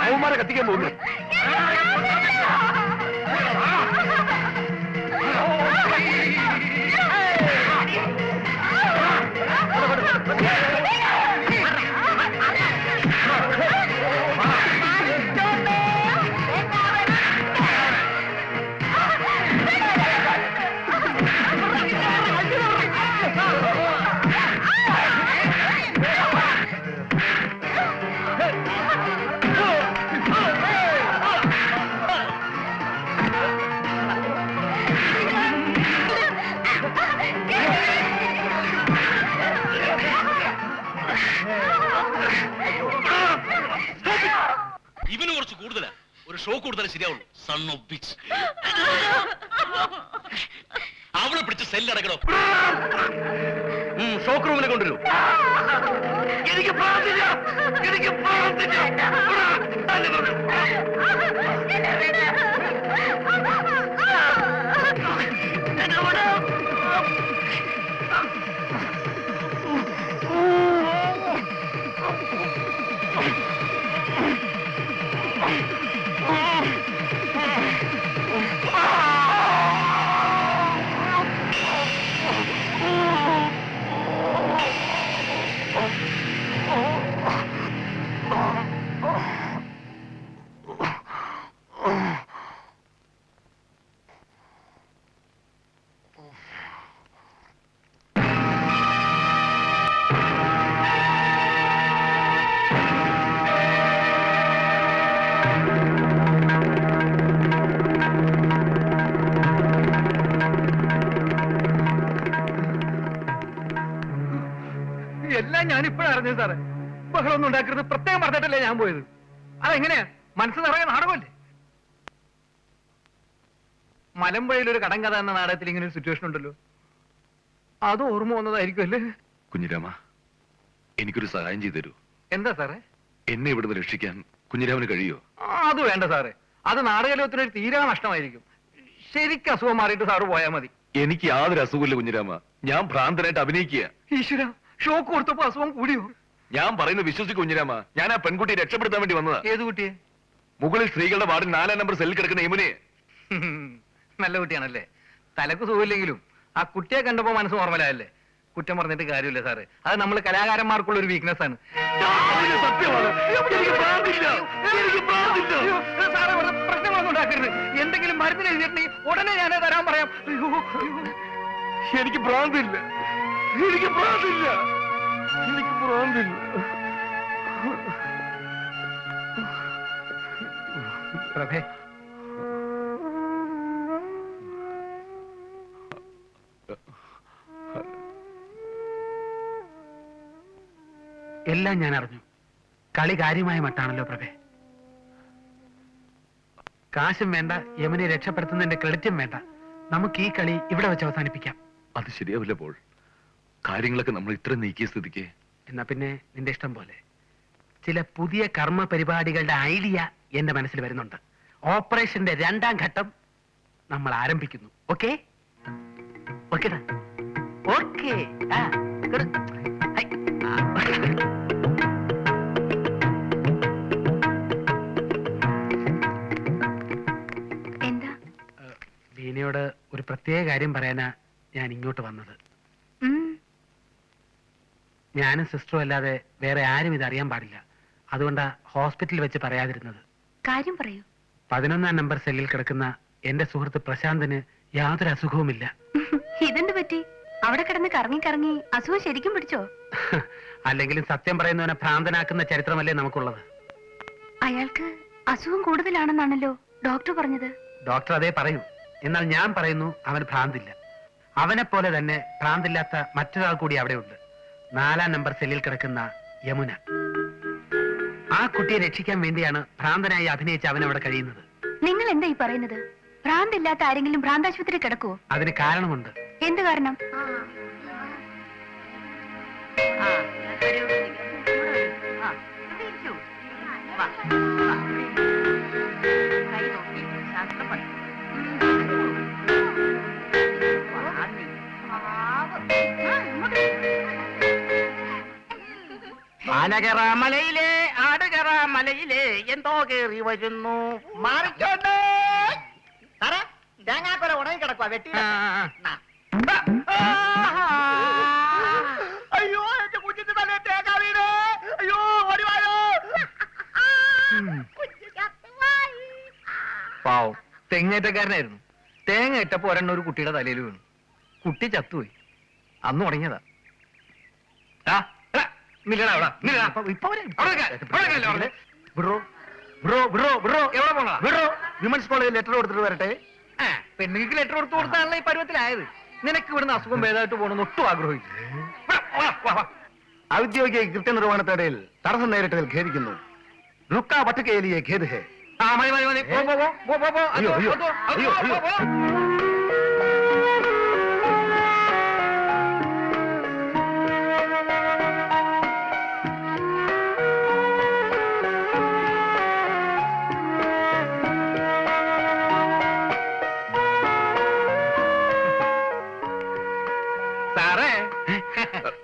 അവന്മാരെ കത്തിക്കാൻ പോകുന്നു. ഷോക്ക് കൊടുത്താൽ ശരിയാവുള്ളൂ. Son of bitch. അവളെ പിടിച്ച് സെല്ലടക്കണോ? ഷോക്ക് റൂമിലെ കൊണ്ടുവരൂ. എനിക്ക് പ്രാർത്ഥില്ല. എനിക്ക് പ്രാർത്ഥില്ല. എല്ലാം ഞാനിപ്പോഴാണ് അറിഞ്ഞത് സാറേ. ബഹളമൊന്നും ഉണ്ടാക്കരുത് പ്രത്യേകം പറഞ്ഞിട്ടല്ലേ ഞാൻ പോയത്. അതെങ്ങനെയാ മനസ്സ് നിറയെ നാടകമല്ലേ? മലമ്പുഴയിൽ ഒരു കടങ്കഥ എന്ന നാടകത്തിൽ ഇങ്ങനെ ഒരു സിറ്റുവേഷൻ ഉണ്ടല്ലോ, അത് ഓർമ്മ വന്നതായിരിക്കും അല്ലേ? കുഞ്ഞിരാമ, എനിക്കൊരു സഹായം ചെയ്തു തരൂ. എന്താ സാറേ? എന്നെ ഇവിടുന്ന് രക്ഷിക്കാൻ കുഞ്ഞിരാമന് കഴിയോ? അത് വേണ്ട സാറേ, അത് നാടകലോകത്തിനൊരു തീരാ നഷ്ടമായിരിക്കും. ശരിക്കും അസുഖം മാറിയിട്ട് സാറ് പോയാൽ മതി. എനിക്ക് യാതൊരു അസുഖമില്ല കുഞ്ഞിരാമ. ഞാൻ ഭ്രാന്തനായിട്ട് അഭിനയിക്കുക. ഈശ്വര, ഷോക്ക് കൊടുത്തപ്പോ അസുഖം കൂടിയോ? ഞാൻ പറയുന്നത് വിശ്വസിക്കും കുഞ്ഞിരാമ. ഞാൻ ആ പെൺകുട്ടിയെ രക്ഷപ്പെടുത്താൻ വേണ്ടി വന്നതാ. ഏത് കുട്ടിയെ? മുകളിൽ സ്ത്രീകളുടെ വാർഡിൽ 4-ാം നമ്പർ സെല്ലിൽ കിടക്കുന്ന യമുനയെ. നല്ല കുട്ടിയാണല്ലേ. തലക്ക് സുഖമില്ലെങ്കിലും ആ കുട്ടിയെ കണ്ടപ്പോ മനസ്സ് നോർമലായല്ലേ. കുറ്റം പറഞ്ഞിട്ട് കാര്യമില്ല സാറ്, അത് നമ്മൾ കലാകാരന്മാർക്കുള്ള ഒരു വീക്ക്നെസ് ആണ്. സത്യമാണ്. സാറേ, പ്രശ്നങ്ങളൊന്നും ഉണ്ടാക്കരുത്. എന്തെങ്കിലും മരുന്നിന് എഴുതിയിട്ടുണ്ടെങ്കിൽ ഉടനെ ഞാനേ തരാൻ പറയാം. എനിക്ക് ഭ്രാന്തില്ല. എനിക്ക് ഭ്രാന്തില്ല. എനിക്ക് ഭ്രാന്തില്ല. പ്രഭേ, എല്ലാം ഞാൻ അറിഞ്ഞു. കളി കാര്യമായ മട്ടാണല്ലോ പ്രഭേ. കാശും വേണ്ട, യമുനെ രക്ഷപ്പെടുത്തുന്നതിന്റെ ക്രെഡിറ്റും വേണ്ട. നമുക്ക് ഈ കളി ഇവിടെ വെച്ച് അവസാനിപ്പിക്കാം. അത് ശരിയാവില്ല പോൾ. കാര്യങ്ങളൊക്കെ നമ്മൾ ഇത്ര നീക്കിയ സ്ഥിതിക്ക്. എന്നാ പിന്നെ നിന്റെ ഇഷ്ടം പോലെ. ചില പുതിയ കർമ്മ പരിപാടികളുടെ ഐഡിയ എന്റെ മനസ്സിൽ വരുന്നുണ്ട്. ഓപ്പറേഷന്റെ 2ാം ഘട്ടം നമ്മൾ ആരംഭിക്കുന്നു. Okay okay okay. എന്താ? ബീനയോട് ഒരു പ്രത്യേക കാര്യം പറയാനാ ഞാൻ ഇങ്ങോട്ട് വന്നത്. ഞാനും സിസ്റ്ററും അല്ലാതെ വേറെ ആരും ഇത് അറിയാൻ പാടില്ല. അതുകൊണ്ടാ ഹോസ്പിറ്റലിൽ വെച്ച് പറയാതിരുന്നത്. കാര്യം പറയൂ. 11-ാം നമ്പർ സെല്ലിൽ കിടക്കുന്ന എന്റെ സുഹൃത്ത് പ്രശാന്തിന് യാതൊരു അസുഖവുമില്ല. ഇതെന്ത് പറ്റി? അവിടെ കിടന്ന് കറങ്ങി കറങ്ങി അസുഖം ശരിക്കും പിടിച്ചോ? അല്ലെങ്കിലും സത്യം പറയുന്നവനെ ഭ്രാന്തനാക്കുന്ന ചരിത്രമല്ലേ നമുക്കുള്ളത്. അയാൾക്ക് അസുഖം കൂടുതലാണെന്നാണല്ലോ ഡോക്ടർ പറഞ്ഞത്. ഡോക്ടർ അതേ പറയൂ. എന്നാൽ ഞാൻ പറയുന്നു അവന് ഭ്രാന്തില്ല. അവനെ പോലെ തന്നെ ഭ്രാന്തില്ലാത്ത മറ്റൊരാൾ കൂടി അവിടെയുണ്ട്. 4-ാം നമ്പർ സെല്ലിൽ കിടക്കുന്ന യമുന. ആ കുട്ടിയെ രക്ഷിക്കാൻ വേണ്ടിയാണ് ഭ്രാന്തനായി അഭിനയിച്ച് അവൻ അവിടെ കഴിയുന്നത്. നിങ്ങൾ എന്താ ഈ പറയുന്നത്? ഭ്രാന്തില്ലാത്ത ആരെങ്കിലും ഭ്രാന്താശുപത്രി കിടക്കുവോ? അതിന് കാരണമുണ്ട്. എന്ത് കാരണം? ആനകറ മലയിലെ ആടുകറ മലയിലെ എന്തോ കേറി വരുന്നു. മാറിക്കോണ്ട് സാറേ, തേങ്ങാക്കൊല ഉണങ്ങി കിടക്കുക. വെട്ടി. അയ്യോ, എന്റെ കുഞ്ഞിന്റെ തലേ തേങ്ങ വീട്. അയ്യോ, ഓടിവായോ. പാവം തെങ്ങേറ്റക്കാരനായിരുന്നു. തേങ്ങ ഇട്ടപ്പോ ഒരെണ്ണം ഒരു കുട്ടിയുടെ തലയിൽ വീണു. കുട്ടി ചത്തുപോയി. അന്ന് തുടങ്ങിയതാ. വിമൻസ് കോളേജിൽ ലെറ്റർ കൊടുത്തിട്ട് വരട്ടെ. പെണ്ണുങ്ങൾക്ക് ലെറ്റർ കൊടുത്താണല്ലോ ഈ പരുവത്തിലായത്. നിനക്ക് ഇവിടുന്ന് അസുഖം ഭേദമായിട്ട് പോകണമെന്ന് ഒട്ടും ആഗ്രഹിക്കും. ഔദ്യോഗിക കൃത്യനിർവഹണത്തിനിടയിൽ തടസ്സം നേരിട്ടതിൽ ഖേദിക്കുന്നു. റുക്ക വട്ടുകേലിയെ ഖേദ് ഹേ. ആ മതി മതി മതി പോ പോ പോ പോ പോ അയ്യോ, അയ്യോ, അയ്യോ, അയ്യോ. സാറേ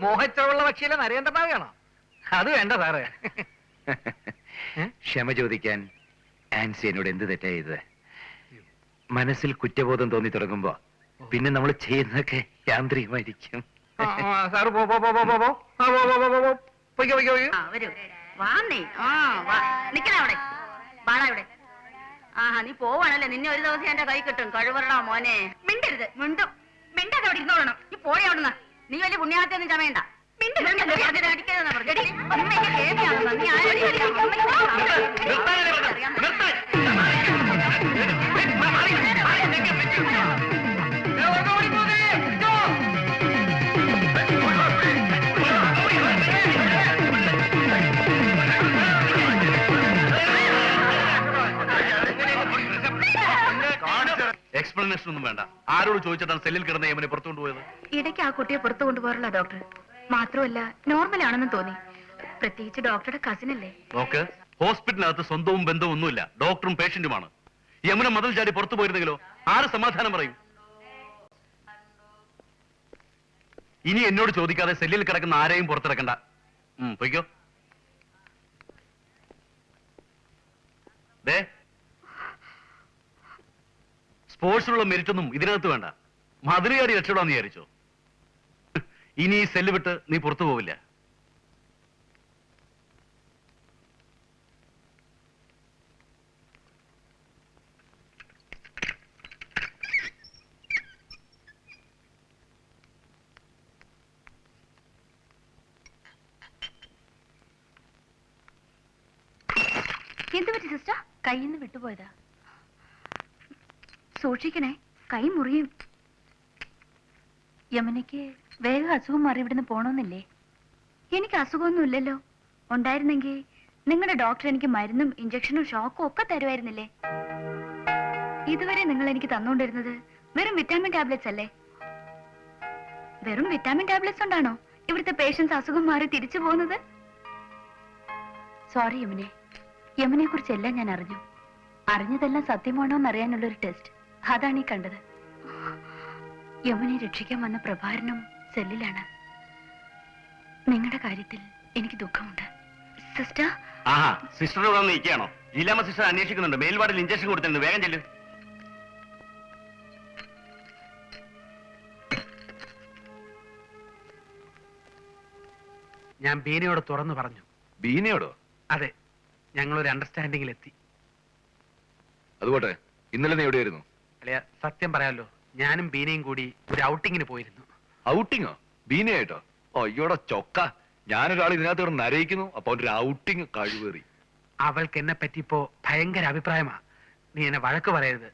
മോഹച്ചുള്ള പക്ഷിയിലെ നരേന്ദ്രനാഥയാണോ? അത് വേണ്ട സാറേ. ക്ഷമ ചോദിക്കാൻ ആൻസി എന്നോട് എന്ത് തെറ്റാ ചെയ്തത്? മനസ്സിൽ കുറ്റബോധം തോന്നി തുടങ്ങുമ്പോ പിന്നെ നമ്മൾ ചെയ്യുന്നതൊക്കെ യാന്ത്രികമായിരിക്കും. സാറ് പോ പോ പോ പോ പോ പോ ആ, പോ പോ പോ പോ പോ പൊയ്ക്കോ പൊയ്ക്കോ പൊയ്ക്കോ. നിക്കണവിടെ വാടാ ഇവിടെ. ആഹാ നീ പോവാണല്ലേ, നിന്നെ ഒരു ദിവസം എന്റെ കൈ കിട്ടും. കഴിവറടാ മോനെ. മിണ്ടരുത്. മിണ്ടാതെ അവിടെ ഇരുന്നോളണം. നീ പോയി അവിടുന്ന്. നീ വലിയ പുണ്യാഹത്തൊന്നും ചമയണ്ട. അടിക്കരുതെന്നാ പറഞ്ഞത്. അമ്മയ്ക്ക് കേൾക്കാണോ? നീ ആരോടും എക്സ്പ്ലനേഷൻ ഒന്നും വേണ്ട. ആരോട് ചോദിച്ചിട്ടാണ് സെല്ലിൽ കിടന്ന യമനെ പുറത്തു കൊണ്ടുപോയത്? ഇടയ്ക്ക് ആ കുട്ടിയെ പുറത്തു കൊണ്ടുപോകാറില്ല ഡോക്ടർ. മാത്രമല്ല നോർമൽ ആണെന്ന് തോന്നി. പ്രത്യേകിച്ച് ഡോക്ടറുടെ കസിൻ അല്ലേ. നോക്ക്, ഹോസ്പിറ്റലിനകത്ത് സ്വന്തവും ബന്ധവും ഒന്നുമില്ല. ഡോക്ടറും പേഷ്യന്റുമാണ്. യമന മതിൽ ചാടി പുറത്തു പോയിരുന്നെങ്കിലോ ആര് സമാധാനം പറയും? ഇനി എന്നോട് ചോദിക്കാതെ സെല്ലിൽ കിടക്കുന്ന ആരെയും പുറത്തിറക്കണ്ട. പൊയ്ക്കോ. ദേ, സ്പോർട്സിലുള്ള മെരിറ്റ് ഒന്നും ഇതിനകത്ത് വേണ്ട. മതിലുകാരി രക്ഷപ്പെടാന്ന് വിചാരിച്ചോ? ഇനി ഈ സെല്ല് വിട്ട് നീ പുറത്തു പോവില്ല. എന്ത് പറ്റി സിസ്റ്റർ? കയ്യിൽ നിന്ന് വിട്ടുപോയതാ. സൂക്ഷിക്കണേ, കൈ മുറിയും. യമനയ്ക്ക് വേഗം അസുഖം മാറി ഇവിടുന്ന് പോണമെന്നില്ലേ? എനിക്ക് അസുഖമൊന്നുമില്ലല്ലോ. ഉണ്ടായിരുന്നെങ്കിൽ നിങ്ങളുടെ ഡോക്ടർ എനിക്ക് മരുന്നും ഇഞ്ചക്ഷനും ഷോക്കും ഒക്കെ തരുമായിരുന്നില്ലേ? ഇതുവരെ നിങ്ങൾ എനിക്ക് തന്നുകൊണ്ടിരുന്നത് വെറും വിറ്റാമിൻ ടാബ്ലറ്റ്സ് അല്ലേ? വെറും വിറ്റാമിൻ ടാബ്ലറ്റ്സ് കൊണ്ടാണോ ഇവിടുത്തെ പേഷ്യൻസ് അസുഖം മാറി തിരിച്ചു പോകുന്നത്? സോറി യമനെ. യമനെ കുറിച്ചെല്ലാം ഞാൻ അറിഞ്ഞു. അറിഞ്ഞതെല്ലാം സത്യമാണോ എന്നറിയാനുള്ളൊരു ടെസ്റ്റ്, അതാണ് ഈ കണ്ടത്. യമനെ രക്ഷിക്കാൻ വന്ന പ്രഭാരനും സെല്ലിലാണ്. നിങ്ങളുടെ കാര്യത്തിൽ എനിക്ക് ദുഃഖമുണ്ട് സിസ്റ്റർ. ആഹാ, സിസ്റ്ററിനോട് വന്ന് നിൽക്കുകയാണോ? ജില്ലാമ സിസ്റ്റർ അന്വേഷിക്കുന്നുണ്ട്. മേൽവാർഡിൽ ഇഞ്ചക്ഷൻ കൊടുത്തിട്ടുണ്ട്. വേഗം ചെല്ലു. ഞാൻ ബീനയോട് തുറന്നു പറഞ്ഞു. ബീനയോടോ? അതെ, ഞങ്ങളൊരു അണ്ടർസ്റ്റാൻഡിങ്ങിലെത്തി. അതുപോട്ടെ, ഇന്നലെ നീ എവിടെയായിരുന്നു? അളിയ, സത്യം പറയാലോ, ഞാനും ബീനയും കൂടി ഒരു ഔട്ടിങ്ങിന് പോയിരുന്നു. ഔട്ടിങ്ങോ? ബീനയായിട്ടോ? അയ്യോടെ ചൊക്ക. ഞാനൊരാൾ ഇതിനകത്ത് ഇവിടെ നരയിക്കുന്നു, അപ്പൊ ഒരു ഔട്ടിങ് കഴിവേറി. അവൾക്ക് എന്നെ പറ്റി ഇപ്പോ ഭയങ്കര അഭിപ്രായമാ. നീ എന്നെ വഴക്ക് പറയരുത്.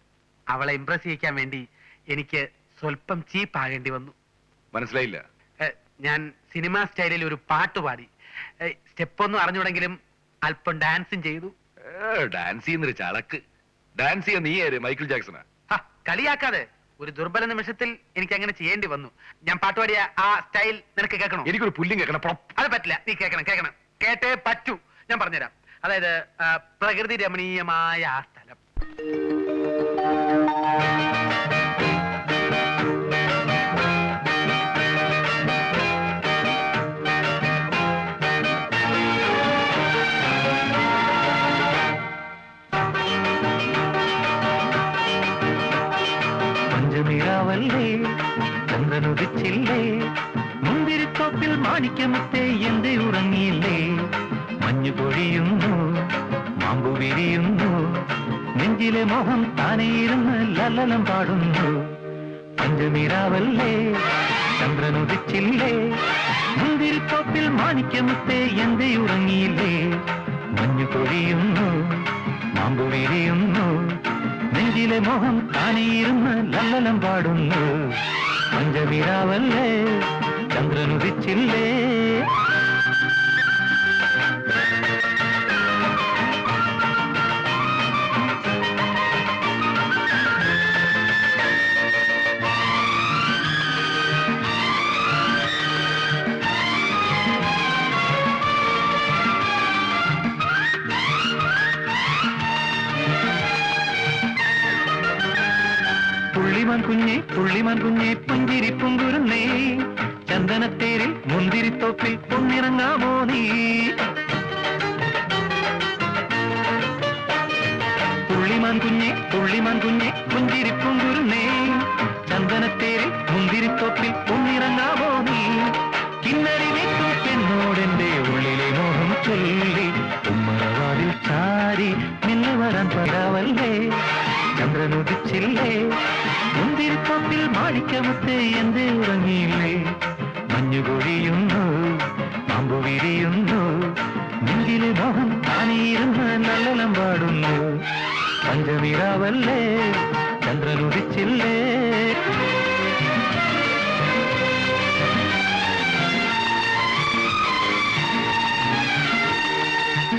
അവളെ ഇംപ്രസ് ചെയ്യിക്കാൻ വേണ്ടി എനിക്ക് സ്വല്പം ചീപ്പ് ആകേണ്ടി വന്നു. മനസ്സിലായില്ല. ഞാൻ സിനിമാ സ്റ്റൈലിൽ ഒരു പാട്ട് പാടി. സ്റ്റെപ്പൊന്നും അറിഞ്ഞുകൂടെങ്കിലും അല്പം ഡാൻസും ചെയ്തു. ഡാൻസ് ചെയ്യുന്നൊരു ചളക്ക്. ഡാൻസ് ചെയ്യാൻ നീ ആര്? മൈക്കിൾ ജാക്സനാ? കളിയാക്കാതെ. ഒരു ദുർബല നിമിഷത്തിൽ എനിക്ക് അങ്ങനെ ചെയ്യേണ്ടി വന്നു. ഞാൻ പാട്ടുപാടിയ ആ സ്റ്റൈൽ നിനക്ക് കേൾക്കണോ? എനിക്കൊരു പുല്ലും കേൾക്കണം. അത് പറ്റില്ല. നീ കേൾക്കണം. കേട്ടേ പറ്റൂ. ഞാൻ പറഞ്ഞുതരാം. അതായത് പ്രകൃതി രമണീയമായ ആ സ്ഥലം. പഞ്ചമിരാവല്ലേ, ചന്ദ്രനുദിച്ചില്ലേ, മുന്തിരിത്തോപ്പിൽ മാണിക്യമുത്തേ എന്തേ ഉറങ്ങിയില്ലേ? മഞ്ഞു പൊഴിയുന്നു, മാമ്പു വിരിയുന്നു, നെഞ്ചിലെ മോഹം താനേയിരുന്ന് ലല്ലലം പാടുന്നു. പഞ്ചമിരാവല്ലേ, ചന്ദ്രനുദിച്ചില്ലേ, മുന്തിരിത്തോപ്പിൽ മാണിക്യമുത്തേ എന്തേ ഉറങ്ങിയില്ലേ? മഞ്ഞു പൊഴിയുന്നു, മാമ്പു വിരിയുന്നു, നെഞ്ചിലെ മോഹം താനേയിരുന്ന് ലല്ലലം പാടുന്നു. പഞ്ചമിരാവല്ലേ, ചന്ദ്രനുദിച്ചില്ലേ. പുള്ളിമാൻ കുഞ്ഞെ പുഞ്ചിരി പൊങ്കുരുന്നേ ചന്ദനത്തേരിൽ മുന്തിരിത്തോപ്പിൽ പൊന്നിറങ്ങാമോ നീ പുള്ളിമാൻ കുഞ്ഞെ പുഞ്ചിരി പൊങ്കുരുന്നേ ചന്ദനത്തേരിൽ മുന്തിരിത്തോപ്പിൽ പൊന്നിറങ്ങാമോ നീ കിന്നരി വെക്കും പെണ്ണോടെന്റെ ഉള്ളിലെ മോഹം ചൊല്ലി ഉമ്മറവാതിൽ ചാരി നിന്നെ വരാൻ പടാവല്ലേ ചന്ദ്രനുദിച്ചില്ലേ മുന്തിരിത്തോപ്പിൽ മാണിക്കമുത്തേ എന്തേ ഉറങ്ങിയില്ലേ മഞ്ഞുകൊഴിയുന്നു പാമ്പു വിരിയുന്നു നെഞ്ചിലെ മോഹം താനിരുന്ന് നല്ലലം പാടുന്നു പഞ്ചമിരാവല്ലേ ചന്ദ്രനുദിച്ചില്ലേ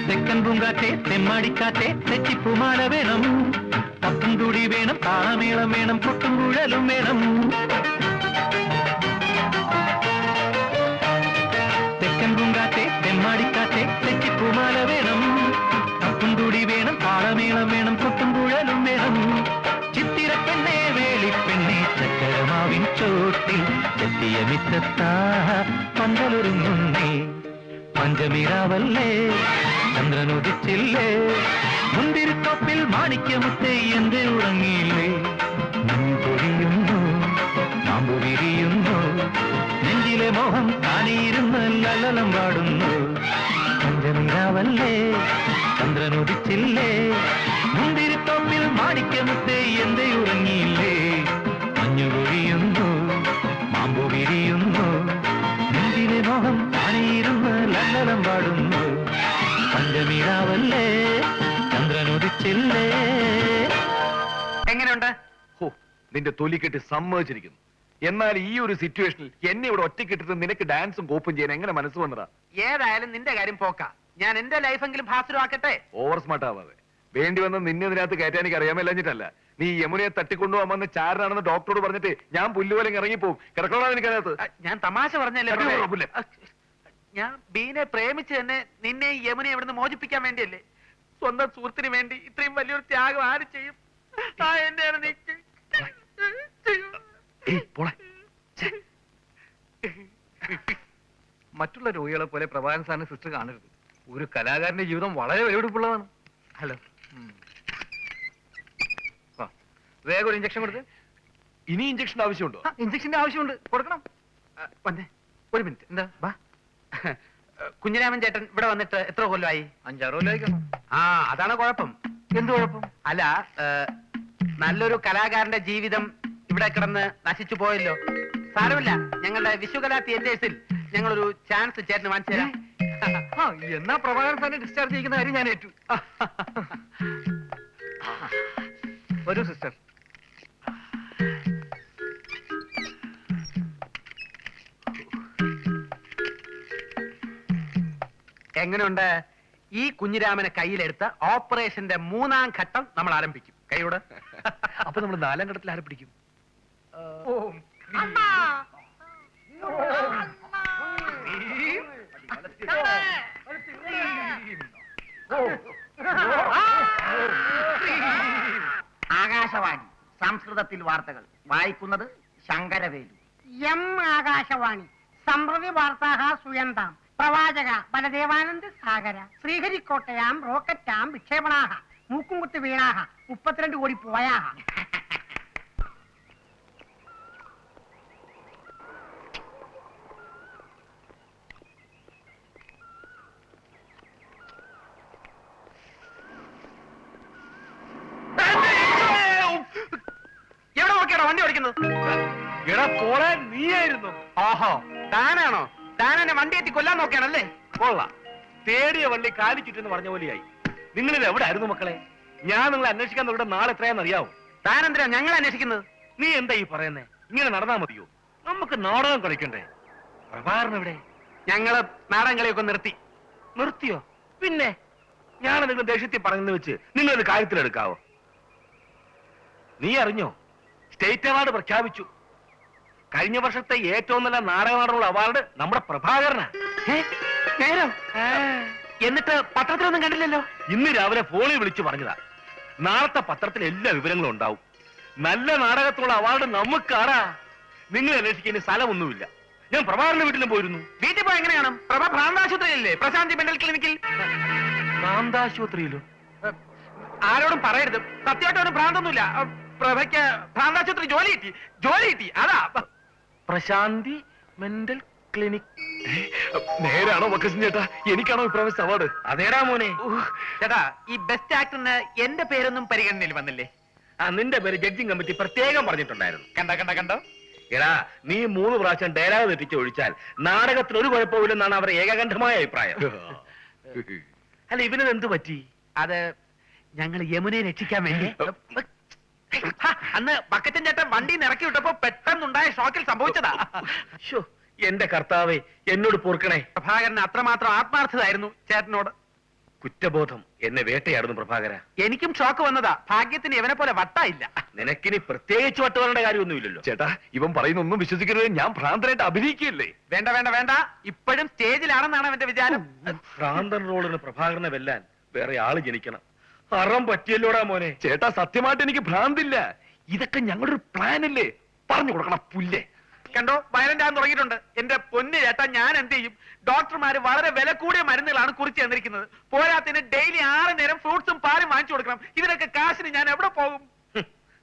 തെക്കൻ പൂങ്കാറ്റെ തെമ്മാടിക്കാറ്റെ തെച്ചിപ്പൂമാല വേണം തപ്പും തുടി വേണം താളമേളം വേണം കൊട്ടും കുഴലും വേണം തെക്കൻ പൂങ്കാറ്റെ തെമ്മാടിക്കാറ്റെ തെച്ചിപ്പൂമാല വേണം തപ്പും തുടി വേണം താളമേളം വേണം കൊട്ടും കുഴലും വേണം ചിത്തിരപ്പെണ്ണേ വേളിപ്പെണ്ണേ ചക്കരമാവിൻ ചോട്ടിൽ ചെത്തിയ മിറ്റത്താ പന്തലൊരുങ്ങുന്നേ പഞ്ചമിരാവല്ലേ ചന്ദ്രനുദിച്ചില്ലേ മുന്തിരിത്തോപ്പിൽ മാണിക്യമുത്തേ എന്തേ ഉറങ്ങിയില്ലേ പൊഴിയുന്നു പാമ്പു വിരിയുന്നു നെഞ്ചിലെ മോഹം താനിരുന്ന് ലലലം പാടുന്നു പഞ്ചമിരാവല്ലേ ചന്ദ്രനുദിച്ചില്ലേ മുന്തിരിത്തോപ്പിൽ മാണിക്യമുത്തേ എന്തേ ഉറങ്ങിയില്ലേ മഞ്ഞു പൊഴിയുന്നു പാമ്പു വിരിയുന്നു നെഞ്ചിലെ മോഹം താനിരുന്ന് ലലലം പാടുന്നു പഞ്ചമിരാവല്ലേ ചന്ദ്രനുദിച്ചില്ലേ എങ്ങനെയുണ്ട്? ഹോ നിന്റെ തൊലിക്കെട്ട് സമ്മതിച്ചിരിക്കുന്നു. എന്നാൽ ഈ ഒരു സിറ്റുവേഷനിൽ എന്നെ ഇവിടെ ഒറ്റക്കിട്ടിട്ട് നിനക്ക് ഡാൻസും കോപ്പും ചെയ്യാൻ എങ്ങനെ മനസ്സ് വന്നടാ? ഏതായാലും നിന്റെ കാര്യം പോക്ക. ഞാൻ എന്റെ ലൈഫെങ്കിലും ഭാസുരമാക്കട്ടെ. ഓവർ സ്മാർട്ട് ആവാതെ. വേണ്ടി വന്ന് നിന്നെ ഇതിനകത്ത് കയറ്റാൻ എനിക്ക് അറിയാമല്ലഞ്ഞിട്ടല്ല. നീ യമുനയെ തട്ടിക്കൊണ്ടുപോകാമെന്ന് ചാരനാണെന്ന് ഡോക്ടറോട് പറഞ്ഞിട്ട് ഞാൻ പുല്ലുപോലെ ഇറങ്ങിപ്പോവും. കിടക്കണോ എനിക്കതിനകത്ത്? ഞാൻ തമാശ പറഞ്ഞല്ലേ. ഞാൻ ബീനെ പ്രേമിച്ച് തന്നെ നിന്നെ ഈ യമുനെ എവിടുന്ന് മോചിപ്പിക്കാൻ വേണ്ടിയല്ലേ. സ്വന്തം സുഹൃത്തിന് വേണ്ടി ഇത്രയും വലിയൊരു ത്യാഗം ആര് ചെയ്യും? എന്റെയാണ് നീ മറ്റുള്ള രോഗികളെ പോലെ പ്രഭാകരൻ സാറിന് സിസ്റ്റർ കാണരുത്. ഒരു കലാകാരന്റെ ജീവിതം വളരെ വിലപിടിപ്പുള്ളതാണ്. ഹലോ, വേഗം ഒരു ഇഞ്ചക്ഷൻ കൊടുത്ത്. ഇനി ഇഞ്ചക്ഷൻ ആവശ്യമുണ്ടോ? ഇഞ്ചക്ഷന്റെ ആവശ്യമുണ്ട്, കൊടുക്കണം. വന്നേ ഒരു മിനിറ്റ്. എന്താ വാ. കുഞ്ഞിരാമൻ ചേട്ടൻ ഇവിടെ വന്നിട്ട് എത്ര കൊല്ലമായി? 5-6 കൊല്ലമായിക്കണം. ആ, അതാണ് കുഴപ്പം. എന്ത് കുഴപ്പം? അല്ല, നല്ലൊരു കലാകാരന്റെ ജീവിതം ഇവിടെ കിടന്ന് നശിച്ചു പോയല്ലോ. സാരമില്ല, ഞങ്ങളുടെ വിശ്വകലാ തിയേറ്റേഴ്സിൽ ഞങ്ങളൊരു ചാൻസ് ചേട്ടന് വാങ്ങിച്ചു തരാം. എന്നാ പ്രഭാകരൻ സാറിനെ ഡിസ്ചാർജ് ചെയ്യുന്ന കാര്യം ഞാൻ ഏറ്റു. വരൂ സിസ്റ്റർ. എങ്ങനെയുണ്ട്? ഈ കുഞ്ഞിരാമനെ കയ്യിലെടുത്ത് ഓപ്പറേഷന്റെ 3-ാം ഘട്ടം നമ്മൾ ആരംഭിക്കും. കൈയോട്. അപ്പൊ നമ്മൾ 4-ാം ഘട്ടത്തിൽ ആരെ പിടിക്കും? ആകാശവാണി സംസ്കൃതത്തിൽ വാർത്തകൾ വായിക്കുന്നത് ശങ്കരവേലു. എം ആകാശവാണി സംപ്രതി വാർത്താഹ സുയന്താം പ്രവാചക ബലദേവാനന്ദ സാഗര ശ്രീഹരിക്കോട്ടയാം റോക്കറ്റാം വിക്ഷേപണാഹ മൂക്കുംകുത്ത് വീണാഹ 32 കോടി പോയാഹ. എവിടെ നോക്കിയാണോ വണ്ടി ഓടിക്കുന്നത്? എടാ പോളെ, നീയായിരുന്നു. ഓഹോ, താനാണോ? താൻ എന്നെ വണ്ടി എത്തി കൊല്ലാൻ നോക്കിയാണല്ലേ? കൊള്ളാം. തേടിയ വള്ളി കാലി ചുറ്റെന്ന് പറഞ്ഞ പോലെയായി. നിങ്ങളിത് എവിടെ ആയിരുന്നു മക്കളെ? ഞാൻ നിങ്ങളെ അന്വേഷിക്കാൻ നോക്കിയിട്ട് നാളെ എത്രയാണെന്ന് അറിയാവോ? താൻ എന്തിനാ ഞങ്ങൾ അന്വേഷിക്കുന്നത്? നീ എന്താ ഈ പറയുന്നേ? ഇങ്ങനെ നടന്നാ മതിയോ? നമുക്ക് നാടകം കളിക്കണ്ടേ? പ്രഭാകരൻ എവിടെ? ഞങ്ങള് നാടൻ കളിയൊക്കെ നിർത്തിയോ? പിന്നെ ഞാൻ നിങ്ങൾ ദേഷ്യത്തിൽ പറഞ്ഞെന്ന് വെച്ച് നിങ്ങളത് കാര്യത്തിലെടുക്കാവോ? നീ അറിഞ്ഞോ? സ്റ്റേറ്റ് അവാർഡ് പ്രഖ്യാപിച്ചു. കഴിഞ്ഞ വർഷത്തെ ഏറ്റവും നല്ല നാടകനാടകമുള്ള അവാർഡ് നമ്മുടെ പ്രഭാകരനാ. നേരോ? എന്നിട്ട് പത്രത്തിലൊന്നും കണ്ടില്ലല്ലോ. ഇന്ന് രാവിലെ ഫോണിൽ വിളിച്ചു പറഞ്ഞതാ. നാളത്തെ പത്രത്തിൽ എല്ലാ വിവരങ്ങളും ഉണ്ടാവും. നല്ല നാടകത്തിലുള്ള അവാർഡ് നമുക്കാടാ. നിങ്ങൾ അന്വേഷിക്കുന്ന സ്ഥലമൊന്നുമില്ല. ഞാൻ പ്രഭാകരന്റെ വീട്ടിലും പോയിരുന്നു. വീട്ടിൽ പോയി എങ്ങനെയാണ്? പ്രഭ ഭ്രാന്താശുപത്രിയിലല്ലേ? പ്രശാന്തി മെന്റൽ ക്ലിനിക്കിൽ. ഭ്രാന്താശുപത്രിയിലോ? ആരോടും പറയരുത്. സത്യമായിട്ടൊന്നും ഭ്രാന്തൊന്നുമില്ല. പ്രഭയ്ക്ക് ഭ്രാന്താശുപത്രി ജോലി കിട്ടി. അതാ. പ്രശാന്തി മെന്റൽ ക്ലിനിക്. നേരാണോ വക്കച്ചൻ ചേട്ടാ? എനിക്കാണോ ഇപ്രാവശ്യം അവാർഡ്? അതേടാ മോനെ. ചേട്ടാ, ഈ ബെസ്റ്റ് ആക്ടറിന് എന്റെ പേരൊന്നും പരിഗണനയിൽ വന്നില്ലേ? നിന്റെ പേര് ജഡ്ജിങ് കമ്മിറ്റി പ്രത്യേകം പറഞ്ഞിട്ടുണ്ടായിരുന്നു. കണ്ടോ? എടാ, നീ 3 പ്രാവശ്യം ഡയലോഗ് തെറ്റിച്ച് ഒഴിച്ചാൽ നാടകത്തിന് ഒരു കുഴപ്പമില്ലെന്നാണ് അവരുടെ ഏകകണ്ഠമായ അഭിപ്രായം. അല്ല, ഇവനത് എന്ത് പറ്റി? അത് ഞങ്ങൾ യമുനയെ രക്ഷിക്കാൻ വേണ്ടി അന്ന് ബക്കറ്റൻ ചേട്ടൻ വണ്ടി ഇറക്കി വിട്ടപ്പോ പെട്ടെന്നുണ്ടായ ഷോക്കിൽ സംഭവിച്ചതാ. എന്റെ കർത്താവേ, എന്നോട് പൊറുക്കണേ. പ്രഭാകരന് അത്രമാത്രം ആത്മാർത്ഥതായിരുന്നു ചേട്ടനോട്. കുറ്റബോധം എന്നെ വേട്ടയാടുന്നു പ്രഭാകര. എനിക്കും ഷോക്ക് വന്നതാ. ഭാഗ്യത്തിന് ഇവനെ പോലെ വട്ടായില്ല. നിനക്കിനി പ്രത്യേകിച്ച് വട്ട് വരേണ്ട കാര്യമൊന്നുമില്ലല്ലോ. ചേട്ടാ, ഇവൻ പറയുന്നൊന്നും വിശ്വസിക്കരുത്. ഞാൻ ഭ്രാന്തനായിട്ട് അഭിനയിക്കുകയല്ലേ? വേണ്ട. ഇപ്പോഴും സ്റ്റേജിലാണെന്നാണ് അവന്റെ വിചാരം. ഭ്രാന്തൻ റോളിന് പ്രഭാകരനെ വെല്ലാൻ വേറെ ആള് ജനിക്കണം. അറം പറ്റിയല്ലോടാ മോനെ. ചേട്ടാ, സത്യമായിട്ട് എനിക്ക് ഭ്രാന്തില്ല. ഇതൊക്കെ ഞങ്ങളുടെ ഒരു പ്ലാൻ അല്ലേ? പറഞ്ഞു കൊടുക്കണം പുല്ലേ. കണ്ടോ, വയലന്റ് ആകാൻ തുടങ്ങിയിട്ടുണ്ട്. എന്റെ പൊന്ന് ചേട്ടാ, ഞാൻ എന്ത് ചെയ്യും? ഡോക്ടർമാര് വളരെ വില കൂടിയ മരുന്നുകളാണ് കുറിച്ച് തന്നിരിക്കുന്നത്. പോരാത്തിന് ഡെയിലി 6 നേരം ഫ്രൂട്ട്സും പാലും വാങ്ങിച്ചു കൊടുക്കണം. ഇതിനൊക്കെ കാശിന് ഞാൻ എവിടെ പോകും?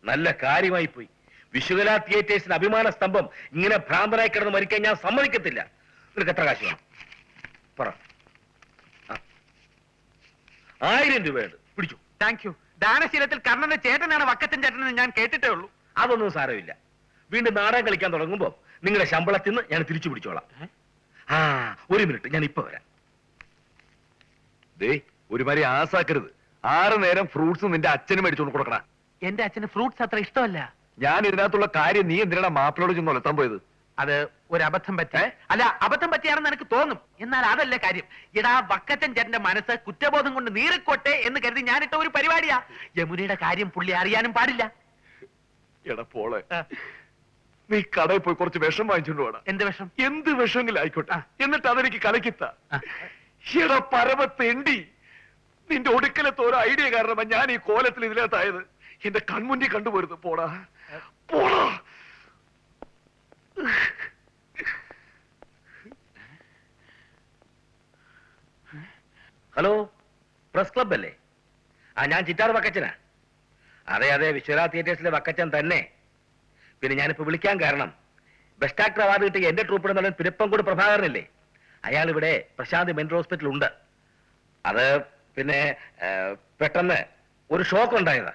നല്ല കാര്യമായി പോയി. വിശുകല തിയേറ്റേഴ്സിന് അഭിമാന സ്തംഭം ഇങ്ങനെ ഭ്രാന്തനായി കിടന്ന് മരിക്കാൻ ഞാൻ സമ്മതിക്കത്തില്ല. നിനക്ക് എത്ര കാശ് വേണം പറ? 1000 രൂപയുണ്ട്, പിടിച്ചു. Thank you. ദാനശീലത്തിൽ കർണന്റെ ചേട്ടനാണ് വക്കച്ചൻ ചേട്ടനെന്ന് ഞാൻ കേട്ടിട്ടേ ഉള്ളൂ. അതൊന്നും സാരമില്ല. വീണ്ടും നാടകം കളിക്കാൻ തുടങ്ങുമ്പോ നിങ്ങളുടെ ശമ്പളത്തിൽ നിന്ന് ഞാൻ തിരിച്ചു പിടിച്ചോളാം. 1 മിനിറ്റ്, ഞാൻ ഇപ്പൊ വരാം. ദേ, ഒരുമാതിരി ആസാക്കരുത്. 6 നേരം ഫ്രൂട്ട്സ് നിന്റെ അച്ഛന് മേടിച്ചോണ്ട് കൊടുക്കണ. എന്റെ അച്ഛന് ഫ്രൂട്ട്സ് അത്ര ഇഷ്ടമല്ല. ഞാൻ ഇതിനകത്തുള്ള കാര്യം നീ എന്തിനാ മാപ്പിളോട് ചെന്ന് ഉലത്താൻ പോയത്? അത് ഒരു അബദ്ധം പറ്റി. അല്ല, അബദ്ധം പറ്റിയാണെന്ന് എനിക്ക് തോന്നും. എന്നാൽ അതല്ല കാര്യം. എടാ, വക്കച്ചൻ ചേട്ടന്റെ മനസ്സ് കുറ്റബോധം കൊണ്ട് നീറിക്കോട്ടെ എന്ന് കരുതി ഞാനിട്ട ഒരു പരിപാടിയാ. യമുനയുടെ കാര്യം പുള്ളി അറിയാനും പാടില്ല. എടാ പോളെ, നീ കടയിൽ പോയി കുറച്ച് വിഷം വാങ്ങിച്ചോണ്ട് പോടാ. എന്ത് വിഷം? എന്ത് വിഷമെങ്കിലും ആയിക്കോട്ടെ. എന്നിട്ട് അതെനിക്ക് കലക്കിത്ത. എടാ പരമത്തെണ്ടി, നിന്റെ ഒടുക്കലത്തെ ഒരു ഐഡിയ കാരണമാ ഞാൻ ഈ കോലത്തിൽ ഇതിനകത്തായത്. എന്റെ കൺമുന്നിൽ കണ്ടുപോരുത്. പോടാ. ഹലോ, പ്രസ് ക്ലബ് അല്ലേ? ഞാൻ ചിറ്റാർ വക്കച്ചനാ. അതെ, വിശ്വല തിയേറ്റേഴ്സിലെ വക്കച്ചൻ തന്നെ. പിന്നെ ഞാനിപ്പോ വിളിക്കാൻ കാരണം, ബെസ്റ്റ് ആക്ടർ അവാർഡ് കിട്ടിയ എന്റെ ട്രൂപ്പിടെ നടൻ പിരപ്പംകൂട് പ്രഭാകരനില്ലേ, അയാൾ ഇവിടെ പ്രശാന്തി മെന്റൽ ഹോസ്പിറ്റൽ ഉണ്ട്. അത് പിന്നെ പെട്ടെന്ന് ഒരു ഷോക്ക് ഉണ്ടായതാ.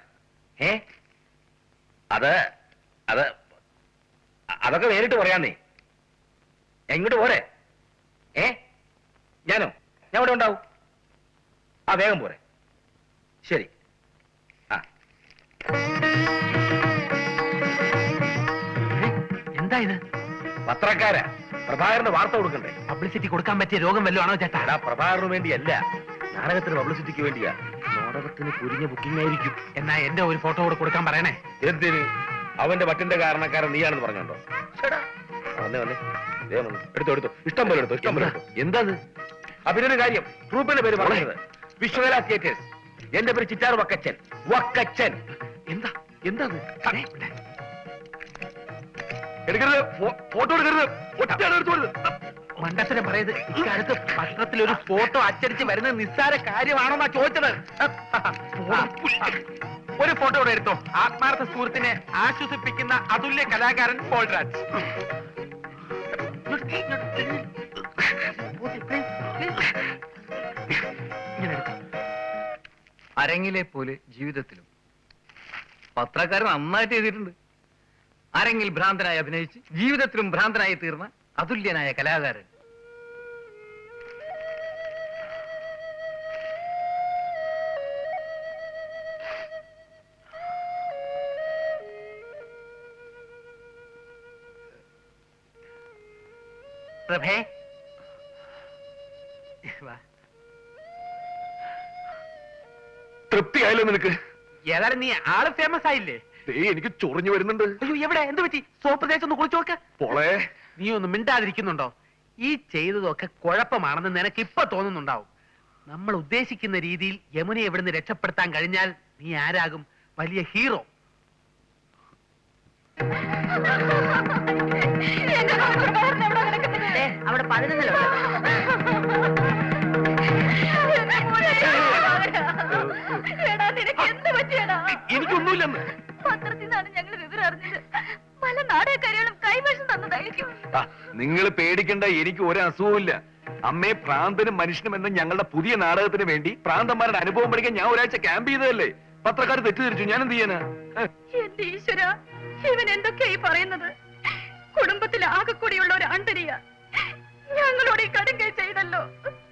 അതൊക്കെ നേരിട്ട് പറയാന്നേ. ഇങ്ങോട്ട് പോരെ? ഞാൻ ഇവിടെ ഉണ്ടാവും. വേഗം പോരെ. ശരി. എന്താ ഇത്? പത്രക്കാരാ, പ്രഭാകരന് വാർത്ത കൊടുക്കണ്ടേ? പബ്ലിസിറ്റി കൊടുക്കാൻ പറ്റിയ രോഗം വല്ലതും ആണോ ചേട്ടാ? പ്രഭാകരന് വേണ്ടിയല്ല, നാടകത്തിന് പബ്ലിസിറ്റിക്ക് വേണ്ടിയാ. നാടകത്തിന് കുരിഞ്ഞ ബുക്കിംഗ് ആയിരിക്കും. എന്നാ എന്റെ ഒരു ഫോട്ടോ കൂടെ കൊടുക്കാൻ പറയണേ. എന്തിന്? അവന്റെ വട്ടിന്റെ കാരണക്കാരൻ നീയാണെന്ന് പറഞ്ഞോണ്ടോ? വന്നേ, എടുത്തോ, ഇഷ്ടം പോലെ എടുത്തോ. എന്താ അഭിനയ കാര്യം? ട്രൂപ്പിന്റെ പേര് പറഞ്ഞത് വിശ്വകല തിയേറ്റേഴ്സ്. എന്റെ പേര് ചിറ്റാർ വക്കച്ചൻ. എന്താ എടുക്കരുത്, ഫോട്ടോ എടുക്കരുത്. ഒറ്റയാണ് എടുത്തോളൂ. മണ്ടത്തരം പറയത്. ഇക്കാലത്ത് പത്രത്തിൽ ഒരു ഫോട്ടോ അച്ചടിച്ച് വരുന്നത് നിസ്സാര കാര്യമാണോന്നാ ചോദിച്ചത്. ഒരു ഫോട്ടോ കൂടെ എടുത്തോ. ആത്മാർത്ഥ സുഹൃത്തിനെ ആശ്വസിപ്പിക്കുന്ന അതുല്യ കലാകാരൻ പോൾരാജ്. അരങ്ങിലെ പോലെ ജീവിതത്തിലും പത്രക്കാരൻ നന്നായിട്ട് എഴുതിയിട്ടുണ്ട്. അരങ്ങിൽ ഭ്രാന്തനായി അഭിനയിച്ച് ജീവിതത്തിലും ഭ്രാന്തനായി തീർന്ന അതുല്യനായ കലാകാരൻ. പ്രഭേ, തൃപ്തിയായല്ലോ നിനക്ക്? ഏതായാലും നീ ആള് ഫേമസ് ആയില്ലേ? എനിക്ക് ചൊറിഞ്ഞു വരുന്നുണ്ട്. അയ്യോ, എവിടെ? എന്ത് പറ്റി? സോപ്പ് തേച്ചൊന്ന് കുളിച്ചു നോക്ക്. പോളെ, നീ ഒന്ന് മിണ്ടാതിരിക്കുന്നുണ്ടോ? ഈ ചെയ്തതൊക്കെ കുഴപ്പമാണെന്ന് നിനക്ക് ഇപ്പൊ തോന്നുന്നുണ്ടാവും. നമ്മൾ ഉദ്ദേശിക്കുന്ന രീതിയിൽ യമുനയെ ഇവിടുന്ന് രക്ഷപ്പെടുത്താൻ കഴിഞ്ഞാൽ നീ ആരാകും? വലിയ ഹീറോ. അവിടെ 11-ലുണ്ട്. എനിക്കൊന്നുമില്ലെന്ന്. പത്രത്തിൽ നിന്നാണ് ഞങ്ങൾ വിവരം അറിഞ്ഞത്. പല നാടകക്കാരികളും കൈവശം തന്നതായിരിക്കും. നിങ്ങൾ പേടിക്കണ്ട, എനിക്ക് ഒരു അസുഖമില്ല. അമ്മയെ പ്രാന്തനും മനുഷ്യനും എന്ന ഞങ്ങളുടെ പുതിയ നാടകത്തിന് വേണ്ടി പ്രാന്തന്മാരുടെ അനുഭവം പഠിക്കാൻ ഞാൻ ഒരാഴ്ച ക്യാമ്പ് ചെയ്തതല്ലേ. പത്രക്കാർ തെറ്റിദ്ധരിച്ചു, ഞാൻ എന്ത് ചെയ്യാനാ? എന്റെ ഈശ്വര, ഇവൻ എന്തൊക്കെയായി പറയുന്നത്? കുടുംബത്തിൽ ആകെ കൂടിയുള്ള ഒരു ആന്തരിക ഞങ്ങളോട് ഈ കടുങ്കൈ ചെയ്തല്ലോ.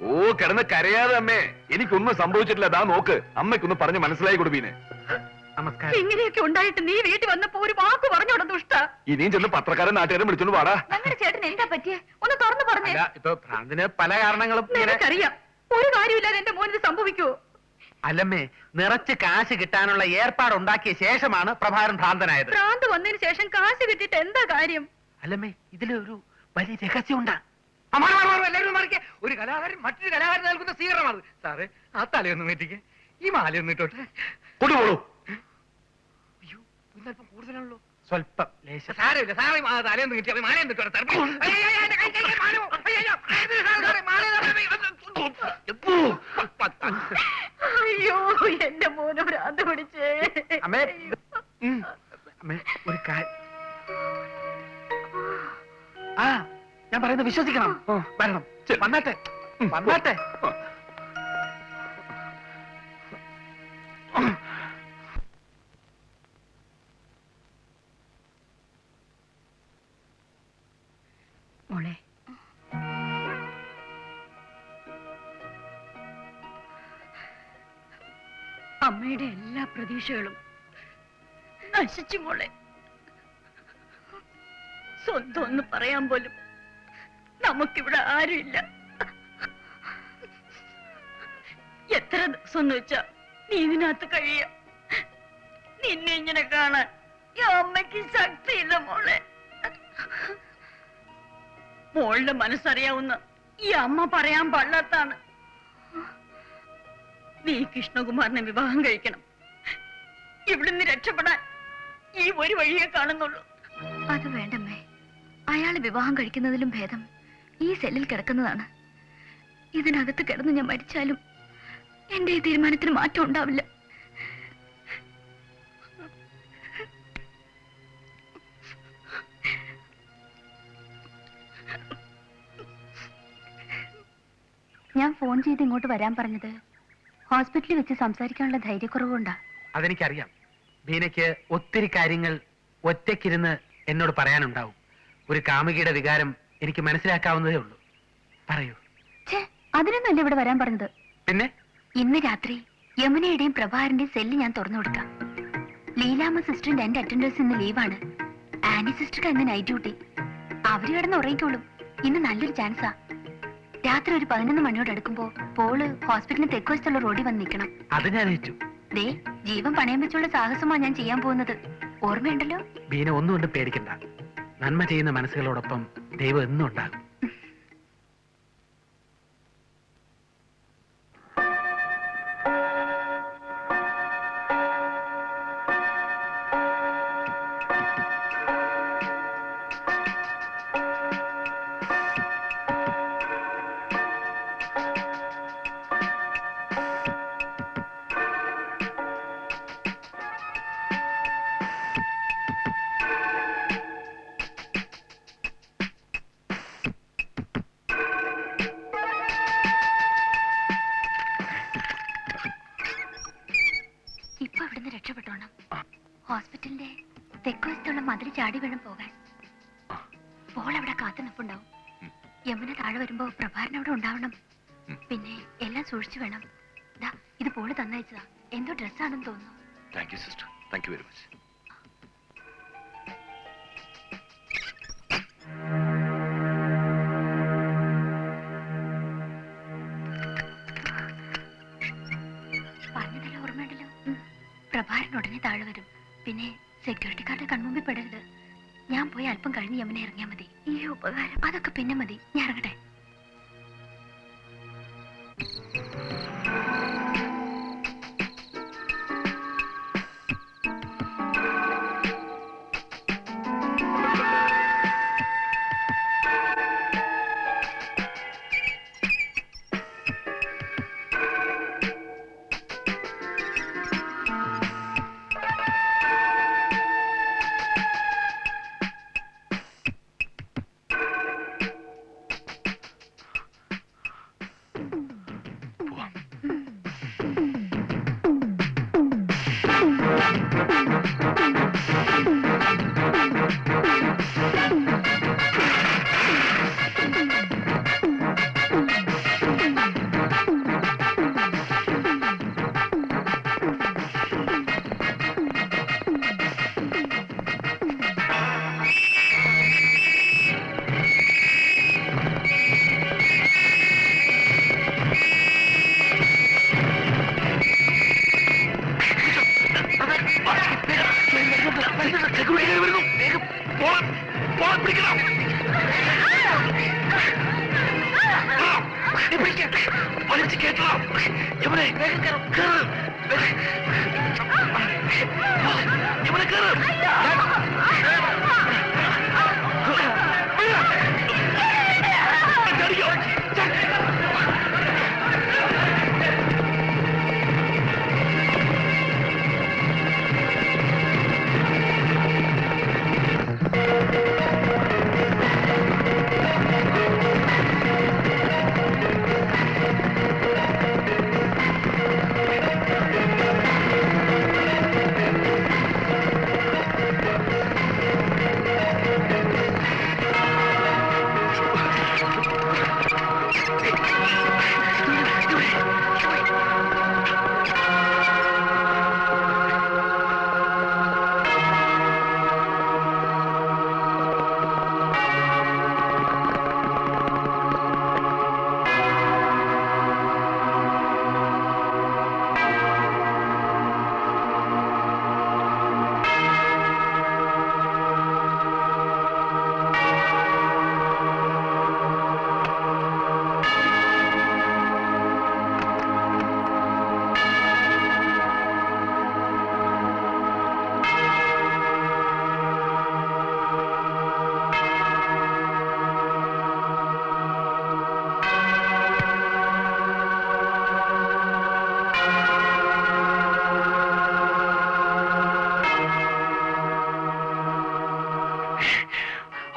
ഓ, കിടന്ന് കരയാതെ അമ്മേ, എനിക്കൊന്നും സംഭവിച്ചിട്ടില്ല. ദാ നോക്ക്, അമ്മയ്ക്കൊന്ന് പറഞ്ഞ് മനസ്സിലായി കൊടുപ്പീനെ. നമസ്കാരം. ഇങ്ങനെയൊക്കെ ഉണ്ടായിട്ട് നീ വീട്ടിൽ വന്നപ്പോ ഒരു വാക്ക് പറഞ്ഞോട ദുഷ്ട. ഇനിയും ചെന്ന് പത്രക്കാരൻ നാട്ടുകാരും വിളിച്ചോണ്ട് വാടാ. ഞങ്ങളുടെ ചേട്ടൻ എന്താ പറ്റിയേ? ഒന്ന് തുറന്നു പറഞ്ഞേ. അല്ല, ഇപ്പൊ ഭ്രാന്തിന് പല കാരണങ്ങളും ഇങ്ങനെ- നിനക്കറിയാം, ഒരു കാര്യമില്ലാതെ എന്റെ മോനിത് സംഭവിക്കുവോ? അല്ലമ്മേ, നിറച്ച് കാശ് കിട്ടാനുള്ള ഏർപ്പാടുണ്ടാക്കിയ ശേഷമാണ് പ്രഭാകരൻ ഭ്രാന്തനായത്. ഭ്രാന്ത് വന്നതിന് ശേഷം കാശ് കിട്ടിയിട്ട് എന്താ കാര്യം? അല്ലമ്മേ, ഇതിലൊരു വലിയ രഹസ്യമുണ്ടാ. ഒരു കലാകാരൻ മറ്റൊരു കലാകാരൻ നൽകുന്ന സ്വീകരണമാണ് സാറേ. ആ തലയൊന്നും നീട്ടിക്ക്, ഈ മാലയൊന്നും ഇട്ടോട്ടെ. കൊണ്ടുപോളൂ. അയ്യോ, ഇന്നല്പം കൂടുതലാണല്ലോ. സ്വല്പം ലേശം. സാരമില്ല സാറേ, തലയൊന്നും കിട്ടി മാലയൊന്നും ഇട്ടോട്ടെ. അയ്യോ, എന്റെ മോന് ഭ്രാന്ത് പിടിച്ചേ. അമ്മേ, അമ്മേ, ഒരു കാര്യം. ആ, ഞാൻ പറയുന്നത് വിശ്വസിക്കണം. വരണം, വന്നാട്ടെ, വന്നാട്ടെ. മോളെ, അമ്മയുടെ എല്ലാ പ്രതീക്ഷകളും നശിച്ചു മോളെ. സ്വന്തം ഒന്ന് പറയാൻ പോലും നമുക്കിവിടെ ആരുമില്ല. എത്ര ദിവസം എന്ന് വെച്ചാ നീ ഇതിനകത്ത് കഴിയ. നിന്നെ ഇങ്ങനെ കാണാൻ ഈ അമ്മയ്ക്ക് ശക്തിയില്ല മോളെ. മോളുടെ മനസ്സറിയാവുന്ന ഈ അമ്മ പറയാൻ പാടില്ലാത്താണ്. നീ കൃഷ്ണകുമാറിനെ വിവാഹം കഴിക്കണം. ഇവിടുന്ന് രക്ഷപ്പെടാൻ ഈ ഒരു വഴിയെ കാണുന്നുള്ളൂ. അത് വേണ്ടമ്മേ, അയാള് വിവാഹം കഴിക്കുന്നതിലും ഭേദം ഈ സെല്ലിൽ കിടക്കുന്നതാണ്. ഇതിനകത്ത് കിടന്ന് ഞാൻ മരിച്ചാലും എന്റെ ഈ തീരുമാനത്തിന് മാറ്റം ഉണ്ടാവില്ല. ഞാൻ ഫോൺ ചെയ്ത് ഇങ്ങോട്ട് വരാൻ പറഞ്ഞത് ഹോസ്പിറ്റലിൽ വെച്ച് സംസാരിക്കാനുള്ള ധൈര്യക്കുറവുണ്ടാ. അതെനിക്കറിയാം. ബീനയ്ക്ക് ഒത്തിരി കാര്യങ്ങൾ ഒറ്റയ്ക്കിരുന്ന് എന്നോട് പറയാനുണ്ടാവും. ഒരു കാമുകിയുടെ വികാരം എനിക്ക് മനസ്സിലാക്കാവുന്നതേ ഉള്ളൂ. പറയൂ. അതിനൊന്നുമല്ല ഇവിടെ വരാൻ പറഞ്ഞത്. പിന്നെ ഇന്ന് രാത്രി യമുനയുടെയും പ്രഭാകരന്റെയും സെല്ല് ഞാൻ തുറന്നു കൊടുക്കാം. ലീലാമ്മ സിസ്റ്ററിന്റെ എന്റെ അറ്റൻഡേഴ്സ് ഇന്ന് ലീവാണ്. ആനി സിസ്റ്റർക്ക് ഇന്ന് നൈറ്റ് ഡ്യൂട്ടി. അവര് കിടന്ന് ഉറങ്ങിക്കോളും. ഇന്ന് നല്ലൊരു ചാൻസാ. രാത്രി ഒരു 11 മണിയോട് അടുക്കുമ്പോ പോള് ഹോസ്പിറ്റലിന് തെക്കുവശത്തുള്ള റോഡിൽ വന്ന് നിൽക്കണം. അത് ഞാൻ ഏറ്റു. ദേ, ജീവൻ പണയം വെച്ചുള്ള സാഹസമാണ് ഞാൻ ചെയ്യാൻ പോകുന്നത്. ഓർമ്മയുണ്ടല്ലോ? ബീന ഒന്നുകൊണ്ട് പേടിക്കണ്ട. നന്മ ചെയ്യുന്ന മനസ്സുകളോടൊപ്പം ദൈവം എന്നും ഉണ്ടാകും. ഇപ്പൊ അവിടുന്ന് രക്ഷപ്പെട്ടോണം. ഹോസ്പിറ്റലിന്റെ തെക്കുവശത്തുള്ള മതിൽ ചാടി വേണം പോകാൻ. പോൾ അവിടെ കാത്തു നിൽപ്പുണ്ടാവും. യമുന താഴെ വരുമ്പോ പ്രഭാകരൻ അവിടെ ഉണ്ടാവണം. പിന്നെ എല്ലാം സൂക്ഷിച്ചു വേണം. ദാ, ഇത് പോള് തന്നയച്ചതാ. എന്തോ ഡ്രസ്സാണെന്ന് തോന്നുന്നു. Thank you sister, thank you very much. പറഞ്ഞതെല്ലാം ഓർമ്മയുണ്ടല്ലോ. പ്രഭാകരൻ ഉടനെ താഴെ വരും. പിന്നെ സെക്യൂരിറ്റിക്കാരുടെ കൺമുമ്പിൽ പെടരുത്. ഞാൻ പോയി അല്പം കഴിഞ്ഞ് യമുന ഇറങ്ങിയാൽ മതി. ഈ ഉപകാരം അതൊക്കെ പിന്നെ മതി. ഞാൻ ഇറങ്ങട്ടെ.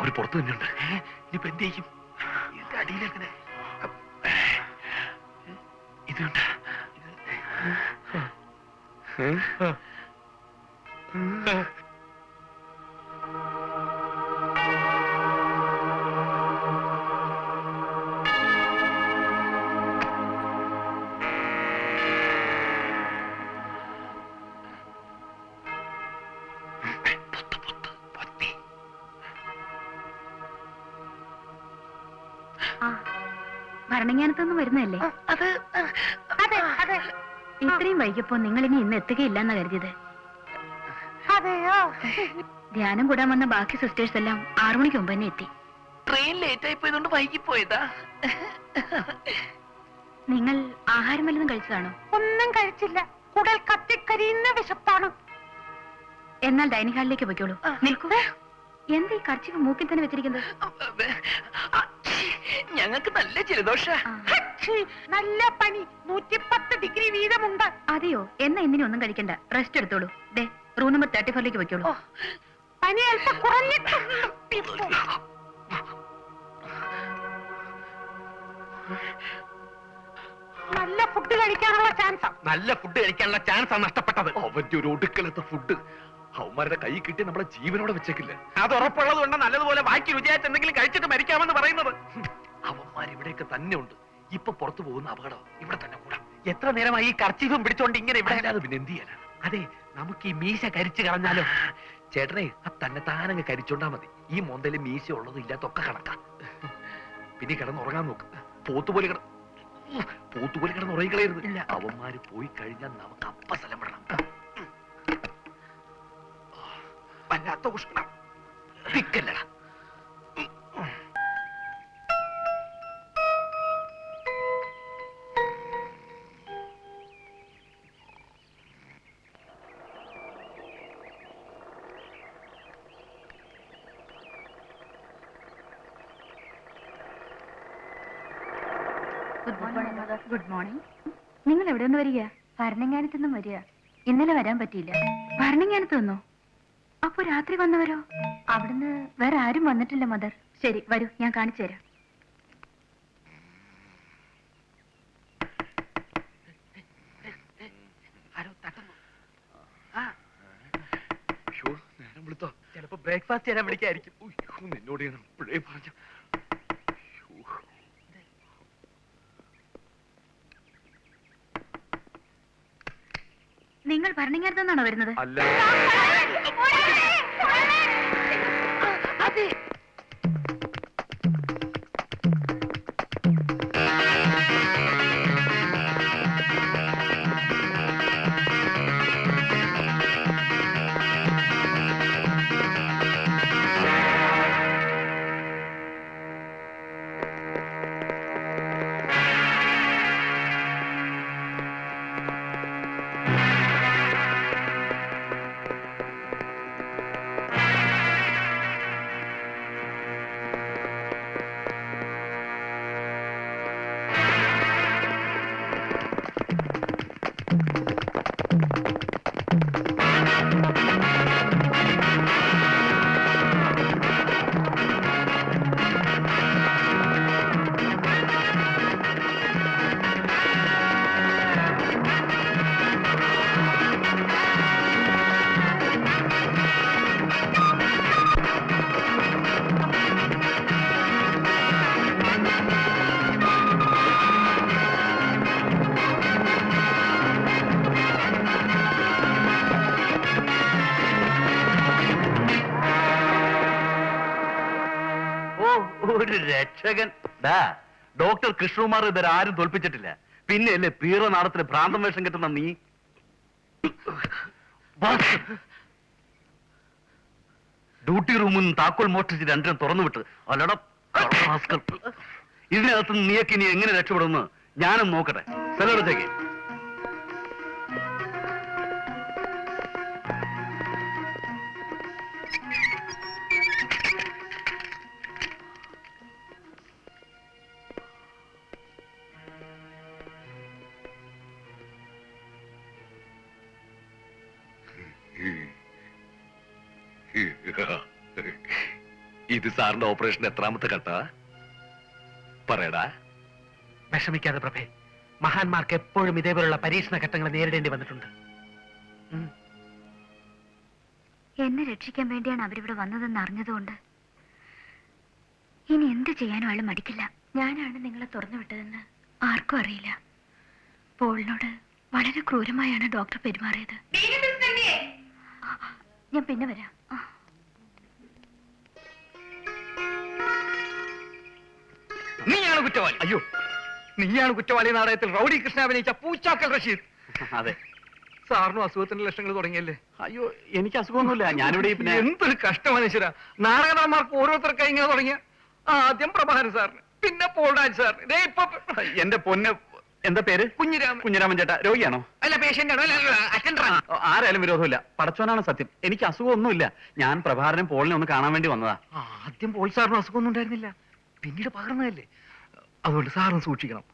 അവര് പുറത്തു തന്നെയുണ്ട്. ഇനിയിപ്പോ എന്ത് ചെയ്യും? ഇതിന്റെ അടിയിലെങ്ങനെ ഇതുണ്ട്. ഭരണങ്ങാനത്തൊന്നും വരുന്നതല്ലേ? ഇത്രയും വൈകിയപ്പോ നിങ്ങൾ ഇനി ഇന്ന് എത്തുകയില്ലെന്നാ കരുതിയത്. അതെയോ? ധ്യാനം കൂടാൻ വന്ന ബാക്കി സിസ്റ്റേഴ്സ് എല്ലാം 6 മണിക്ക് മുമ്പ് തന്നെ എത്തി. ട്രെയിൻ ലേറ്റ് ആയി പോയതുകൊണ്ട് വൈകിപ്പോയതാ. നിങ്ങൾ ആഹാരം വല്ലതും കഴിച്ചതാണോ? ഒന്നും കഴിച്ചില്ല. കുടൽ കത്തിക്കരിയുന്ന വിശപ്പാണ്. എന്നാൽ ഡൈനിങ് ഹാളിലേക്ക് പോയിക്കോളൂ. നിൽക്കൂ. എന്താ ഈ കർച്ചിഫ് മൂക്കിൽ തന്നെ വെച്ചിരിക്കുന്നത്? ഞങ്ങൾക്ക് നല്ല ജലദോഷ. നല്ല പനി. 110 ഡിഗ്രി വീതമുണ്ട്. അതെയോ? എന്നാ ഇന്നിനി ഒന്നും കഴിക്കണ്ട. റെസ്റ്റ് എടുത്തോളൂ. ഡേ റൂം നമ്പർ 34ലേക്ക് പോയിക്കോളൂ. പനി അല്പം കുറഞ്ഞിട്ടുണ്ട്. നല്ല ഫുഡ് കഴിക്കാനുള്ള ചാൻസാ നഷ്ടപ്പെട്ടത്. അവന്റെ ഒരു ഒടുക്കലത്തെ ഫുഡ് അവന്മാരുടെ കൈ കിട്ടി നമ്മളെ ജീവനോടെ വെച്ചേക്കില്ല. അത് ഉറപ്പുള്ളത് കൊണ്ട് നല്ലതുപോലെ ബാക്കി രുചിയായിട്ട് എന്തെങ്കിലും കഴിച്ചിട്ട് മരിക്കാമെന്ന് പറയുന്നത്. അവന്മാർ ഇവിടെയൊക്കെ തന്നെ ഉണ്ട്. ഇപ്പൊ പുറത്തു പോകുന്ന അപകടം ഇവിടെ തന്നെ കൂടാം. എത്ര നേരമായി ഈ കർച്ചീഫും പിടിച്ചോണ്ട് ഇങ്ങനെ ഇവിടെ? അല്ലാതെ പിന്നെ എന്ത് ചെയ്യാനാ? അതെ, നമുക്ക് ഈ മീശ കരിച്ചു കളഞ്ഞാലോ? ചേട്ടനെ തന്നെ താനങ്ങ് കരിച്ചോണ്ടാ മതി. ഈ മൊന്തയില് മീശ ഉള്ളതും ഇല്ലാത്തൊക്കെ കണക്കാ. പിന്നെ കിടന്നുറങ്ങാൻ നോക്ക്. പോത്തുപോലെ കിടന്നുറങ്ങിക്കളയരുത്. അവന്മാര് പോയി കഴിഞ്ഞാൽ നമുക്ക് അപ്പ സ്ഥലം വിടണം. വല്ലാത്ത ഉഷ്ണം. പിക്കല്ലടാ. Good morning. നിങ്ങൾ എവിടെ നിന്ന് വരിക? ഭരണങ്ങാനത്ത് നിന്നും വരിക. ഇന്നലെ വരാൻ പറ്റിയില്ല. ഭരണങ്ങാനത്ത് നിന്നോ? അപ്പൊ രാത്രി വന്നവരോ? അവിടുന്ന് വേറെ ആരും വന്നിട്ടില്ല മദർ. ശരി, വരൂ, ഞാൻ കാണിച്ചു തരാം. ചിലപ്പോ ബ്രേക്ക്ഫാസ്റ്റ് ചെയ്യാൻ വിളിക്കായിരിക്കും. നിന്നോട് ഞാൻ ഇപ്പോഴേ പറഞ്ഞു. നിങ്ങൾ ഭരണങ്ങാനത്ത് നിന്നാണോ വരുന്നത്? അല്ല. അതെ. ഒരു രക്ഷകൻ. ഡോക്ടർ കൃഷ്ണകുമാർ ഇതുവരെ ആരും തോൽപ്പിച്ചിട്ടില്ല. പിന്നെ അല്ലേ പീറ നാടത്തിന് ഭ്രാന്തം വേഷം കിട്ടുന്ന നീ. ഡ്യൂട്ടി റൂമിൽ നിന്ന് താക്കോൽ മോഷ്ടിച്ച് രണ്ടിനും തുറന്നു വിട്ട് അല്ലട. ഇതിനകത്ത് നീയൊക്കെ ഇനി എങ്ങനെ രക്ഷപ്പെടുമെന്ന് ഞാനും നോക്കട്ടെ. സ്ഥലത്തേക്ക് ഇത് സാറിന്റെ ഓപ്പറേഷൻ എത്രാമത്തെ ഘട്ടാ? പറയടാ. വിഷമിക്കാതെ പ്രഭേ, മഹാന്മാർക്ക് എപ്പോഴും ഇതേപോലുള്ള പരീക്ഷണ ഘട്ടങ്ങൾ നേരിടേണ്ടി വന്നിട്ടുണ്ട്. എന്നെ രക്ഷിക്കാൻ വേണ്ടിയാണ് അവരിവിടെ വന്നതെന്ന് അറിഞ്ഞതുകൊണ്ട് ഇനി എന്ത് ചെയ്യാനും അയാൾ മടിക്കില്ല. ഞാനാണ് നിങ്ങളെ തുറന്നു വിട്ടതെന്ന് ആർക്കും അറിയില്ല. പോളിനോട് വളരെ ക്രൂരമായാണ് ഡോക്ടർ പെരുമാറിയത്. ഞാൻ പിന്നെ വരാം. നീയാണ് കുറ്റവാളി. അയ്യോ, നീയാണ് കുറ്റവാളി. നാടകത്തിൽ റൗഡി കൃഷ്ണ അഭിനയിച്ച പൂച്ചാക്കൽ റഷീദ്. അതെ. സാറിനും അസുഖത്തിന്റെ ലക്ഷണങ്ങൾ തുടങ്ങിയല്ലേ? അയ്യോ, എനിക്ക് അസുഖമൊന്നുമില്ല. ഞാനിവിടെ പിന്നെ എന്തൊരു കഷ്ടമാണ് ഈശ്വര. നാടകന്മാർക്ക് ഓരോരുത്തർക്കായി ഇങ്ങനെ തുടങ്ങിയ ആദ്യം പ്രഭാകരൻ സാറിന്, പിന്നെ പോൾരാജ് സാറിന്, ഇതേ ഇപ്പൊ എന്റെ പൊന്ന്. എന്താ പേര്? കുഞ്ഞിരാമൻ. കുഞ്ഞിരാമൻ ചേട്ടാ രോഗിയാണോ? അല്ല, പേഷ്യന്റ് ആണോ? അറ്റൻഡറാണ്. ആരായാലും വിരോധമില്ല. പടച്ചോനാണ് സത്യം. എനിക്ക് അസുഖമൊന്നുമില്ല. ഞാൻ പ്രഭാകരനും പോളിനെ ഒന്ന് കാണാൻ വേണ്ടി വന്നതാ. ആദ്യം പോൾ സാറിന് അസുഖമൊന്നും ഉണ്ടായിരുന്നില്ല, പിന്നീട് പകർന്നതല്ലേ. അതുകൊണ്ട് സാറും സൂക്ഷിക്കണം.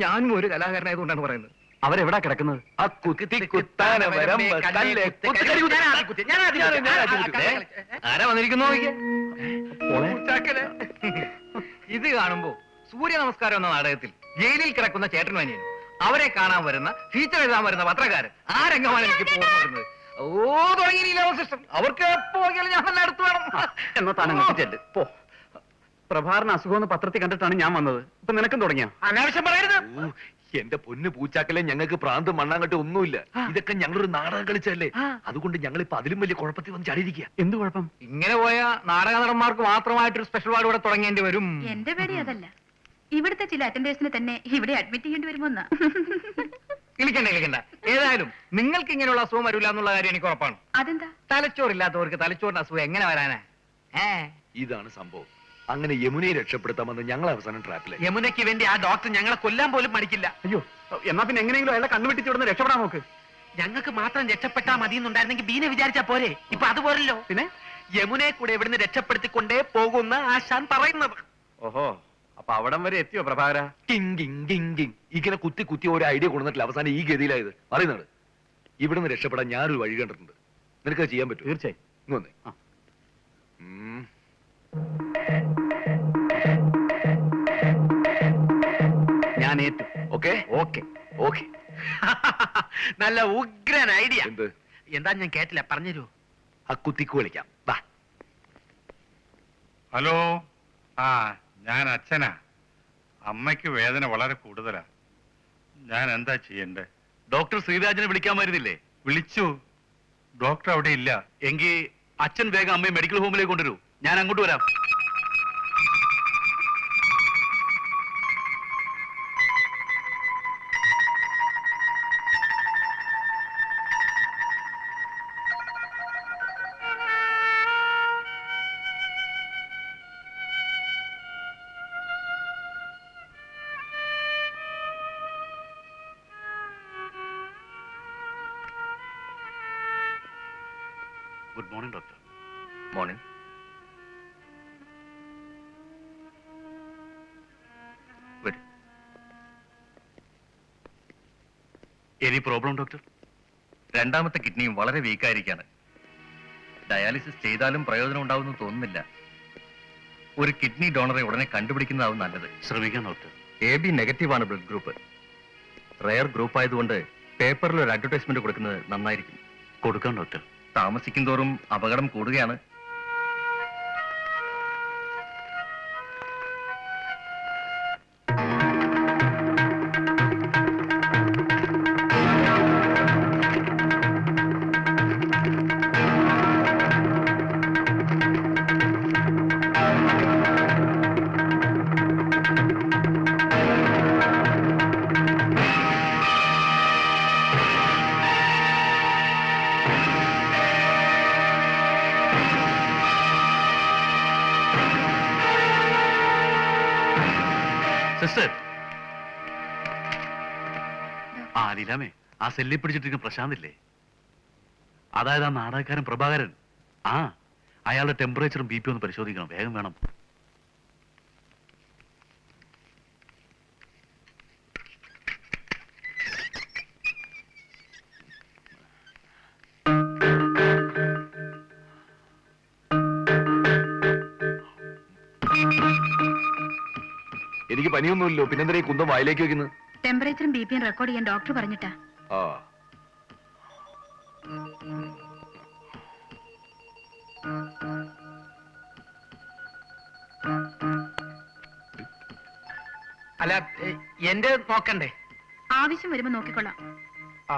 ഞാനും ഒരു കലാകാരനായതുകൊണ്ടാണ് പറയുന്നത്. അവരെവിടാ കിടക്കുന്നത്? ആരാ വന്നിരിക്കുന്നു? ഇത് കാണുമ്പോ സൂര്യ നമസ്കാരം എന്ന നാടകത്തിൽ ജയിലിൽ കിടക്കുന്ന ചേട്ടൻ അനിയനും അവരെ കാണാൻ വരുന്ന ഫീച്ചർ എഴുതാൻ വരുന്ന പത്രക്കാരൻ ആ രംഗമാണ് എനിക്ക് പോകുന്നു വരുന്നത്. തുടങ്ങിയില്ല സിസ്റ്റർ. അവർക്ക് എപ്പോ ഞാൻ നല്ല അടുത്ത് വേണം. എന്നാ താൻ ചെല്ല് പോ. പ്രഭാകരന് അസുഖം പത്രത്തിൽ കണ്ടിട്ടാണ് ഞാൻ വന്നത്. ഇപ്പൊ നിനക്കും തുടങ്ങിയ അനാവശ്യം പറയരുത്. എന്റെ പൊന്ന് പൂച്ചാക്കലെ, ഞങ്ങൾക്ക് പ്രാന്ത് മണ്ണാങ്കട്ട് ഒന്നുമില്ല. ഇതൊക്കെ ഞങ്ങളൊരു നാടകം കളിച്ചല്ലേ. അതുകൊണ്ട് ഞങ്ങൾ ഇപ്പൊ അതിലും വലിയ കുഴപ്പത്തിൽ വന്ന് ചാടിയിരിക്കുക. എന്ത് കുഴപ്പം? ഇങ്ങനെ പോയ നാടക നടന്മാർക്ക് മാത്രമായിട്ടൊരു സ്പെഷ്യൽ വാർഡ് ഇവിടെ തുടങ്ങേണ്ടി വരും. എന്റെ പേടി അതല്ല, ഇവിടുത്തെ ചില അറ്റൻഡേഴ്സിനെ തന്നെ ഇവിടെ അഡ്മിറ്റ് ചെയ്യേണ്ടി വരുമോന്നാ. ഇളിക്കണ്ട. ഏതായാലും നിങ്ങൾക്ക് ഇങ്ങനെയുള്ള അസുഖം വരില്ല എന്നുള്ള കാര്യം എനിക്ക് ഉറപ്പാണ്. അതെന്താ? തലച്ചോറില്ലാത്തവർക്ക് തലച്ചോറിന്റെ അസുഖം എങ്ങനെ വരാനാ? ഇതാണ് സംഭവം. അങ്ങനെ യമുനയെ രക്ഷപ്പെടുത്താമെന്ന് ഞങ്ങൾ അവസാനം ട്രാപ്പിലായി. യമുനയ്ക്ക് വേണ്ടി ആ ഡോക്ടർ ഞങ്ങളെ കൊല്ലാൻ പോലും മടിക്കില്ല. അയ്യോ, എന്നാ പിന്നെ എങ്ങനെയെങ്കിലും അയാളെ കണ്ണുവെട്ടിച്ച് ഇവിടുന്ന് രക്ഷപ്പെടാൻ നോക്ക്. ഞങ്ങൾക്ക് മാത്രം രക്ഷപ്പെട്ടാ മതി എന്നുണ്ടായിരുന്നെങ്കിൽ ബീനെ വിചാരിച്ചാ പോരെ. ഇപ്പൊ അതുപോലല്ലോ. പിന്നെ യമുനയെ കൂടെ ഇവിടുന്ന് രക്ഷപ്പെടുത്തിക്കൊണ്ടേ പോകുന്ന ആശാൻ പറയുന്നത്. ഓഹോ, അപ്പൊ അവിടം വരെ എത്തിയോ പ്രഭാകര? ഇങ്ങനെ കുത്തി കുത്തി ഒരു ഐഡിയ കൊണ്ടുവന്നിട്ടില്ല അവസാനം ഈ ഗതിയിലായത്. പറയുന്നത് ഇവിടുന്ന് രക്ഷപ്പെടാൻ ഞാനൊരു വഴി കണ്ടിട്ടുണ്ട്. നിനക്ക് ചെയ്യാൻ പറ്റും? തീർച്ചയായും. ഇങ്ങൊന്നേ. ഞാൻ ഏറ്റു. Okay okay okay. നല്ല ഉഗ്രൻ ഐഡിയ. എന്ത്? എന്താ ഞാൻ കേട്ടില്ല, പറഞ്ഞുതരൂ. ആ കുത്തിക്ക് വിളിക്കാം. വാ. ഹലോ. ഞാൻ അച്ഛനാ. അമ്മയ്ക്ക് വേദന വളരെ കൂടുതലാ. ഞാൻ എന്താ ചെയ്യണ്ടേ? ഡോക്ടർ ശ്രീരാജിനെ വിളിക്കാമായിരുന്നില്ലേ? വിളിച്ചു. ഡോക്ടർ അവിടെ ഇല്ല. എങ്കിൽ അച്ഛൻ വേഗം അമ്മയെ മെഡിക്കൽ ഹോമിലേക്ക് കൊണ്ടുവരൂ. ഞാൻ അങ്ങോട്ട് വരാം. Good morning doctor. മോർണിംഗ്. വരൂ. Any problem doctor? രണ്ടാമത്തെ കിഡ്നിയും വളരെ വീക്കായിരിക്കാണ്. ഡയാലിസിസ് ചെയ്താലും പ്രയോജനം ഉണ്ടാവുമെന്ന് തോന്നുന്നില്ല. ഒരു കിഡ്നി ഡോണറെ ഉടനെ കണ്ടുപിടിക്കുന്നതാവും നല്ലത്. ശ്രമിക്കാം ഡോക്ടർ. AB നെഗറ്റീവാണ് ബ്ലഡ് ഗ്രൂപ്പ്. റെയർ ഗ്രൂപ്പ് ആയതുകൊണ്ട് പേപ്പറിൽ ഒരു അഡ്വർടൈസ്മെന്റ് കൊടുക്കുന്നത് നന്നായിരിക്കും. കൊടുക്കാം ഡോക്ടർ. താമസിക്കും തോറും അപകടം കൂടുകയാണ്. സിസ്റ്റർ. ആ ലീലാമേ, ആ സെല്ലി പിടിച്ചിട്ടിരിക്കുന്ന പ്രശാന്ത് ഇല്ലേ, അതായത് ആ നാടകക്കാരൻ പ്രഭാകരൻ. ആ അയാളുടെ ടെമ്പറേച്ചറും ബി പി ഒന്ന് പരിശോധിക്കണം, വേഗം വേണം. എനിക്ക് പനിയൊന്നുമില്ലോ, പിന്നെന്തിനാ ഈ കുന്തം വായിലേക്ക് വെക്കുന്നത്? ടെമ്പറേച്ചറും ബി പിയും റെക്കോർഡ് ചെയ്യാൻ ഡോക്ടർ പറഞ്ഞിട്ടാ. ആ അല്ല, എന്റെ നോക്കണ്ടേ? ആവശ്യം വരുമ്പോ നോക്കിക്കൊള്ളാം. ആ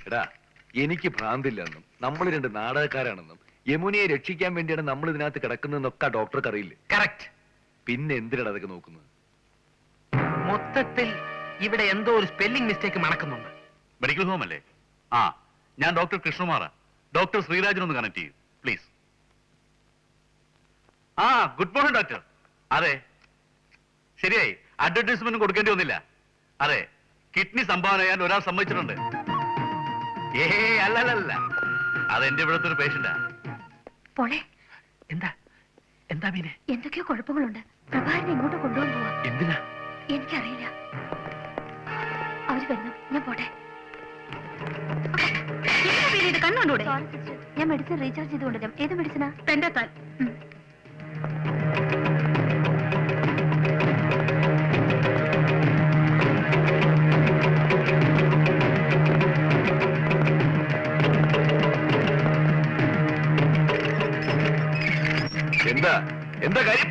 എടാ, എനിക്ക് ഭ്രാന്തില്ലെന്നും നമ്മൾ രണ്ട് നാടകക്കാരാണെന്നും യമുനയെ രക്ഷിക്കാൻ വേണ്ടിയാണ് നമ്മൾ ഇതിനകത്ത് കിടക്കുന്നതെന്നൊക്കെ ഡോക്ടർക്ക് അറിയില്ലേ? കറക്റ്റ്. പിന്നെ എന്തിനാണ് അതൊക്കെ നോക്കുന്നത്? മൊത്തത്തിൽ ഇവിടെ എന്തോ ഒരു സ്പെല്ലിംഗ് മിസ്റ്റേക്ക് മണക്കുന്നുണ്ട്. മെഡിക്കൽ ഹോം അല്ലേ? ആ, ഞാൻ ഡോക്ടർ കൃഷ്ണകുമാറാ. ഡോക്ടർ ശ്രീരാജനൊന്ന് കണക്ട് ചെയ്യൂ പ്ലീസ്. ആ, ഗുഡ് മോർണിംഗ് ഡോക്ടർ. അതെ, ശരിയായി, അഡ്വർടൈസ്മെന്റ് കൊടുക്കേണ്ടി വന്നില്ല. അതെ, കിഡ്നി സംഭാവന ചെയ്യാൻ ഒരാൾ സമ്മതിച്ചിട്ടുണ്ട്. അല്ലല്ല, അതെന്റെ ഇവിടുത്തെ ഒരു പേഷ്യന്റാ. പോളെ, എന്താ എന്താ മീനെ? എന്തൊക്കെയോ കുഴപ്പങ്ങളുണ്ട്. പ്രഭാകരനെ ഇങ്ങോട്ട് കൊണ്ടുപോകാൻ പോവാ. എന്തിനാ? എനിക്കറിയില്ല. അവര് വരുന്നു, ഞാൻ പോട്ടെ. കണ്ണുകൊണ്ടൂടെ? ഞാൻ മെഡിസിൻ റീചാർജ് ചെയ്ത് കൊണ്ടുവരാം. ഏത് മെഡിസിനാ? പെൻഡത്താൽ. എന്താ എന്താ കാര്യം?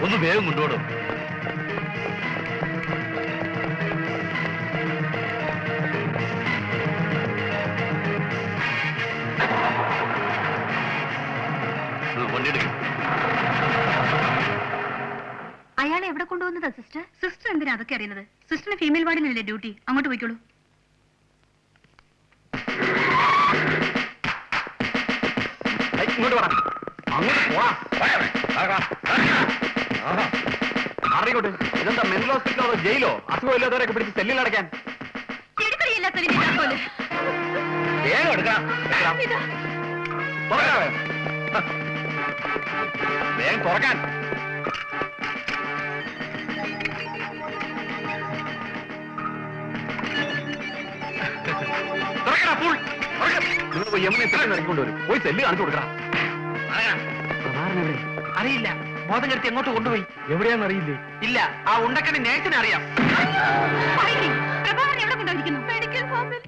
ഒന്ന് വേഗം കൊണ്ടുപോടും. വണ്ടിയെടുക്കും. അയാളെ എവിടെ കൊണ്ടുപോകുന്നതാ സിസ്റ്റർ? സിസ്റ്റർ എന്തിനാ അതൊക്കെ അറിയുന്നത്? സിസ്റ്ററിന് ഫീമെയിൽ വാർഡിനല്ലേ ഡ്യൂട്ടി? അങ്ങോട്ട് പോയിക്കോളൂ. ഇങ്ങോട്ട് വേണം, അങ്ങോട്ട് പോവാ. അറിയിക്കോട്ടെ, ഇതെന്താ മെന്റൽ ഹോസ്പിറ്റലോ അതോ ജയിലോ? അസുഖമില്ലാത്തവരൊക്കെ പിടിച്ച് സെല്ലിൽ അടയ്ക്കാൻ. വേഗം എടുക്കാം, വേഗം തുറക്കാൻ. നിങ്ങൾ പോയി യമുനെ സെല്ലിൽ ഇറങ്ങിക്കൊണ്ടുവരും. പോയി സെല്ല് കാണിച്ചു കൊടുക്കണം. അറിയില്ല, ബോധം കെടുത്തി എങ്ങോട്ട് കൊണ്ടുപോയി? എവിടെയാന്ന് അറിയില്ലേ? ഇല്ല, ആ ഉണ്ടക്കണ്ണി നേഴ്സിനെ അറിയാം. പ്രഭാകരൻ എവിടെ കൊണ്ടായിരിക്കുന്നു? മെഡിക്കൽ ഹോമിൽ.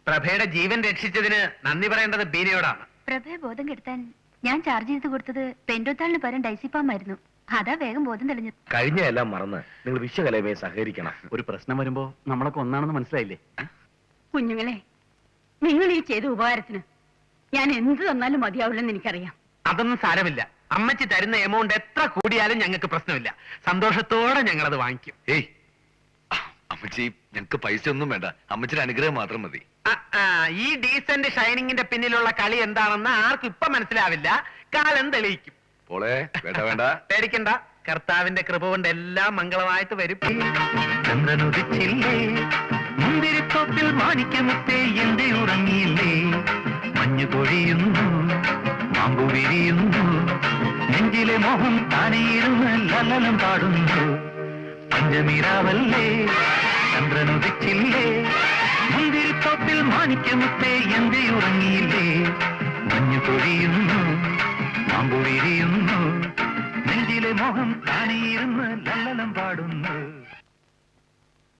പ്രഭയുടെ ജീവൻ രക്ഷിച്ചതിന് നന്ദി പറയേണ്ടത് ബീനയോടാണ്. പ്രഭയെ ബോധം കെടുത്താൻ ഞാൻ ചാർജ് ചെയ്ത് കൊടുത്തത് പെൻഡോത്താളിന് പകരം ഡൈസിപ്പാമായിരുന്നു. അതാ വേഗം ബോധം തെളിഞ്ഞത്. കഴിഞ്ഞ എല്ലാം മറന്ന് നിങ്ങൾ വിശ്വകലയുമായി സഹകരിക്കണം. ഒരു പ്രശ്നം വരുമ്പോ നമ്മളൊക്കെ ഒന്നാണെന്ന് മനസ്സിലായില്ലേ? കുഞ്ഞുങ്ങളെ, നിങ്ങൾ ഈ ചെയ്ത ഉപകാരത്തിന് ഞാൻ എന്ത് തന്നാലും മതിയാവില്ലെന്ന് എനിക്കറിയാം. അതൊന്നും സാരമില്ല. അമ്മച്ചി തരുന്ന എമൗണ്ട് എത്ര കൂടിയാലും ഞങ്ങൾക്ക് പ്രശ്നമില്ല. സന്തോഷത്തോടെ ഞങ്ങൾ അത് വാങ്ങിക്കും. ഏയ് അമ്മച്ചി, ഞങ്ങക്ക് പൈസ ഒന്നും വേണ്ട, അമ്മച്ചിയുടെ അനുഗ്രഹം മാത്രം മതി. ഈ ഡീസന്റ് ഷൈനിങ്ങിന്റെ പിന്നിലുള്ള കളി എന്താണെന്ന് ആർക്കും ഇപ്പൊ മനസ്സിലാവില്ല. കാലം തെളിയിക്കും. പോളെ വേണ്ട വേണ്ട, പേടിക്കണ്ട. കർത്താവിന്റെ കൃപ കൊണ്ട് എല്ലാം മംഗളമായിട്ട് വരും. ചന്ദ്രനുദിച്ചില്ലേ, മുന്തിരിത്തോപ്പിൽ മാണിക്യമുത്തേ എന്റെ ഉറങ്ങിയില്ലേ, മഞ്ഞു കൊഴിയുന്നു, മാമ്പു വിരിയുന്നു, നെഞ്ചിലെ മോഹം താനെയിരുന്ന് ലലനം പാടുന്നു. പഞ്ചമിരാവല്ലേ, ചന്ദ്രനുദിച്ചില്ലേ, മുന്തിരിത്തോപ്പിൽ മാണിക്യമുത്തേ എന്റെ ഉറങ്ങിയില്ലേ, മഞ്ഞു കൊഴിയുന്നു, മാമ്പു വിരിയുന്നു, നെഞ്ചിലെ മോഹം താനെയിരുന്ന് ലലനം പാടുന്നു.